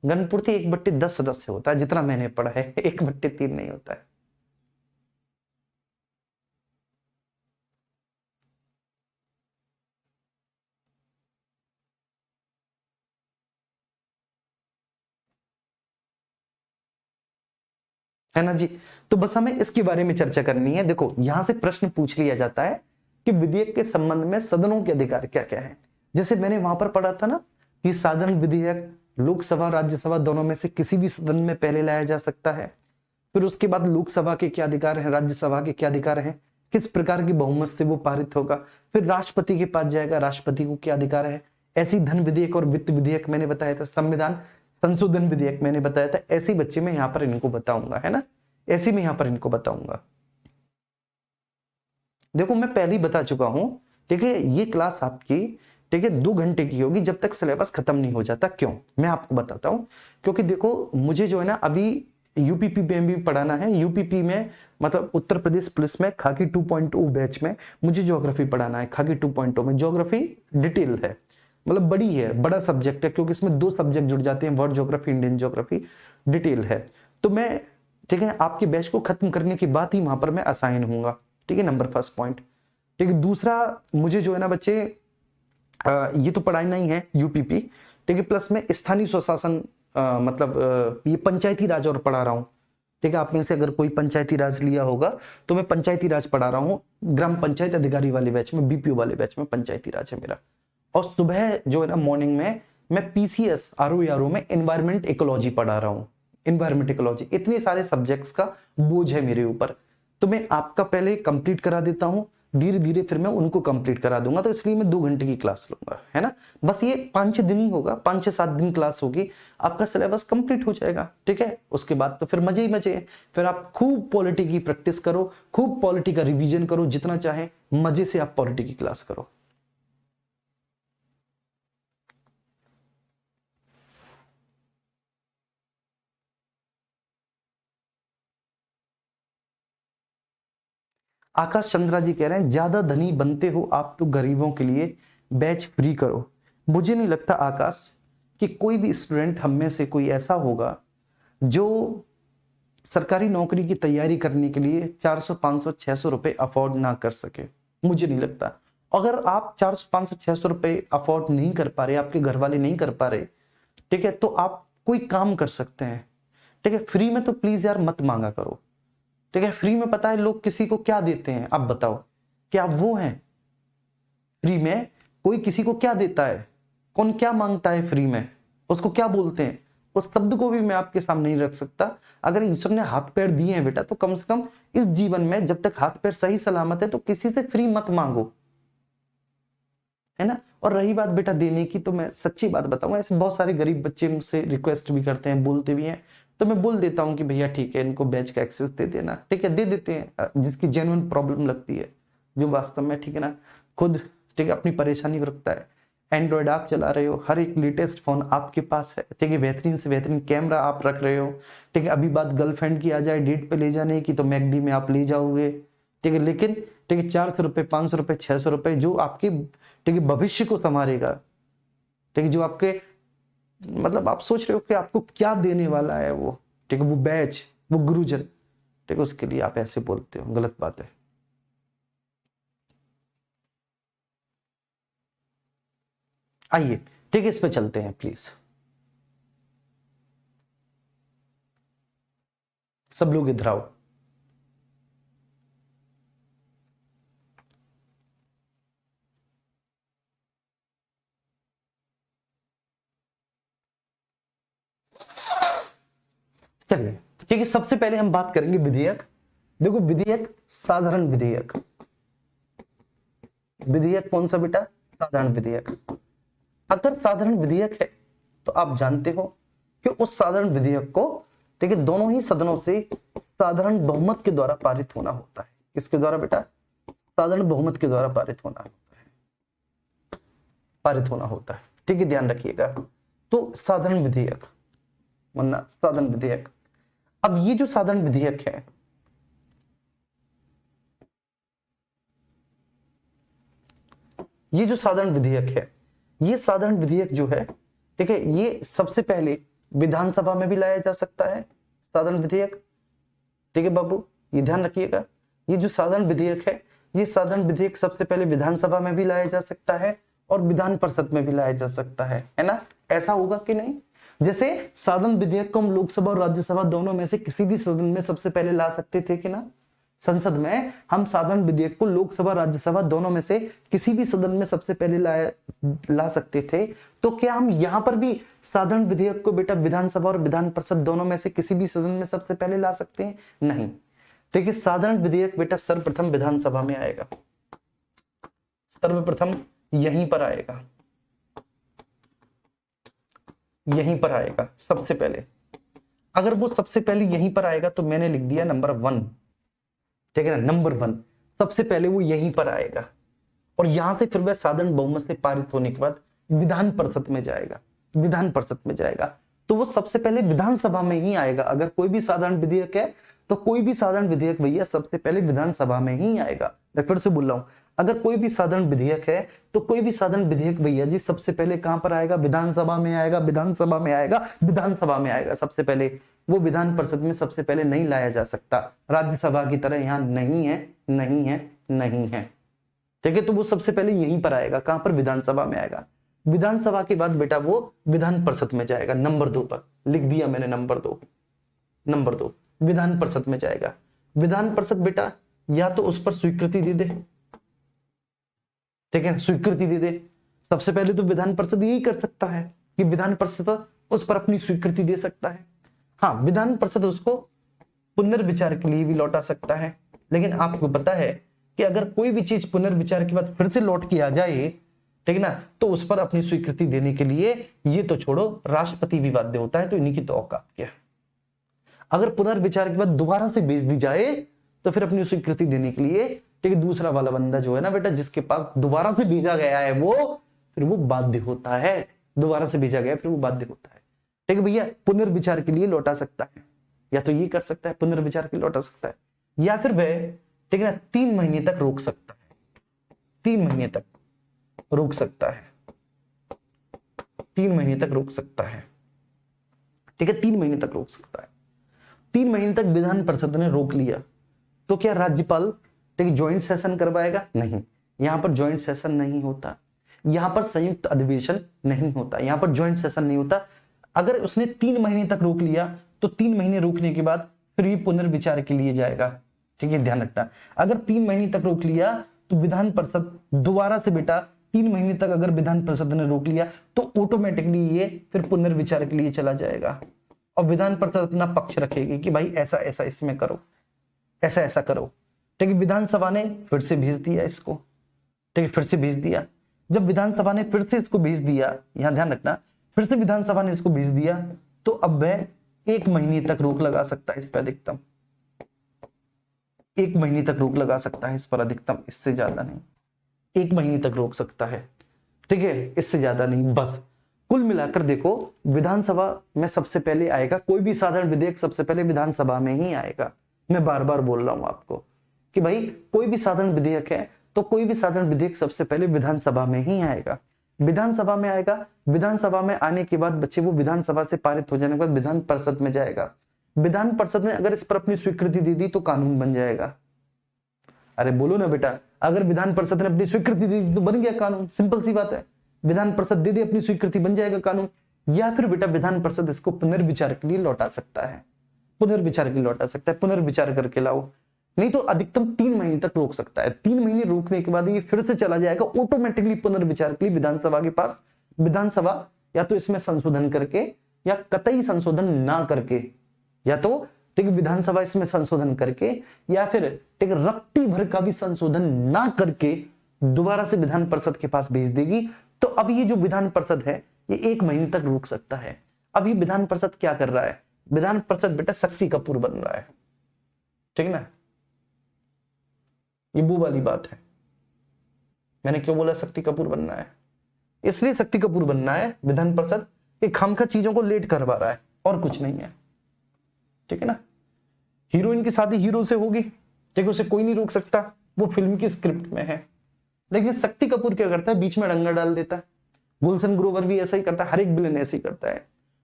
गणपूर्ति 1/10 सदस्य होता है, जितना मैंने पढ़ा है 1/3 नहीं होता है ना जी। तो बस हमें इसके बारे में चर्चा करनी है। देखो यहां से प्रश्न पूछ लिया जाता है कि विधेयक के संबंध में सदनों के अधिकार क्या क्या है। जैसे मैंने वहां पर पढ़ा था ना कि साधारण विधेयक लोकसभा राज्यसभा दोनों में से किसी भी सदन में पहले लाया जा सकता है। फिर उसके बाद लोकसभा के क्या अधिकार हैं, राज्यसभा के क्या अधिकार हैं, किस प्रकार की बहुमत से वो पारित होगा। फिर राष्ट्रपति के पास जाएगा, राष्ट्रपति को क्या अधिकार है। ऐसी धन विधेयक और वित्त विधेयक मैंने बताया था, संविधान संशोधन विधेयक मैंने बताया था। ऐसी बच्चे में यहाँ पर इनको बताऊंगा, है ना, ऐसी में यहाँ पर इनको बताऊंगा। देखो मैं पहले ही बता चुका हूं, ठीक है, ये क्लास आपकी ठीक है 2 घंटे की होगी जब तक सिलेबस खत्म नहीं हो जाता। क्यों, मैं आपको बताता हूं, क्योंकि देखो मुझे जो है ना अभी यूपीपी में भी पढ़ाना है। यूपीपी में मतलब उत्तर प्रदेश पुलिस में खाकी 2.0 बैच में मुझे ज्योग्राफी पढ़ाना है। खाकी 2.0 में ज्योग्राफी डिटेल है, मतलब बड़ी है, बड़ा सब्जेक्ट है, क्योंकि इसमें 2 सब्जेक्ट जुड़ जाते हैं, world geography, Indian geography, detail है। तो मैं ठीक है आपके बैच को खत्म करने के बाद ही वहां पर मैं असाइन होऊंगा, ठीक है, नंबर फर्स्ट पॉइंट। ठीक है, दूसरा मुझे जो है ना बच्चे ये तो पढ़ाई नहीं है यूपीपी, ठीक है, प्लस में स्थानीय स्वशासन मतलब ये पंचायती राज और पढ़ा रहा हूँ। ठीक है, आप में से अगर कोई पंचायती राज लिया होगा तो मैं पंचायती राज पढ़ा रहा हूँ, ग्राम पंचायत अधिकारी वाले बैच में, बीपीओ वाले बैच में पंचायती राज है मेरा। और सुबह जो है ना मॉर्निंग में मैं पीसीएस आरओ में एनवायरमेंट इकोलॉजी पढ़ा रहा हूँ। एनवायरमेंट इकोलॉजी, इतने सारे सब्जेक्ट्स का बोझ है मेरे ऊपर, तो मैं आपका पहले कंप्लीट करा देता हूँ, धीरे धीरे फिर मैं उनको कंप्लीट करा दूंगा। तो इसलिए मैं 2 घंटे की क्लास लूंगा, है ना। बस ये 5-6 दिन ही होगा, 5 से 7 दिन क्लास होगी, आपका सिलेबस कंप्लीट हो जाएगा। ठीक है, उसके बाद तो फिर मजे ही मजे है। फिर आप खूब पॉलिटी की प्रैक्टिस करो, खूब पॉलिटी का रिवीजन करो, जितना चाहे मजे से आप पॉलिटी की क्लास करो। आकाश चंद्रा जी कह रहे हैं ज्यादा धनी बनते हो आप तो गरीबों के लिए बैच फ्री करो। मुझे नहीं लगता आकाश कि कोई भी स्टूडेंट हम में से कोई ऐसा होगा जो सरकारी नौकरी की तैयारी करने के लिए 400, 500, 600 रुपए अफोर्ड ना कर सके। मुझे नहीं लगता। अगर आप 400, 500, 600 रुपए अफोर्ड नहीं कर पा रहे, आपके घर वाले नहीं कर पा रहे, ठीक है, तो आप कोई काम कर सकते हैं। ठीक है, फ्री में तो प्लीज यार मत मांगा करो। ठीक है, फ्री में पता है लोग किसी को क्या देते हैं, आप बताओ, क्या आप वो हैं? फ्री में कोई किसी को क्या देता है? कौन क्या मांगता है फ्री में? उसको क्या बोलते हैं? उस शब्द को भी मैं आपके सामने नहीं रख सकता। अगर ईश्वर ने हाथ पैर दिए हैं बेटा, तो कम से कम इस जीवन में जब तक हाथ पैर सही सलामत है तो किसी से फ्री मत मांगो, है ना। और रही बात बेटा देने की, तो मैं सच्ची बात बताऊं, ऐसे बहुत सारे गरीब बच्चे मुझसे रिक्वेस्ट भी करते हैं, बोलते भी हैं, तो मैं बोल देता हूं कि भैया ठीक है, इनको बैच का एक्सेस दे देना। ठीक है, दे देते हैं, जिसकी जेन्युइन प्रॉब्लम लगती है, जो वास्तव में, ठीक है ना, खुद ठीक है अपनी परेशानी रखता है। एंड्रॉयड आप चला रहे हो, हर एक लेटेस्ट फोन आपके पास है, ठीक है, बेहतरीन से बेहतरीन कैमरा आप रख रहे हो। ठीक है, अभी बात गर्लफ्रेंड की आ जाए डेट पे ले जाने की, तो मैकडी में आप ले जाओगे। ठीक है, लेकिन ठीक है 400 रुपए, 500 रुपए, 600 रुपए जो आपके ठीक है भविष्य को संवारेगा, ठीक है, जो आपके मतलब आप सोच रहे हो कि आपको क्या देने वाला है वो, ठीक है, वो बैच, वो गुरुजन, ठीक है, उसके लिए आप ऐसे बोलते हो, गलत बात है। आइए ठीक है, इस पे चलते हैं प्लीज। सब लोग इधर आओ। चलिए ठीक है, सबसे पहले हम बात करेंगे विधेयक। देखो विधेयक, साधारण विधेयक, विधेयक कौन सा बेटा? साधारण विधेयक। अगर साधारण विधेयक है तो आप जानते हो कि उस साधारण विधेयक को ठीक है दोनों ही सदनों से साधारण बहुमत के द्वारा पारित होना होता है। किसके द्वारा बेटा? साधारण बहुमत के द्वारा पारित होना होता है, पारित होना होता है। ठीक है, ध्यान रखिएगा। तो साधारण विधेयक वरना साधारण विधेयक। अब ये जो साधारण विधेयक है, ये जो साधारण विधेयक है, ये साधारण विधेयक जो है, ठीक है, ये सबसे पहले विधानसभा में भी लाया जा सकता है साधारण विधेयक। ठीक है बाबू, ये ध्यान रखिएगा। ये जो साधारण विधेयक है, ये साधारण विधेयक सबसे पहले विधानसभा में भी लाया जा सकता है और विधान परिषद में भी लाया जा सकता है ना। ऐसा होगा कि नहीं? जैसे साधारण विधेयक को हम लोकसभा और राज्यसभा दोनों में से किसी भी सदन में सबसे पहले ला सकते थे कि ना। संसद में हम साधारण विधेयक को लोकसभा राज्यसभा दोनों में से किसी भी सदन में सबसे पहले ला सकते थे। तो क्या हम यहां पर भी साधारण विधेयक को बेटा विधानसभा और विधान परिषद दोनों में से किसी भी सदन में सबसे पहले ला सकते हैं? नहीं। देखिए साधारण विधेयक बेटा सर्वप्रथम विधानसभा में आएगा, सर्वप्रथम यहीं पर आएगा, यहीं पर आएगा सबसे पहले। अगर वो सबसे पहले यहीं पर आएगा तो मैंने लिख दिया नंबर 1, ठीक है ना, नंबर 1 सबसे पहले वो यहीं पर आएगा और यहां से फिर वह साधारण बहुमत से पारित होने के बाद विधान परिषद में जाएगा, विधान परिषद में जाएगा। तो वो सबसे पहले विधानसभा में ही आएगा। अगर कोई भी साधारण विधेयक है तो कोई भी साधारण विधेयक भैया सबसे पहले विधानसभा में ही आएगा। मैं फिर से बोल रहा हूं, अगर कोई भी साधारण विधेयक है तो कोई भी साधारण विधेयक भैया जी सबसे पहले कहां पर आएगा? विधानसभा में आएगा, विधानसभा में आएगा, विधानसभा में आएगा सबसे पहले। वो विधान परिषद में सबसे पहले नहीं लाया जा सकता, राज्यसभा की तरह यहां नहीं है, नहीं है, नहीं है। ठीक है, तो वो सबसे पहले यहीं पर आएगा। कहां पर? विधानसभा में आएगा। विधानसभा के बाद बेटा वो विधान परिषद में जाएगा। नंबर 2 पर लिख दिया मैंने, नंबर 2 विधान परिषद में जाएगा। विधान परिषद बेटा या तो उस पर स्वीकृति दे दे, ठीक है, स्वीकृति दे दे। सबसे पहले तो विधान परिषद यही कर सकता है कि विधान परिषद उस पर अपनी स्वीकृति दे सकता है। हाँ, विधान परिषद उसको पुनर्विचार के लिए भी लौटा सकता है, लेकिन आपको पता है कि अगर कोई भी चीज पुनर्विचार के बाद फिर से लौट के आ जाए, ठीक है ना, तो उस पर अपनी स्वीकृति देने के लिए ये तो छोड़ो, राष्ट्रपति भी बाध्य होता है। तो इन्हीं की तो औकात क्या। अगर पुनर्विचार के बाद दोबारा से भेज दी जाए तो फिर अपनी स्वीकृति देने के लिए, ठीक है, दूसरा वाला बंदा जो है ना बेटा, जिसके पास दोबारा से भेजा गया है फिर वो बाध्य होता है। दोबारा से भेजा गया फिर वो बाध्य होता है। ठीक है भैया, पुनर्विचार के लिए लौटा सकता है, या तो ये कर सकता है, पुनर्विचार के लिए लौटा सकता है, या फिर वह, ठीक है ना, 3 महीने तक रोक सकता है। 3 महीने तक रोक सकता है, 3 महीने तक रोक सकता है, ठीक है, 3 महीने तक रोक सकता है। 3 महीने तक विधान परिषद ने रोक लिया तो क्या राज्यपाल, ठीक है, ज्वाइंट सेशन करवाएगा? नहीं, यहां पर ज्वाइंट सेशन नहीं होता, यहां पर संयुक्त अधिवेशन नहीं होता, यहां पर ज्वाइंट सेशन नहीं होता। अगर उसने 3 महीने तक रोक लिया तो 3 महीने रोकने के बाद फिर भी पुनर्विचार के लिए जाएगा। ठीक है, ध्यान रखना, अगर 3 महीने तक रोक लिया तो विधान परिषद दोबारा से बेटा 3 महीने तक अगर विधान परिषद ने रोक लिया तो ऑटोमेटिकली ये फिर पुनर्विचार के लिए चला जाएगा, और विधान परिषद अपना पक्ष रखेगी कि भाई ऐसा ऐसा इसमें करो, ऐसा ऐसा करो। ठीक है, विधानसभा ने फिर से भेज दिया इसको, ठीक है, फिर से भेज दिया। जब विधानसभा ने फिर से इसको भेज दिया, यहां ध्यान रखना, फिर से विधानसभा ने इसको भेज दिया तो अब वह 1 महीने तक रोक लगा सकता है इस पर अधिकतम, 1 महीने तक रोक लगा सकता है इस पर अधिकतम, इससे ज्यादा नहीं। 1 महीने तक रोक सकता है, ठीक है, इससे ज्यादा नहीं। बस कुल मिलाकर देखो, विधानसभा में सबसे पहले आएगा, कोई भी साधारण विधेयक सबसे पहले विधानसभा में ही आएगा। मैं बार बार बोल रहा हूं आपको कि भाई कोई भी साधारण विधेयक है तो कोई भी साधारण विधेयक सबसे पहले विधानसभा में ही आएगा। विधानसभा में आएगा, विधानसभा में आने के बाद बच्चे वो विधानसभा से पारित हो जाने के बाद विधान परिषद में जाएगा। विधान परिषद ने अगर इस पर अपनी स्वीकृति दे दी तो कानून बन जाएगा। अरे बोलो ना बेटा, अगर विधान परिषद ने अपनी स्वीकृति दे दी तो बन गया कानून, सिंपल सी बात है। विधान परिषद दे दे अपनी स्वीकृति, बन जाएगा कानून। या फिर बेटा विधान परिषद इसको पुनर्विचार के लिए लौटा सकता है, पुनर्विचार के लिए लौटा सकता है, पुनर्विचार करके लाओ, नहीं तो अधिकतम 3 महीने तक रोक सकता है। 3 महीने रोकने के बाद ये फिर से चला जाएगा ऑटोमेटिकली पुनर्विचार के लिए विधानसभा के पास। विधानसभा या तो इसमें संशोधन करके या कतई संशोधन ना करके, या तो ठीक विधानसभा इसमें संशोधन करके या फिर ठीक रत्ती भर का भी संशोधन ना करके दोबारा से विधान परिषद के पास भेज देगी। तो अब ये जो विधान परिषद है ये 1 महीने तक रोक सकता है। अब ये विधान परिषद क्या कर रहा है? विधान परिषद बेटा शक्ति कपूर बन रहा है, ठीक ना। ये वो वाली बात है, मैंने क्यों बोला शक्ति कपूर बनना है? इसलिए शक्ति कपूर बनना है विधान परिषद कि खामखा चीजों को लेट करवा रहा है और कुछ नहीं है, ठीक है ना। हीरोइन की शादी हीरो से होगी, ठीक है, उसे कोई नहीं रोक सकता, वो फिल्म की स्क्रिप्ट में है। लेकिन शक्ति कपूर क्या करता है? बीच में डंगा डाल देता है। गुलशन ग्रोवर भी ऐसा ही करता है, हर एक विलेन ऐसे ही करता है,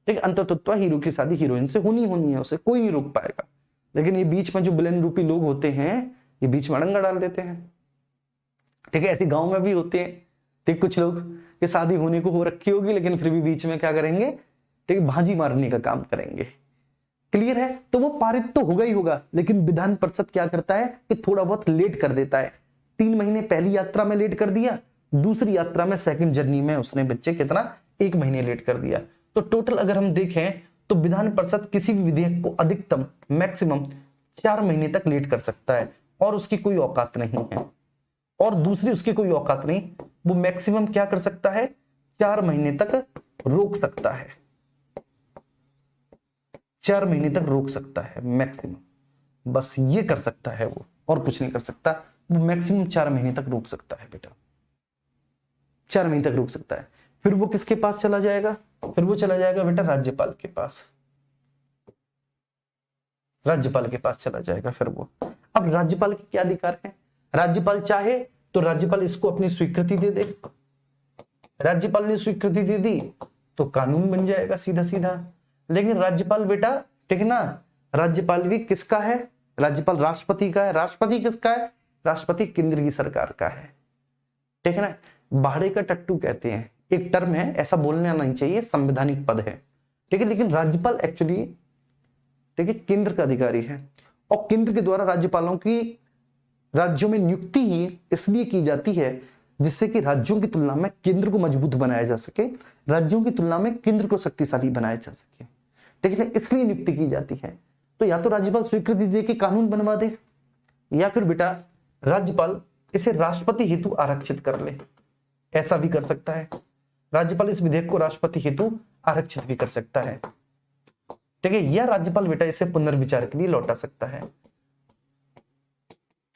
ठीक है। अंततः हीरो की शादी हीरोइन से होनी है, उसे कोई नहीं रोक पाएगा। लेकिन ये बीच में जो विलेन रूपी लोग होते हैं ये बीच में डंगा डाल देते हैं, ठीक है। ऐसे गांव में भी होते हैं, ठीक, कुछ लोग कि शादी होने को हो रखी होगी लेकिन फिर भी बीच में क्या करेंगे, ठीक, भाजी मारने का काम करेंगे। क्लियर है? तो वो पारित तो होगा ही होगा, लेकिन विधान परिषद क्या करता है कि थोड़ा बहुत लेट कर देता है। 3 महीने पहली यात्रा में लेट कर दिया, दूसरी यात्रा में सेकंड जर्नी में उसने बच्चे कितना 1 महीने लेट कर दिया। तो टोटल अगर हम देखें तो विधान परिषद किसी भी विधेयक को अधिकतम मैक्सिमम 4 महीने तक लेट कर सकता है और उसकी कोई औकात नहीं है। और दूसरी उसकी कोई औकात नहीं, वो मैक्सिमम क्या कर सकता है? 4 महीने तक रोक सकता है, 4 महीने तक रोक सकता है मैक्सिमम, बस ये कर सकता है वो, और कुछ नहीं कर सकता। वो मैक्सिमम 4 महीने तक रोक सकता है बेटा, 4 महीने तक रोक सकता है। फिर वो किसके पास चला जाएगा? फिर वो चला जाएगा बेटा राज्यपाल के पास, राज्यपाल के पास चला जाएगा फिर वो। अब राज्यपाल के क्या अधिकार है? राज्यपाल चाहे तो राज्यपाल इसको अपनी स्वीकृति दे दे, राज्यपाल ने स्वीकृति दे दी तो कानून बन जाएगा सीधा सीधा। लेकिन राज्यपाल बेटा, ठीक ना, राज्यपाल भी किसका है? राज्यपाल राष्ट्रपति का है। राष्ट्रपति किसका है? राष्ट्रपति केंद्र की सरकार का है, ठीक है ना। भाड़े का टट्टू कहते हैं एक टर्म है, ऐसा बोलना नहीं चाहिए, संवैधानिक पद है, ठीक है। लेकिन राज्यपाल एक्चुअली, ठीक है, केंद्र का अधिकारी है और केंद्र के द्वारा राज्यपालों की राज्यों में नियुक्ति ही इसलिए की जाती है जिससे कि राज्यों की तुलना में केंद्र को मजबूत बनाया जा सके, राज्यों की तुलना में केंद्र को शक्तिशाली बनाया जा सके, ठीक है, इसलिए नियुक्ति की जाती है। तो या तो राज्यपाल स्वीकृति दे के कानून बनवा दे, या फिर बेटा राज्यपाल इसे राष्ट्रपति हेतु आरक्षित कर ले, ऐसा भी कर सकता है। राज्यपाल इस विधेयक को राष्ट्रपति हेतु आरक्षित भी कर सकता है, ठीक है, या राज्यपाल बेटा इसे पुनर्विचार के लिए लौटा सकता है,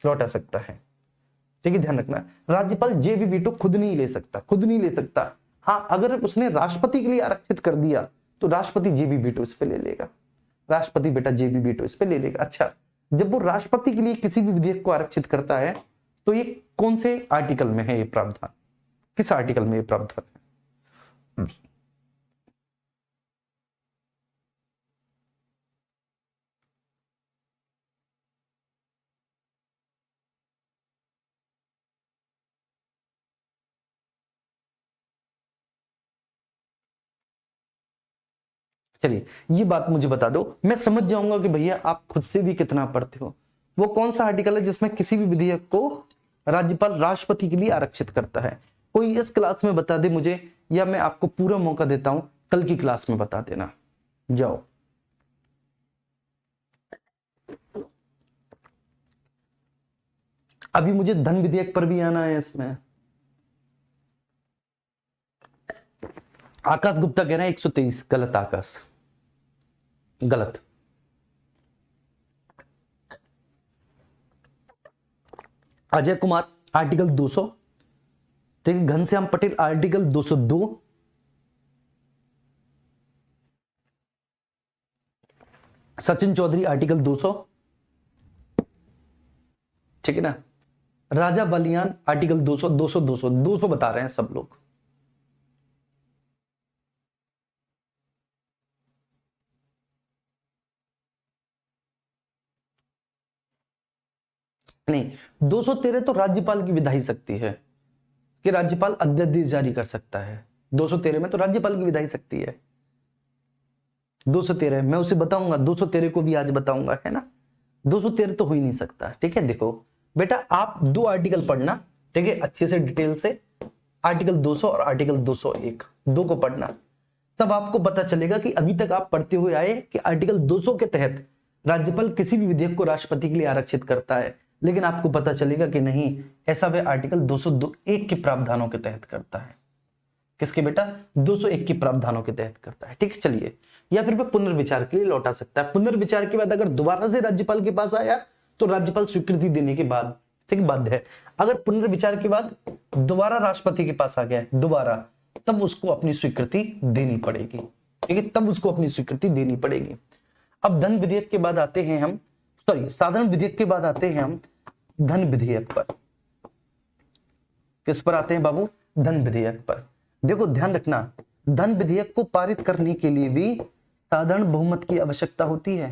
लौटा सकता है, ठीक है। ध्यान रखना, राज्यपाल जे भी वीटो खुद नहीं ले सकता, खुद नहीं ले सकता। हाँ, अगर उसने राष्ट्रपति के लिए आरक्षित कर दिया तो राष्ट्रपति जे भी वीटो इस पे ले लेगा, राष्ट्रपति बेटा जे भी वीटो इस पे ले लेगा। अच्छा, जब वो राष्ट्रपति के लिए किसी भी विधेयक को आरक्षित करता है तो ये कौन से आर्टिकल में है ये प्रावधान, किस आर्टिकल में ये प्रावधान है? चलिए ये बात मुझे बता दो, मैं समझ जाऊंगा कि भैया आप खुद से भी कितना पढ़ते हो। वो कौन सा आर्टिकल है जिसमें किसी भी विधेयक को राज्यपाल राष्ट्रपति के लिए आरक्षित करता है? कोई इस क्लास में बता दे मुझे, या मैं आपको पूरा मौका देता हूं कल की क्लास में बता देना। जाओ, अभी मुझे धन विधेयक पर भी आना है। इसमें आकाश गुप्ता कह रहे हैं 123, गलत आकाश, गलत। अजय कुमार आर्टिकल 200, ठीक है। घनश्याम पटेल आर्टिकल 202, सचिन चौधरी आर्टिकल 200, ठीक है ना। राजा बलियान आर्टिकल 200, 200, 200, 200 बता रहे हैं सब लोग। नहीं, 213 तो राज्यपाल की विधायी शक्ति है कि राज्यपाल अध्यादेश जारी कर सकता है। 213 में तो राज्यपाल की विधायी शक्ति है। 213 मैं उसे बताऊंगा, 213 को भी आज बताऊंगा, है ना। 213 तो हो ही नहीं सकता, ठीक है। देखो बेटा, आप दो आर्टिकल पढ़ना, ठीक है, अच्छे से डिटेल से। आर्टिकल 200 और आर्टिकल 201 दो को पढ़ना, तब आपको पता चलेगा कि अभी तक आप पढ़ते हुए आए कि आर्टिकल 200 के तहत राज्यपाल किसी भी विधेयक को राष्ट्रपति के लिए आरक्षित करता है, लेकिन आपको पता चलेगा कि नहीं, ऐसा वह आर्टिकल 201 के प्रावधानों के तहत करता है। किसके बेटा? 201 के प्रावधानों के तहत करता है, ठीक है। चलिए, या फिर वह पुनर्विचार के लिए लौटा सकता है। पुनर्विचार के बाद अगर दोबारा से राज्यपाल के पास आया तो राज्यपाल स्वीकृति देने के बाद, ठीक, बाध्य है। अगर पुनर्विचार के बाद दोबारा राष्ट्रपति के पास आ गया दोबारा, तब उसको अपनी स्वीकृति देनी पड़ेगी, ठीक है, तब उसको अपनी स्वीकृति देनी पड़ेगी। अब धन विधेयक के बाद आते हैं हम, सॉरी, साधारण विधेयक के बाद आते हैं हम धन विधेयक पर। किस पर आते हैं बाबू? धन विधेयक पर। देखो ध्यान रखना, धन विधेयक को पारित करने के लिए भी साधारण बहुमत की आवश्यकता होती है,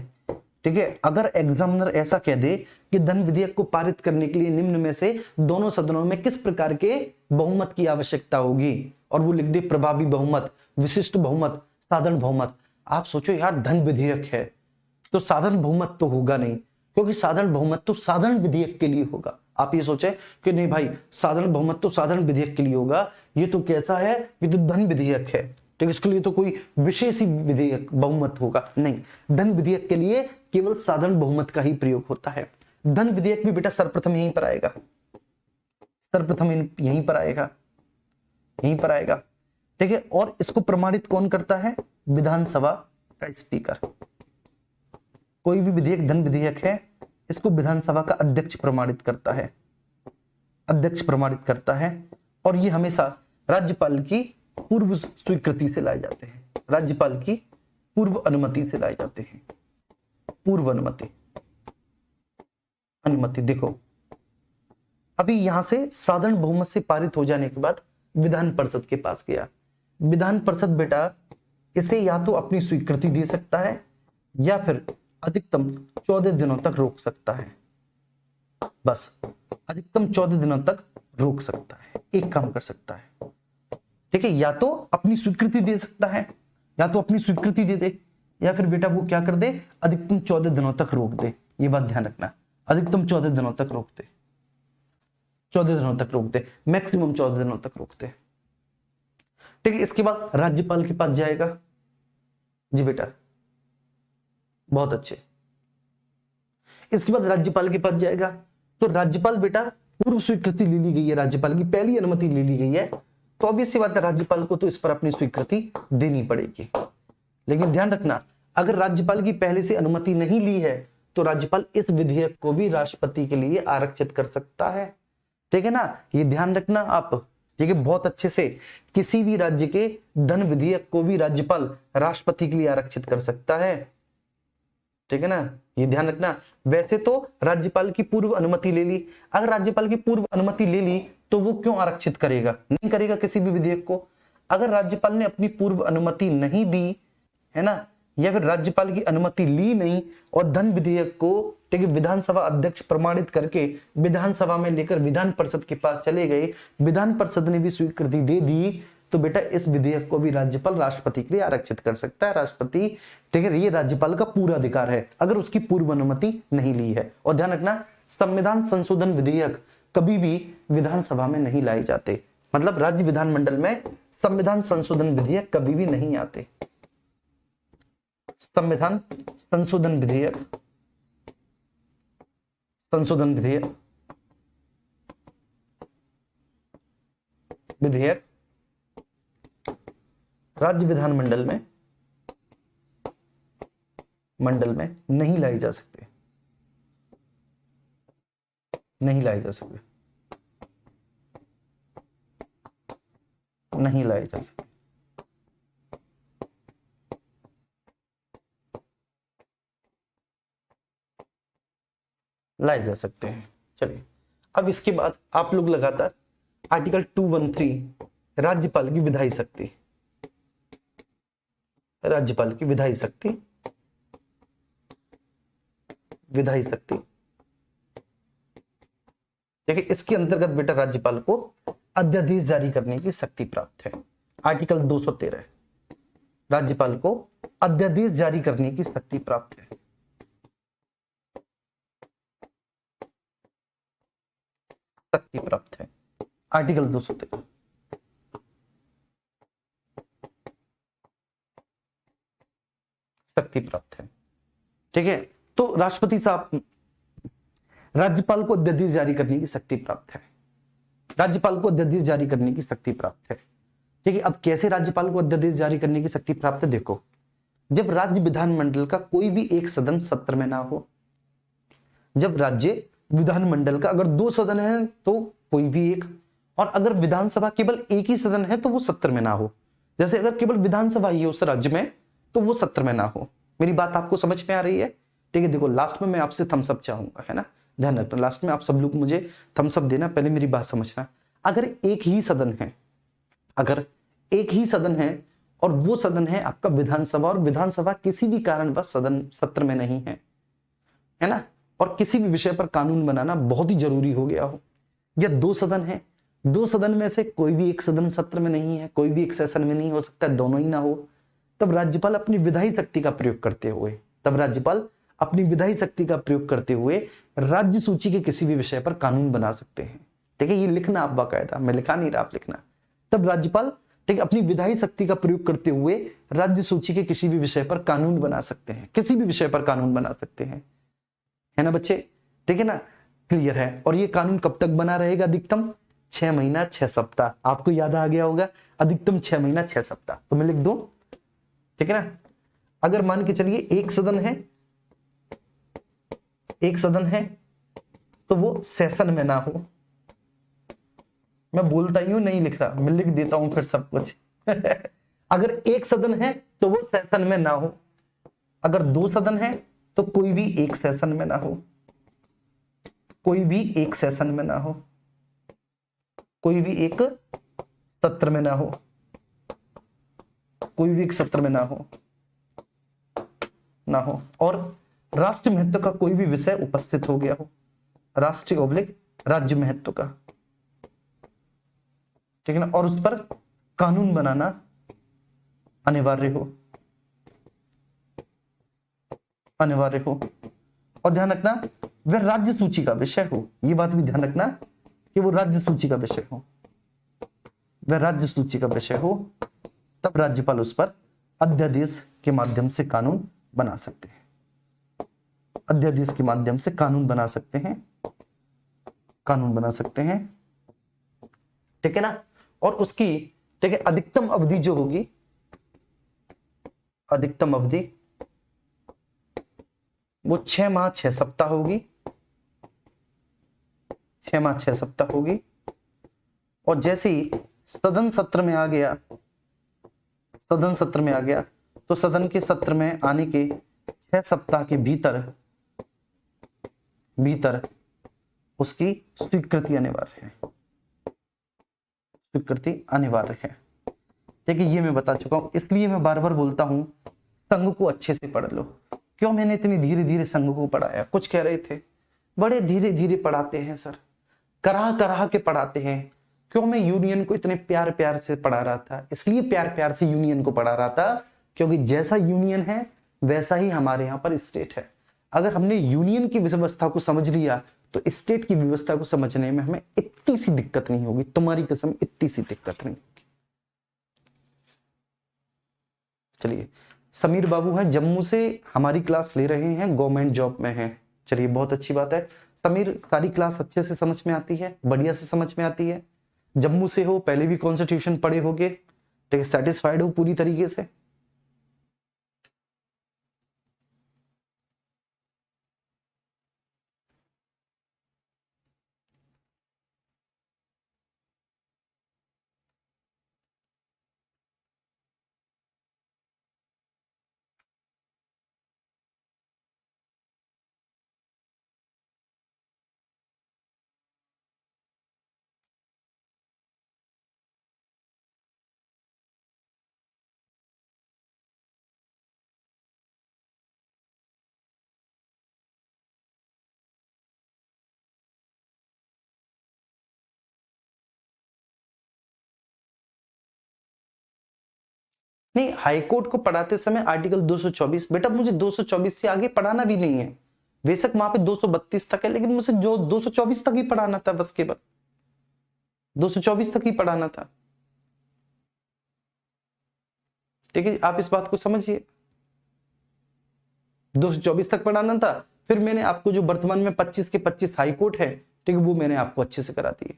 ठीक है। अगर एग्जामिनर ऐसा कह दे कि धन विधेयक को पारित करने के लिए निम्न में से दोनों सदनों में किस प्रकार के बहुमत की आवश्यकता होगी, और वो लिख दे प्रभावी बहुमत, विशिष्ट बहुमत, साधारण बहुमत, आप सोचो यार धन विधेयक है तो साधारण बहुमत तो होगा नहीं, क्योंकि साधारण बहुमत तो साधारण विधेयक के लिए होगा। आप ये सोचे कि नहीं भाई, साधारण बहुमत तो साधारण विधेयक के लिए होगा, ये तो कैसा है, ये तो धन विधेयक है, ठीक, इसके लिए तो कोई विशेष ही विधेयक बहुमत होगा, नहीं। धन विधेयक के लिए केवल साधारण बहुमत का ही प्रयोग होता है। धन विधेयक भी बेटा सर्वप्रथम यहीं पर आएगा, सर्वप्रथम यहीं पर आएगा, यहीं पर आएगा, ठीक है। और इसको प्रमाणित कौन करता है? विधानसभा का स्पीकर। कोई भी विधेयक धन विधेयक है, इसको विधानसभा का अध्यक्ष प्रमाणित करता है, अध्यक्ष प्रमाणित करता है। और ये हमेशा राज्यपाल की पूर्व स्वीकृति से लाए जाते हैं, राज्यपाल की पूर्व अनुमति से लाए जाते हैं, पूर्व अनुमति, अनुमति। देखो अभी यहां से साधारण बहुमत से पारित हो जाने के बाद विधान परिषद के पास गया। विधान परिषद बेटा इसे या तो अपनी स्वीकृति दे सकता है या फिर अधिकतम 14 दिनों तक रोक सकता है, बस अधिकतम 14 दिनों तक रोक सकता है, एक काम कर सकता है, ठीक है, या तो अपनी स्वीकृति दे सकता है, या तो अपनी स्वीकृति दे दे, या फिर बेटा वो क्या कर दे, अधिकतम 14 दिनों तक रोक दे। ये बात ध्यान रखना, अधिकतम 14 दिनों तक रोक दे, 14 दिनों तक रोक दे, मैक्सिमम 14 दिनों तक रोक दे। ठीक है, इसके बाद राज्यपाल के पास जाएगा। जी बेटा, बहुत अच्छे। इसके बाद राज्यपाल के पास जाएगा, तो राज्यपाल बेटा पूर्व स्वीकृति ले ली गई है, राज्यपाल की पहली अनुमति ले ली गई है, तो ऑब्वियस सी बात है राज्यपाल को तो इस पर अपनी स्वीकृति देनी पड़ेगी। लेकिन ध्यान रखना, अगर राज्यपाल की पहले से अनुमति नहीं ली है तो राज्यपाल इस विधेयक को भी राष्ट्रपति के लिए आरक्षित कर सकता है। ठीक है ना, ये ध्यान रखना आप, ठीक है, बहुत अच्छे से। किसी भी राज्य के धन विधेयक को भी राज्यपाल राष्ट्रपति के लिए आरक्षित कर सकता है। ठीक है ना, ये ध्यान रखना। वैसे तो राज्यपाल की पूर्व अनुमति ले ली, अगर राज्यपाल की पूर्व अनुमति ले ली तो वो क्यों आरक्षित करेगा, नहीं करेगा किसी भी विधेयक को। अगर राज्यपाल ने अपनी पूर्व अनुमति नहीं दी है ना, या फिर राज्यपाल की अनुमति ली नहीं और धन विधेयक को ठीक है विधानसभा अध्यक्ष प्रमाणित करके विधानसभा में लेकर विधान परिषद के पास चले गए, विधान परिषद ने भी स्वीकृति दे दी, तो बेटा इस विधेयक को भी राज्यपाल राष्ट्रपति के लिए आरक्षित कर सकता है। राष्ट्रपति ठीक है, ये राज्यपाल का पूरा अधिकार है अगर उसकी पूर्व अनुमति नहीं ली है। और ध्यान रखना, संविधान संशोधन विधेयक कभी भी विधानसभा में नहीं लाए जाते, मतलब राज्य विधानमंडल में संविधान संशोधन विधेयक कभी भी नहीं आते। संविधान संशोधन विधेयक, संशोधन विधेयक विधेयक राज्य विधानमंडल में नहीं लाई जा सकते, नहीं लाई जा सकते, नहीं लाई जा सकते। लाए जा सकते हैं। चलिए, अब इसके बाद आप लोग लगातार आर्टिकल 213 राज्यपाल की विधायी शक्ति, राज्यपाल की विधायी शक्ति, विधायी शक्ति, देखिए इसके अंतर्गत बेटा राज्यपाल को अध्यादेश जारी करने की शक्ति प्राप्त है। आर्टिकल 213 राज्यपाल को अध्यादेश जारी करने की शक्ति प्राप्त है। शक्ति प्राप्त है आर्टिकल 213। शक्ति प्राप्त है। ठीक है, तो राष्ट्रपति साहब, राज्यपाल को अध्यादेश जारी करने की शक्ति प्राप्त है, राज्यपाल को अध्यादेश जारी करने की शक्ति प्राप्त है। ठीक है, अब कैसे राज्यपाल को अध्यादेश जारी करने की शक्ति प्राप्त है, देखो, जब राज्य विधानमंडल का कोई भी एक सदन सत्र में ना हो, जब राज्य विधानमंडल का अगर 2 सदन है तो कोई भी एक, और अगर विधानसभा केवल एक ही सदन है तो वो सत्र में ना हो। जैसे अगर केवल विधानसभा ही है उस राज्य में तो वो सत्र में ना हो। मेरी बात आपको समझ में आ रही है? ठीक है, देखो लास्ट में मैं आपसे थम्स अप चाहूंगा, है ना, ध्यान रखना, लास्ट में आप सब लोग मुझे थम्स अप देना, पहले मेरी बात समझना। अगर एक ही सदन है, अगर एक ही सदन है और वो सदन है आपका विधानसभा, और विधानसभा किसी भी कारणवश सदन सत्र में नहीं है ना, और किसी भी विषय पर कानून बनाना बहुत ही जरूरी हो गया हो, या 2 सदन है, 2 सदन में से कोई भी एक सदन सत्र में नहीं है, कोई भी एक सेशन में नहीं हो सकता, दोनों ही ना हो, तब राज्यपाल अपनी विधायी शक्ति का प्रयोग करते हुए, तब राज्यपाल अपनी विधायी शक्ति का प्रयोग करते हुए राज्य सूची के किसी भी विषय पर कानून बना सकते हैं। ठीक है, ये लिखना आप बाकायदा, मैं लिखा नहीं रहा, आप लिखना। तब राज्यपाल ठीक है अपनी विधायी शक्ति का प्रयोग करते हुए राज्य सूची के किसी भी विषय पर कानून बना सकते हैं, किसी भी विषय पर कानून बना सकते हैं, है ना बच्चे? ठीक है ना, क्लियर है। और ये कानून कब तक बना रहेगा? अधिकतम 6 महीना 6 सप्ताह। आपको याद आ गया होगा, अधिकतम 6 महीना 6 सप्ताह। तो मैं लिख दूं, ठीक है ना। अगर मान के चलिए एक सदन है, एक सदन है तो वो सेशन में ना हो। मैं बोलता ही हूं, नहीं लिख रहा, मैं लिख देता हूं फिर सब कुछ अगर एक सदन है तो वो सेशन में ना हो, अगर 2 सदन है तो कोई भी एक सेशन में ना हो, कोई भी एक सेशन में ना हो, कोई भी एक सत्र में ना हो, कोई भी एक सत्र में ना हो, और राष्ट्रीय महत्व का कोई भी विषय उपस्थित हो गया हो, राष्ट्रीय/राज्य महत्व का, ठीक है ना, और उस पर कानून बनाना अनिवार्य हो, अनिवार्य हो। और ध्यान रखना वह राज्य सूची का विषय हो, ये बात भी ध्यान रखना कि वो राज्य सूची का विषय हो, वह राज्य सूची का विषय हो, तब राज्यपाल उस पर अध्यादेश के माध्यम से कानून बना सकते हैं, अध्यादेश के माध्यम से कानून बना सकते हैं, कानून बना सकते हैं, ठीक है ना। और उसकी ठीक है अधिकतम अवधि जो होगी, अधिकतम अवधि वो 6 माह 6 सप्ताह होगी, 6 माह 6 सप्ताह होगी। और जैसे ही सदन सत्र में आ गया, सदन सत्र में आ गया, तो सदन के सत्र में आने के 6 सप्ताह के भीतर भीतर उसकी स्वीकृति अनिवार्य है, स्वीकृति अनिवार्य है। देखिए ये मैं बता चुका हूं, इसलिए मैं बार बार बोलता हूं संघ को अच्छे से पढ़ लो। क्यों मैंने इतनी धीरे धीरे संघ को पढ़ाया? कुछ कह रहे थे बड़े धीरे धीरे पढ़ाते हैं सर, कराह कराह के पढ़ाते हैं। क्यों मैं यूनियन को इतने प्यार प्यार से पढ़ा रहा था? इसलिए प्यार प्यार से यूनियन को पढ़ा रहा था क्योंकि जैसा यूनियन है वैसा ही हमारे यहाँ पर स्टेट है। अगर हमने यूनियन की व्यवस्था को समझ लिया तो स्टेट की व्यवस्था को समझने में हमें इतनी सी दिक्कत नहीं होगी, तुम्हारी कसम इतनी सी दिक्कत नहीं होगी। चलिए, समीर बाबू हैं जम्मू से, हमारी क्लास ले रहे हैं, गवर्नमेंट जॉब में हैं। चलिए बहुत अच्छी बात है समीर, सारी क्लास अच्छे से समझ में आती है, बढ़िया से समझ में आती है। जम्मू से हो, पहले भी कॉन्स्टिट्यूशन पढ़े होगे, ठीक है, सेटिस्फाइड हो पूरी तरीके से। नहीं, हाईकोर्ट को पढ़ाते समय आर्टिकल 224, बेटा मुझे 224 से आगे पढ़ाना भी नहीं है। बेशक वहां पे 232 तक है, लेकिन मुझे जो 224 तक ही पढ़ाना था, बस केवल 224 तक ही पढ़ाना था। ठीक है, आप इस बात को समझिए, 224 तक पढ़ाना था। फिर मैंने आपको जो वर्तमान में 25 के 25 हाईकोर्ट है, ठीक है, वो मैंने आपको अच्छे से करा दिए।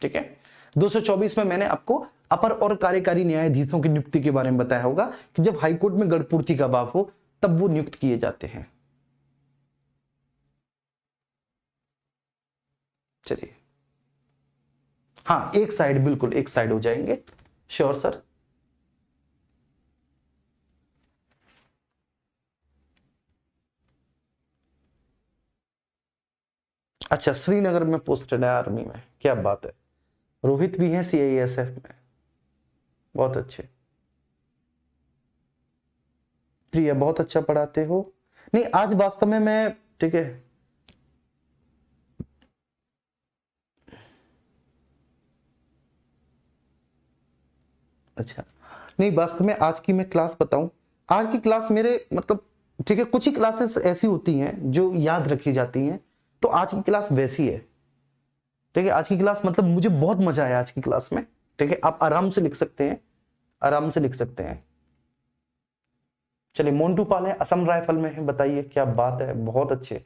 ठीक है, 224 में मैंने आपको अपर और कार्यकारी न्यायाधीशों की नियुक्ति के बारे में बताया होगा कि जब हाईकोर्ट में गढ़पूर्ति का अभाव हो तब वो नियुक्त किए जाते हैं। चलिए, हाँ एक साइड, बिल्कुल एक साइड हो जाएंगे, श्योर सर। अच्छा, श्रीनगर में पोस्टेड है आर्मी में, क्या बात है। रोहित भी है सीआईएसएफ में, बहुत अच्छे। प्रिया बहुत अच्छा पढ़ाते हो। नहीं आज वास्तव में मैं, ठीक है, अच्छा नहीं वास्तव में आज की मैं क्लास बताऊं, आज की क्लास मेरे मतलब, ठीक है, कुछ ही क्लासेस ऐसी होती हैं जो याद रखी जाती हैं, तो आज की क्लास वैसी है। ठीक है, आज की क्लास मतलब मुझे बहुत मजा आया आज की क्लास में। ठीक है, आप आराम से लिख सकते हैं, आराम से लिख सकते हैं। चलिए, मोन्टू पाल है, असम राइफल में है, बताइए क्या बात है, बहुत अच्छे।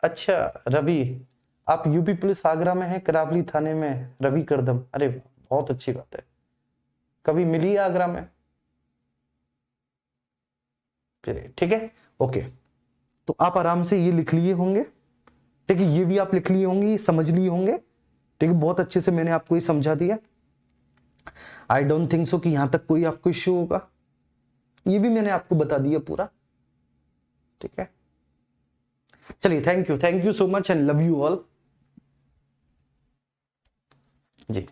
अच्छा रवि, आप यूपी पुलिस आगरा में है, करावली थाने में रवि करदम, अरे बहुत अच्छी बात है। कभी मिली है आगरा में? चलिए ठीक है, ओके। तो आप आराम से ये लिख लिए होंगे, ठीक है, ये भी आप लिख लिए होंगे, ये समझ लिए होंगे। ठीक है, बहुत अच्छे से मैंने आपको ये समझा दिया। आई डोंट थिंक सो कि यहां तक कोई आपको इश्यू होगा, ये भी मैंने आपको बता दिया पूरा, ठीक है। चलिए, thank you so much and love you all ji.